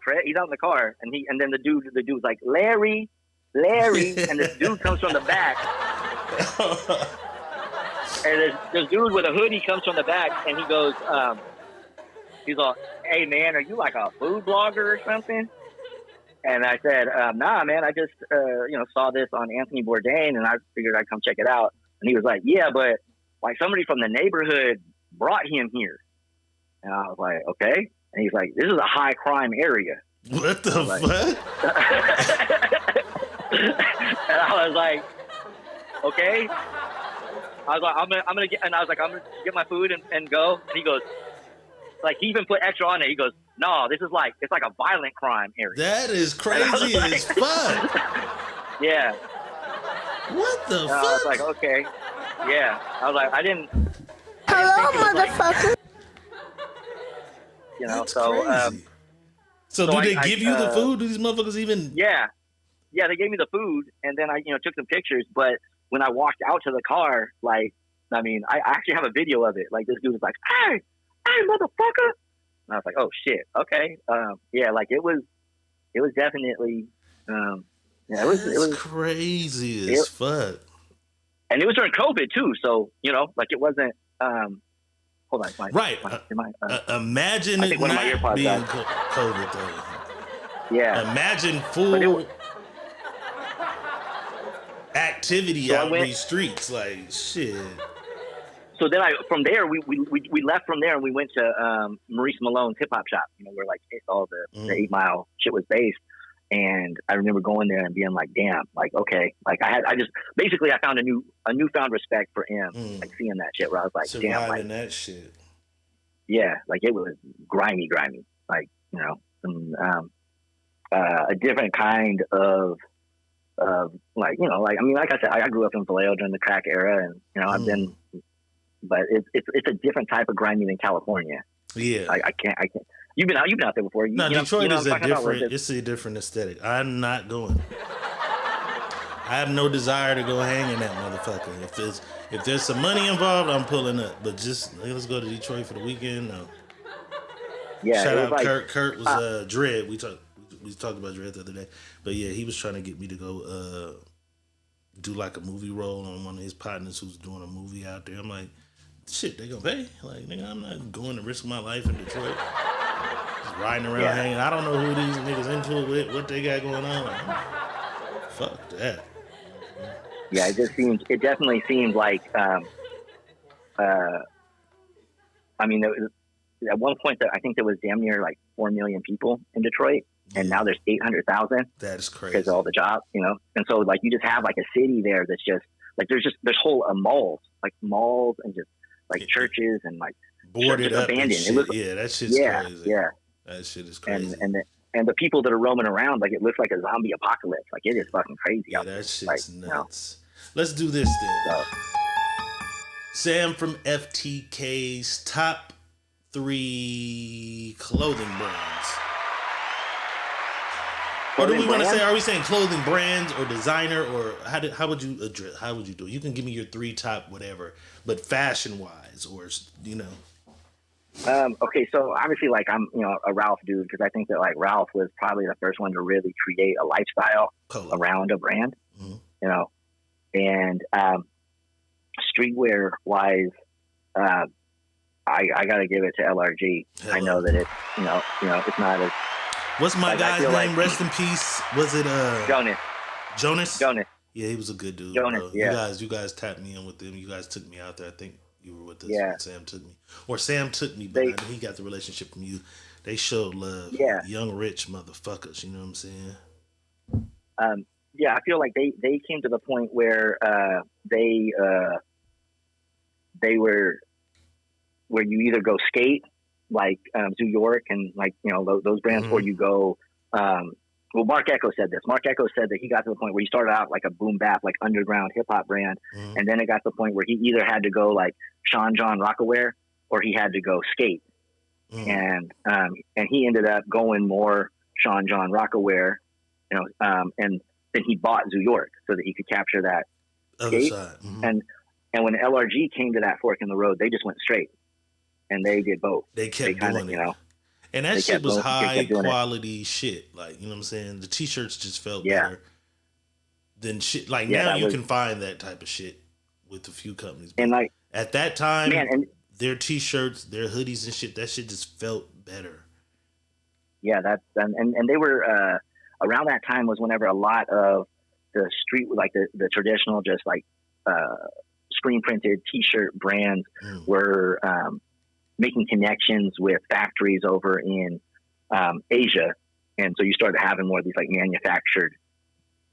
Fred, he's out in the car, and then the dude was like, Larry, and this dude comes from the back. And this dude with a hoodie comes from the back, and he goes, he's like, hey, man, are you like a food blogger or something? And I said, nah, man, I just, saw this on Anthony Bourdain, and I figured I'd come check it out. And he was like, yeah, but like somebody from the neighborhood brought him here. And I was like, okay. And he's like, this is a high crime area. What the fuck? And I was like, okay. I was like, I'm gonna get, and I was like, I'm gonna get my food and go. And he goes, like, he even put extra on it. He goes, no, this is like, it's like a violent crime area. That is crazy like, as fuck. Yeah. What the fuck? I was like, okay. Yeah. I was like, I didn't. Hello, motherfucker. You know, That's so crazy. So do they give you the food? Do these motherfuckers even? Yeah, they gave me the food, and then I, took some pictures. But when I walked out to the car, like, I mean, I actually have a video of it. Like, this dude was like, "Hey, motherfucker!" And I was like, "Oh shit, okay." Yeah, like it was definitely, yeah, it was crazy as fuck. And it was during COVID too, so like it wasn't. Hold on, right. Imagine it not being COVID though. Yeah. Imagine full activity out in these streets, like shit. So then from there we left from there and we went to Maurice Malone's hip hop shop, where like all the 8 Mile shit was based. And I remember going there and being like, damn, like, okay. Like I found a newfound respect for him, like seeing that shit where I was like, surviving damn, like that shit. Yeah, like it was grimy, like, some, a different kind of like, like, I mean, like I said, I grew up in Vallejo during the crack era and, I've been, but it's a different type of grimy than California. Yeah. I can't. You've been out there before. Detroit is it's a different aesthetic. I'm not going. I have no desire to go hang in that motherfucker. If there's some money involved, I'm pulling up. But just let's go to Detroit for the weekend. No. Yeah. Shout out Kurt. Kurt was Dread. We talked about Dread the other day. But yeah, he was trying to get me to go do like a movie role on one of his partners who's doing a movie out there. I'm like, shit, they gonna pay? Like, nigga, I'm not going to risk my life in Detroit. Just riding around hanging. I don't know who these niggas into it with, what they got going on. Like, fuck that. Yeah, it definitely seemed like, I mean, at one point I think there was damn near like 4 million people in Detroit, and now there's 800,000. That is crazy. Because of all the jobs, and so like you just have like a city there that's just like there's whole malls and just like churches and like boarded up abandoned. That shit's crazy. Yeah, that shit is crazy. And the people that are roaming around, like it looks like a zombie apocalypse. Like it is fucking crazy out there. That shit's like, nuts. Let's do this then. Sam from FTK's top 3 clothing brands. What do we want to say? Are we saying clothing brands or designer, or how would you address? How would you do it? You can give me your 3 top whatever, but fashion wise, or Okay, so obviously, like I'm, a Ralph dude because I think that like Ralph was probably the first one to really create a lifestyle around a brand, and streetwear wise, I gotta give it to LRG. I know that it's, it's not as. What's my guy's name? Like, rest in peace. Was it Jonas? Jonas. Yeah, he was a good dude. Jonas. Bro. Yeah. You guys tapped me in with them. You guys took me out there. I think you were with us when Sam took me, or Sam took me, but I know he got the relationship from you. They showed love. Yeah. Young rich motherfuckers. You know what I'm saying? Yeah, I feel like they came to the point where they were where you either go skate like New York and like those brands, or you go. Well, Mark Echo said this. Mark Echo said that he got to the point where he started out like a boom bap, like underground hip hop brand, and then it got to the point where he either had to go like Sean John Rockaware or he had to go skate, and he ended up going more Sean John Rockaware, and then he bought New York so that he could capture that skate. And when LRG came to that fork in the road, they just went straight. And they did both. They kept doing it. And that shit was high quality shit. Like, you know what I'm saying? The t-shirts just felt better than shit. Like now you can find that type of shit with a few companies. But and like at that time, their t-shirts, their hoodies and shit, that shit just felt better. Yeah, and they were around that time was whenever a lot of the street, like the traditional, just like screen printed t-shirt brands were making connections with factories over in Asia, and so you started having more of these like manufactured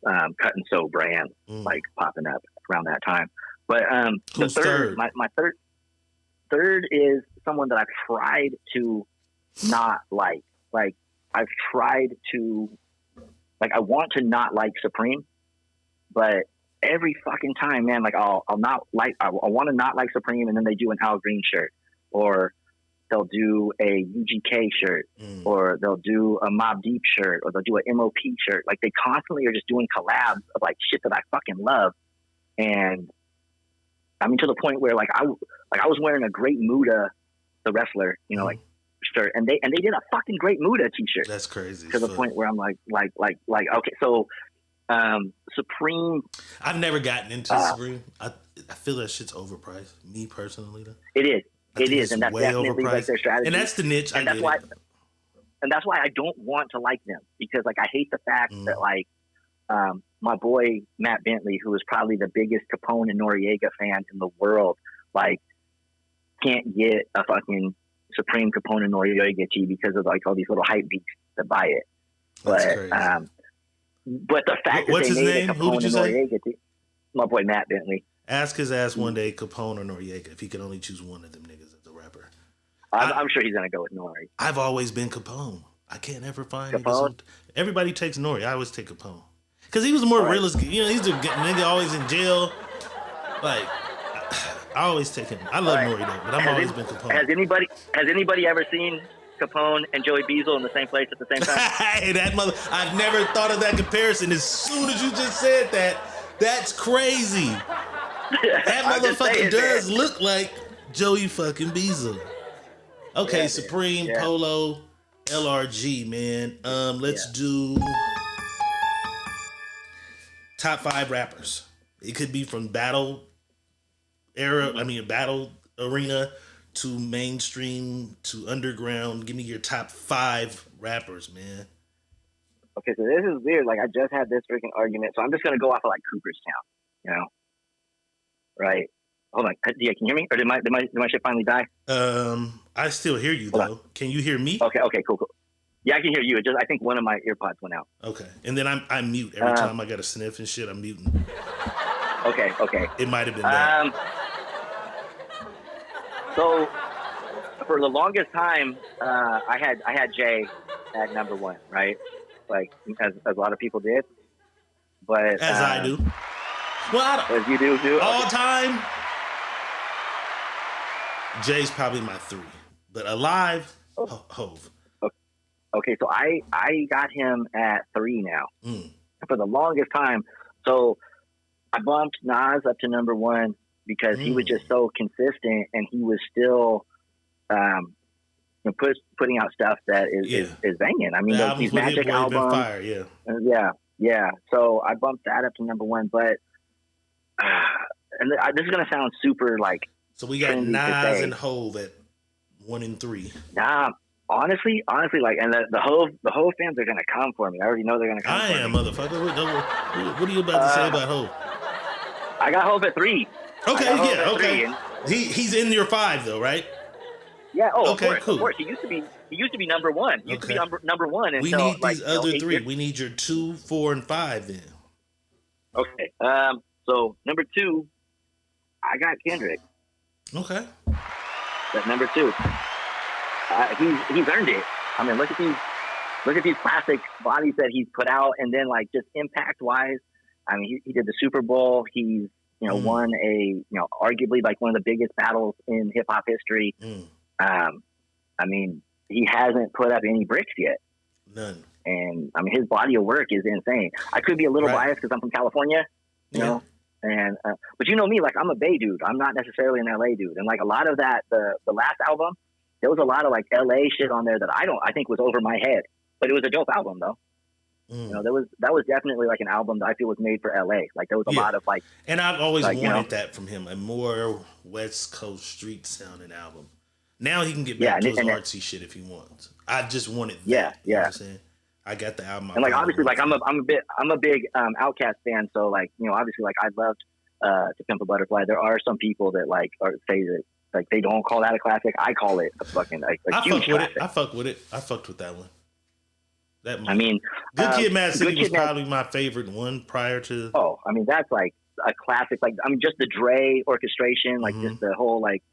cut and sew brands like popping up around that time. But the third, my third is someone that I've tried to not like. Like I've tried to, like I want to not like Supreme, but every fucking time, man, like I'll not like, I want to not like Supreme, and then they do an Al Green shirt, or they'll do a UGK shirt, or they'll do a Mobb Deep shirt, or they'll do an MOP shirt. Like they constantly are just doing collabs of like shit that I fucking love. And I mean, to the point where like I was wearing a Great Muda, the wrestler, you know, like shirt, and they did a fucking Great Muda t-shirt. That's crazy. To the point where I'm like, okay, so Supreme. I've never gotten into Supreme. I feel that shit's overpriced. Me personally, though. It is. It is, and that's way definitely overpriced. like their strategy. And that's the niche. And that's why. And that's why I don't want to like them, because like I hate the fact that like my boy Matt Bentley, who is probably the biggest Capone and Noriega fan in the world, like can't get a fucking Supreme Capone and Noriega tee because of like all these little hype beats that buy it. That's but crazy. But the fact What's that they his made name? a Who Capone did and you say? Noriega tee, my boy Matt Bentley. Ask his ass one day, Capone or Noriega, if he could only choose one of them niggas as a rapper. I'm sure he's gonna go with Nori. I've always been Capone. I can't ever find Capone? Everybody takes Nori. I always take Capone. Because he was more realist. You know, he's a nigga always in jail. Like, I always take him. I love Nori though, but I've always been Capone. Has anybody ever seen Capone and Joey Beazle in the same place at the same time? Hey, that mother! I've never thought of that comparison. As soon as you just said that, that's crazy. That motherfucker does look like Joey fucking Beazle. Okay, Supreme, Polo, LRG, man. Let's do top 5 rappers. It could be from battle era, battle arena to mainstream to underground. Give me your top 5 rappers, man. Okay, so this is weird. Like I just had this freaking argument, so I'm just gonna go off of like Cooperstown, you know? Right. Hold on. Yeah, can you hear me? Or did my shit finally die? I still hear you though. Can you hear me? Okay, cool. Yeah, I can hear you. It just I think one of my earpods went out. Okay. And then I mute every time I got a sniff and shit. I'm muting. Okay. It might have been that. So for the longest time, I had Jay at number 1, right? Like as a lot of people did. But as I do. Well, as you do. All time, Jay's probably my 3. But alive, Hove. Okay, so I got him at 3 now. For the longest time. So I bumped Nas up to number 1 because he was just so consistent, and he was still putting out stuff that is banging. I mean, these Magic albums. Fire, yeah. Yeah. So I bumped that up to number 1, but and this is gonna sound super like. So we got Nas and Hove at 1 and 3. Nah, honestly, like, and the Hove fans are gonna come for me. I already know they're gonna come. I am, motherfucker. What are you about to say about Hove? I got Hove at 3. Okay, okay. He's in your 5 though, right? Yeah. Oh, okay, of course. He used to be number 1. He used to be number 1. We need these other 3. We need your 2, 4, and 5 then. Okay. So number 2, I got Kendrick. Okay. That's number 2. He's earned it. I mean, look at these classic bodies that he's put out, and then like just impact wise. I mean, he did the Super Bowl. He's won a arguably like one of the biggest battles in hip hop history. I mean, he hasn't put up any bricks yet. None. And I mean, his body of work is insane. I could be a little biased because I'm from California, you know. And but you know me, like I'm a Bay dude. I'm not necessarily an LA dude. And like a lot of that, the last album, there was a lot of like LA shit on there that I think was over my head. But it was a dope album though. You know, that was definitely like an album that I feel was made for LA. Like there was a lot of like. And I've always wanted that from him, a more West Coast street sounding album. Now he can get back to his artsy shit if he wants. I just wanted that. You know what I'm saying? I got the album. And like obviously, like I'm a big Outkast fan. So like obviously, like I loved To Pimp a Butterfly. There are some people that like say that Like they don't call that a classic. I call it a fucking a huge classic. I fucked with it. I fucked with that one. I mean, Good Kid, Mad City was Kid, probably my favorite one prior to. Oh, I mean, that's like a classic. Like, I mean, just the Dre orchestration, like just the whole like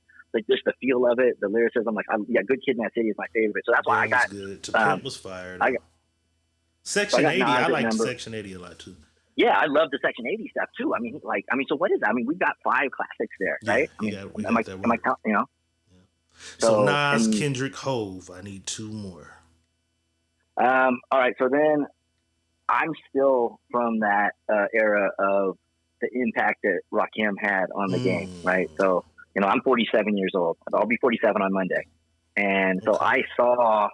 just the feel of it, the lyricism. Like, Good Kid, Mad City is my favorite. So that's why I got. Good. To Pimp was fired. Section 80. I like Section 80 a lot too. Yeah, I love the Section 80 stuff too. I mean, so what is that? I mean, we've got 5 classics there, right? Am I counting? You know. Yeah. So Nas, Kendrick, Hove. I need 2 more. All right. So then, I'm still from that era of the impact that Rakim had on the game, right? So I'm 47 years old. I'll be 47 on Monday, and so I saw.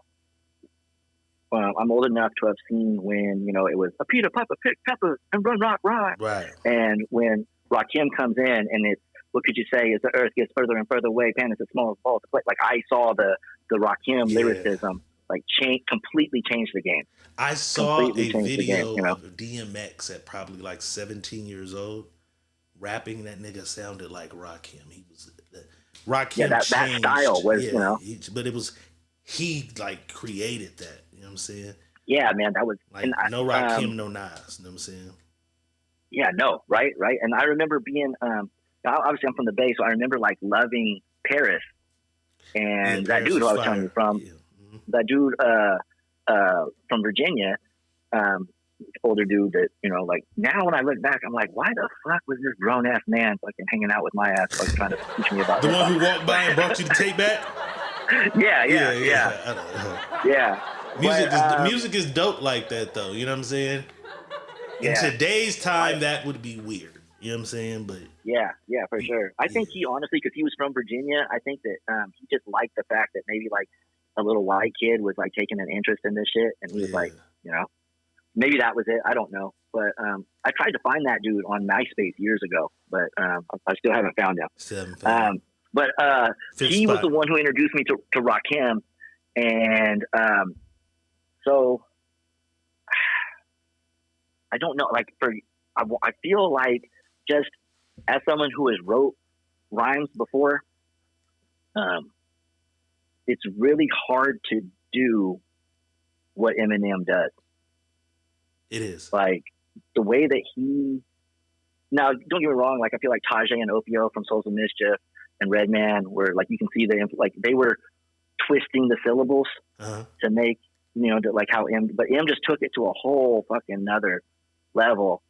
I'm old enough to have seen when, it was a Peter Piper, pick pepper, and run, rock, ride. Right. And when Rakim comes in and it's, what could you say, as the earth gets further and further away, pan is the smallest ball to play. Like, I saw the Rakim lyricism, like, completely change the game. I saw a video of DMX at probably like 17 years old, rapping. That nigga sounded like Rakim. He was, Rakim that style was, but it was, he like created that. You know what I'm saying? Yeah, man, that was like no Rakim, no Nas. You know what I'm saying? Yeah, no, right. And I remember being, obviously I'm from the Bay, so I remember like loving Paris, and that dude who I was telling you from, that dude from Virginia, older dude that like now when I look back, I'm like, why the fuck was this grown ass man fucking hanging out with my ass, like trying to teach me about the one who walked by and brought you the tape back? Yeah. Music is dope like that, though. You know what I'm saying? In today's time, that would be weird. You know what I'm saying? But yeah, for sure. I think he honestly, because he was from Virginia, I think that he just liked the fact that maybe like a little white kid was like taking an interest in this shit, and he was like, maybe that was it. I don't know, but I tried to find that dude on MySpace years ago, but I still haven't found him. But he was the one who introduced me to Rakim, and so I don't know. Like I feel like just as someone who has wrote rhymes before, it's really hard to do what Eminem does. It is like the way that he. Now, don't get me wrong. Like I feel like Tajay and Opio from Souls of Mischief and Redman were like, you can see they were twisting the syllables to make like how but M just took it to a whole fucking another level,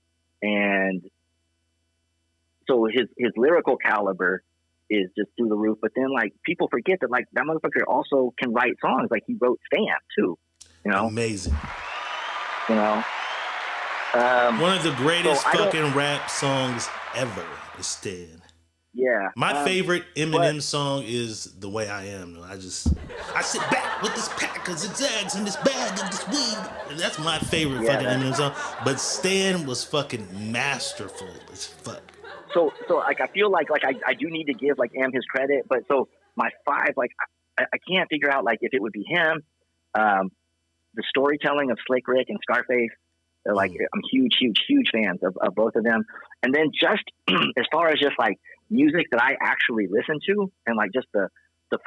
and so his lyrical caliber is just through the roof. But then like people forget that like that motherfucker also can write songs. Like he wrote Stamp too. Amazing. One of the greatest fucking rap songs ever is Stan. Yeah. My favorite Eminem song is The Way I Am. I sit back with this pack of zigzags in this bag of this weed. And that's my favorite fucking Eminem song. But Stan was fucking masterful as fuck. So like I feel like I do need to give like M his credit, but so my 5, like I can't figure out like if it would be him, the storytelling of Slick Rick and Scarface. They're like I'm huge fans of both of them. And then just as far as just like music that I actually listen to, and like just the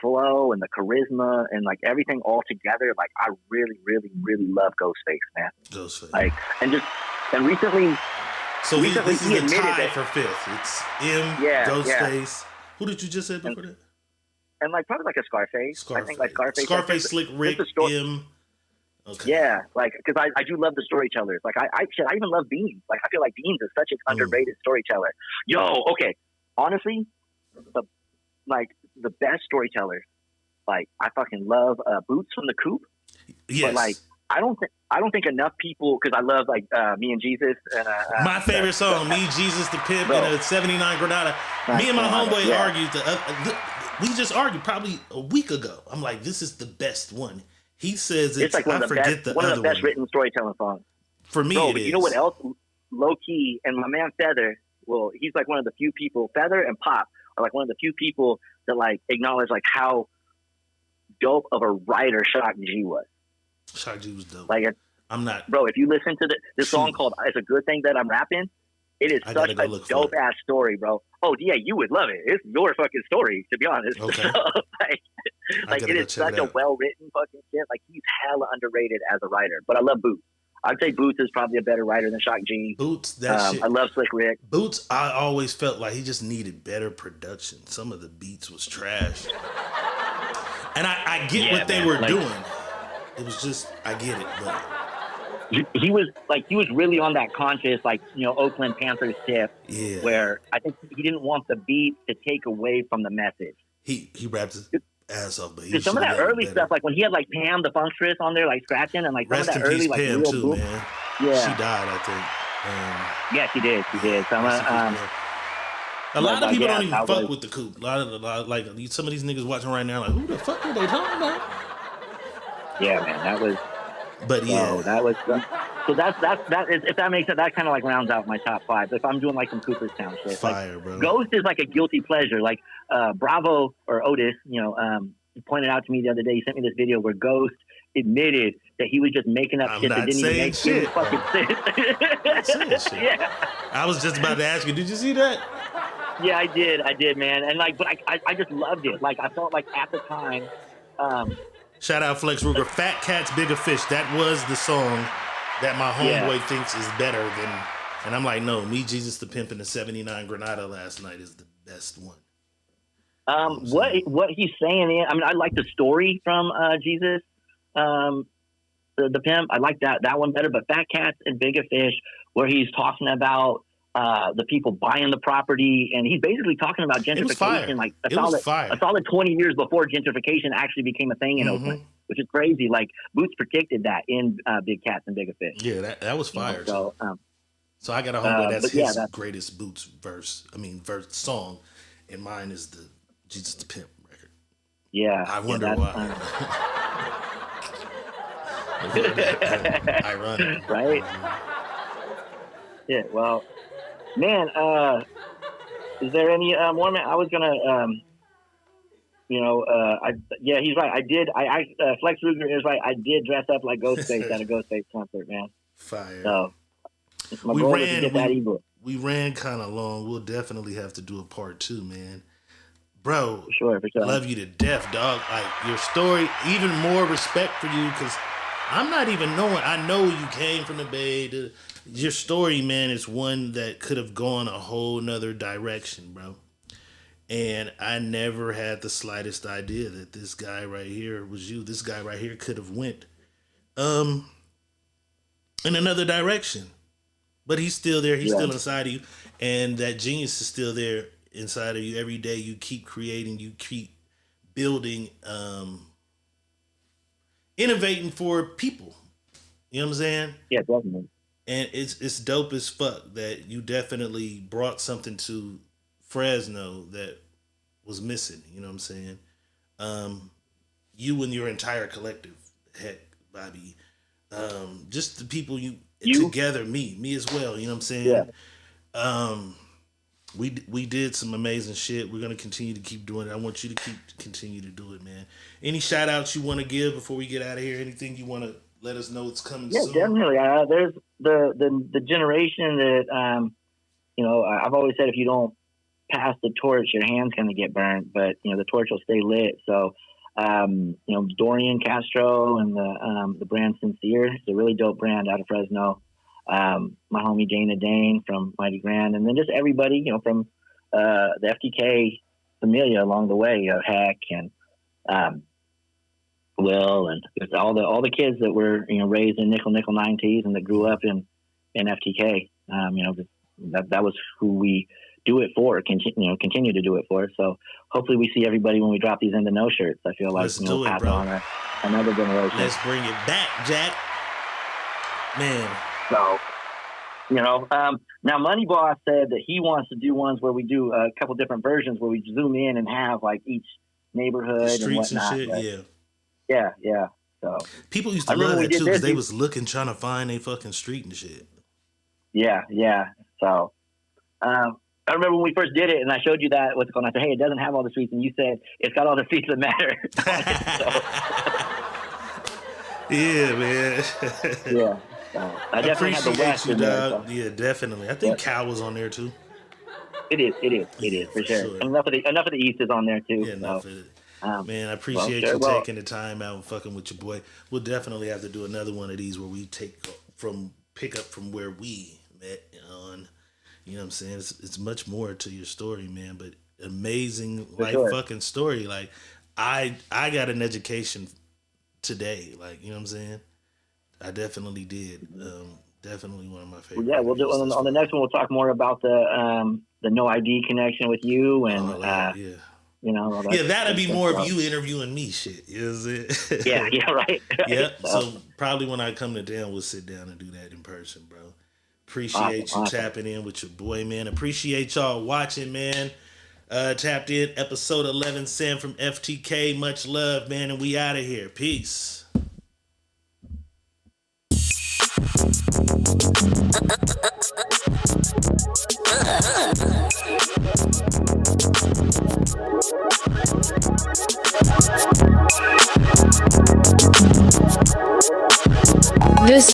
flow and the charisma and like everything all together, like I really love Ghostface, man. Ghostface. Like and recently. So this is he a admitted tie that, for 5th. It's M, Ghostface. Who did you just say before that? And like probably like a Scarface. I think like Scarface, Slick Rick, M. Okay. Yeah, like because I do love the storytellers. Like I even love Beans. Like I feel like Beans is such an underrated storyteller. Okay. Honestly, the best storytellers. Like I fucking love Boots from the Coop. Yes. But like I don't think enough people, because I love like Me and Jesus and my favorite song, Me, Jesus, the Pimp, and a '79 Granada. Me and my homeboy argued. We just argued probably a week ago. I'm like, this is the best one. He says it's like one of the best written storytelling songs. For me, Bro, it but is. You know what else? Low key, and my man Feather. Well, he's like one of the few people. Feather and Pop are like one of the few people that like acknowledge like how dope of a writer Shock G was. Shock G was dope. Like, I'm not, bro. If you listen to this song called "It's a Good Thing That I'm Rapping," It is I such gotta go a look for dope it. ass story, bro. Oh yeah, you would love it. It's your fucking story, to be honest. Okay. So, I like gotta it go is check such it a out. well written fucking shit. Like he's hella underrated as a writer. But I love Boots. I'd say Boots is probably a better writer than Shock G. Boots, that shit. I love Slick Rick. Boots, I always felt like he just needed better production. Some of the beats was trash. And I get what they were doing. It was just, I get it, but he was really on that conscious, like, Oakland Panthers tip, yeah. where I think he didn't want the beat to take away from the message. He rapped his ass off, but he some of that early stuff, like when he had like Pam the Funkstress on there, like scratching, and like some Rest of in that early, peace, like Pam, real too, boom. man. Yeah, She died, I think. Yeah, she did. Some a lot of people don't even I fuck was- with the Coop. A lot of like some of these niggas watching right now, like, who the fuck are they talking about? Yeah, man, that was. But yeah, So that was. So that is, if that makes it, that kind of like rounds out my top 5. If I'm doing like some Cooperstown shit, fire, like, bro. Ghost is like a guilty pleasure. Like Bravo or Otis, pointed out to me the other day. He sent me this video where Ghost admitted that he was just making up I'm shit that not didn't even saying make shit. any fucking sense. Saying shit. Yeah. I was just about to ask you, did you see that? Yeah, I did, man. And like, but I just loved it. Like, I felt like at the time, Shout out Flex Ruger. Fat Cats, Bigger Fish. That was the song that my homeboy thinks is better than. And I'm like, no, Me, Jesus the Pimp, and the 79 Granada last night is the best one. What he's saying is, I mean, I like the story from Jesus, the Pimp. I like that one better. But Fat Cats and Bigger Fish, where he's talking about the people buying the property, and he's basically talking about gentrification, like a solid 20 years before gentrification actually became a thing in Oakland, which is crazy. Like Boots predicted that in Big Cats and Bigger Fish. Yeah, that was fire. So I got a homeboy that's his that's greatest Boots verse song, and mine is the Jesus the Pimp record. Yeah, I wonder why. Ironic, right? Yeah. Well, man. Is there any more? Man, I was gonna. He's right. I did. Flex Ruger is right. I did dress up like Ghostface at a Ghostface concert, man. Fire. So my goal was to get that ebook. We ran kind of long. We'll definitely have to do a part 2, man. Bro, for sure. Love you to death, dog. Like, your story, even more respect for you, because I'm not even knowing. I know you came from the Bay. Your story, man, is one that could have gone a whole nother direction, bro. And I never had the slightest idea that this guy right here was you. This guy right here could have went in another direction. But he's still there. He's still inside of you. And that genius is still there inside of you. Every day you keep creating, you keep building, innovating for people. You know what I'm saying? Yeah, definitely. And it's dope as fuck that you definitely brought something to Fresno that was missing. You know what I'm saying? You and your entire collective, heck, Bobby, just the people you together, me as well. You know what I'm saying? Yeah. We did some amazing shit. We're gonna continue to keep doing it. I want you to continue to do it, man. Any shout outs you want to give before we get out of here? Anything you want to let us know it's coming soon? Yeah, definitely. There's the generation that I've always said, if you don't pass the torch, your hand's gonna get burnt, but the torch will stay lit. So Dorian Castro and the brand Sincere is a really dope brand out of Fresno. My homie Dana Dane from Mighty Grand, and then just everybody, from the FTK familia along the way, Heck and Will, and just all the kids that were raised in nickel 90s and that grew up in FTK. That was who we do it for. Continue to do it for. So hopefully we see everybody when we drop these Into No shirts. I feel like Let's do it, pass bro. on another generation. Let's bring it back, Jack. Man. So, now Money Boss said that he wants to do ones where we do a couple different versions where we zoom in and have like each neighborhood Streets and whatnot. and shit, Yeah. So people used to love that too because they was looking, trying to find a fucking street and shit. Yeah. So, I remember when we first did it and I showed you that, I said, hey, it doesn't have all the streets. And you said, it's got all the streets that matter. Yeah, man. Yeah. I definitely had the Appreciate West you, in there. dog. So. Yeah, definitely. I think Cal was on there too. It is for sure. And enough of the East is on there too. Yeah, enough of it. Man, I appreciate you taking the time out and fucking with your boy. We'll definitely have to do another one of these where we pick up from where we met on. You know what I'm saying? It's much more to your story, man, but amazing fucking story. Like I got an education today. Like, you know what I'm saying? I definitely did. Definitely one of my favorite. We'll do on the next one. We'll talk more about the no ID connection with you and you know. That'd be more of you interviewing me. Shit, is it? Yeah, right. Yeah. So probably when I come to town, we'll sit down and do that in person, bro. Appreciate you tapping in with your boy, man. Appreciate y'all watching, man. Tapped in episode 11, Sam from FTK. Much love, man, and we out of here. Peace. This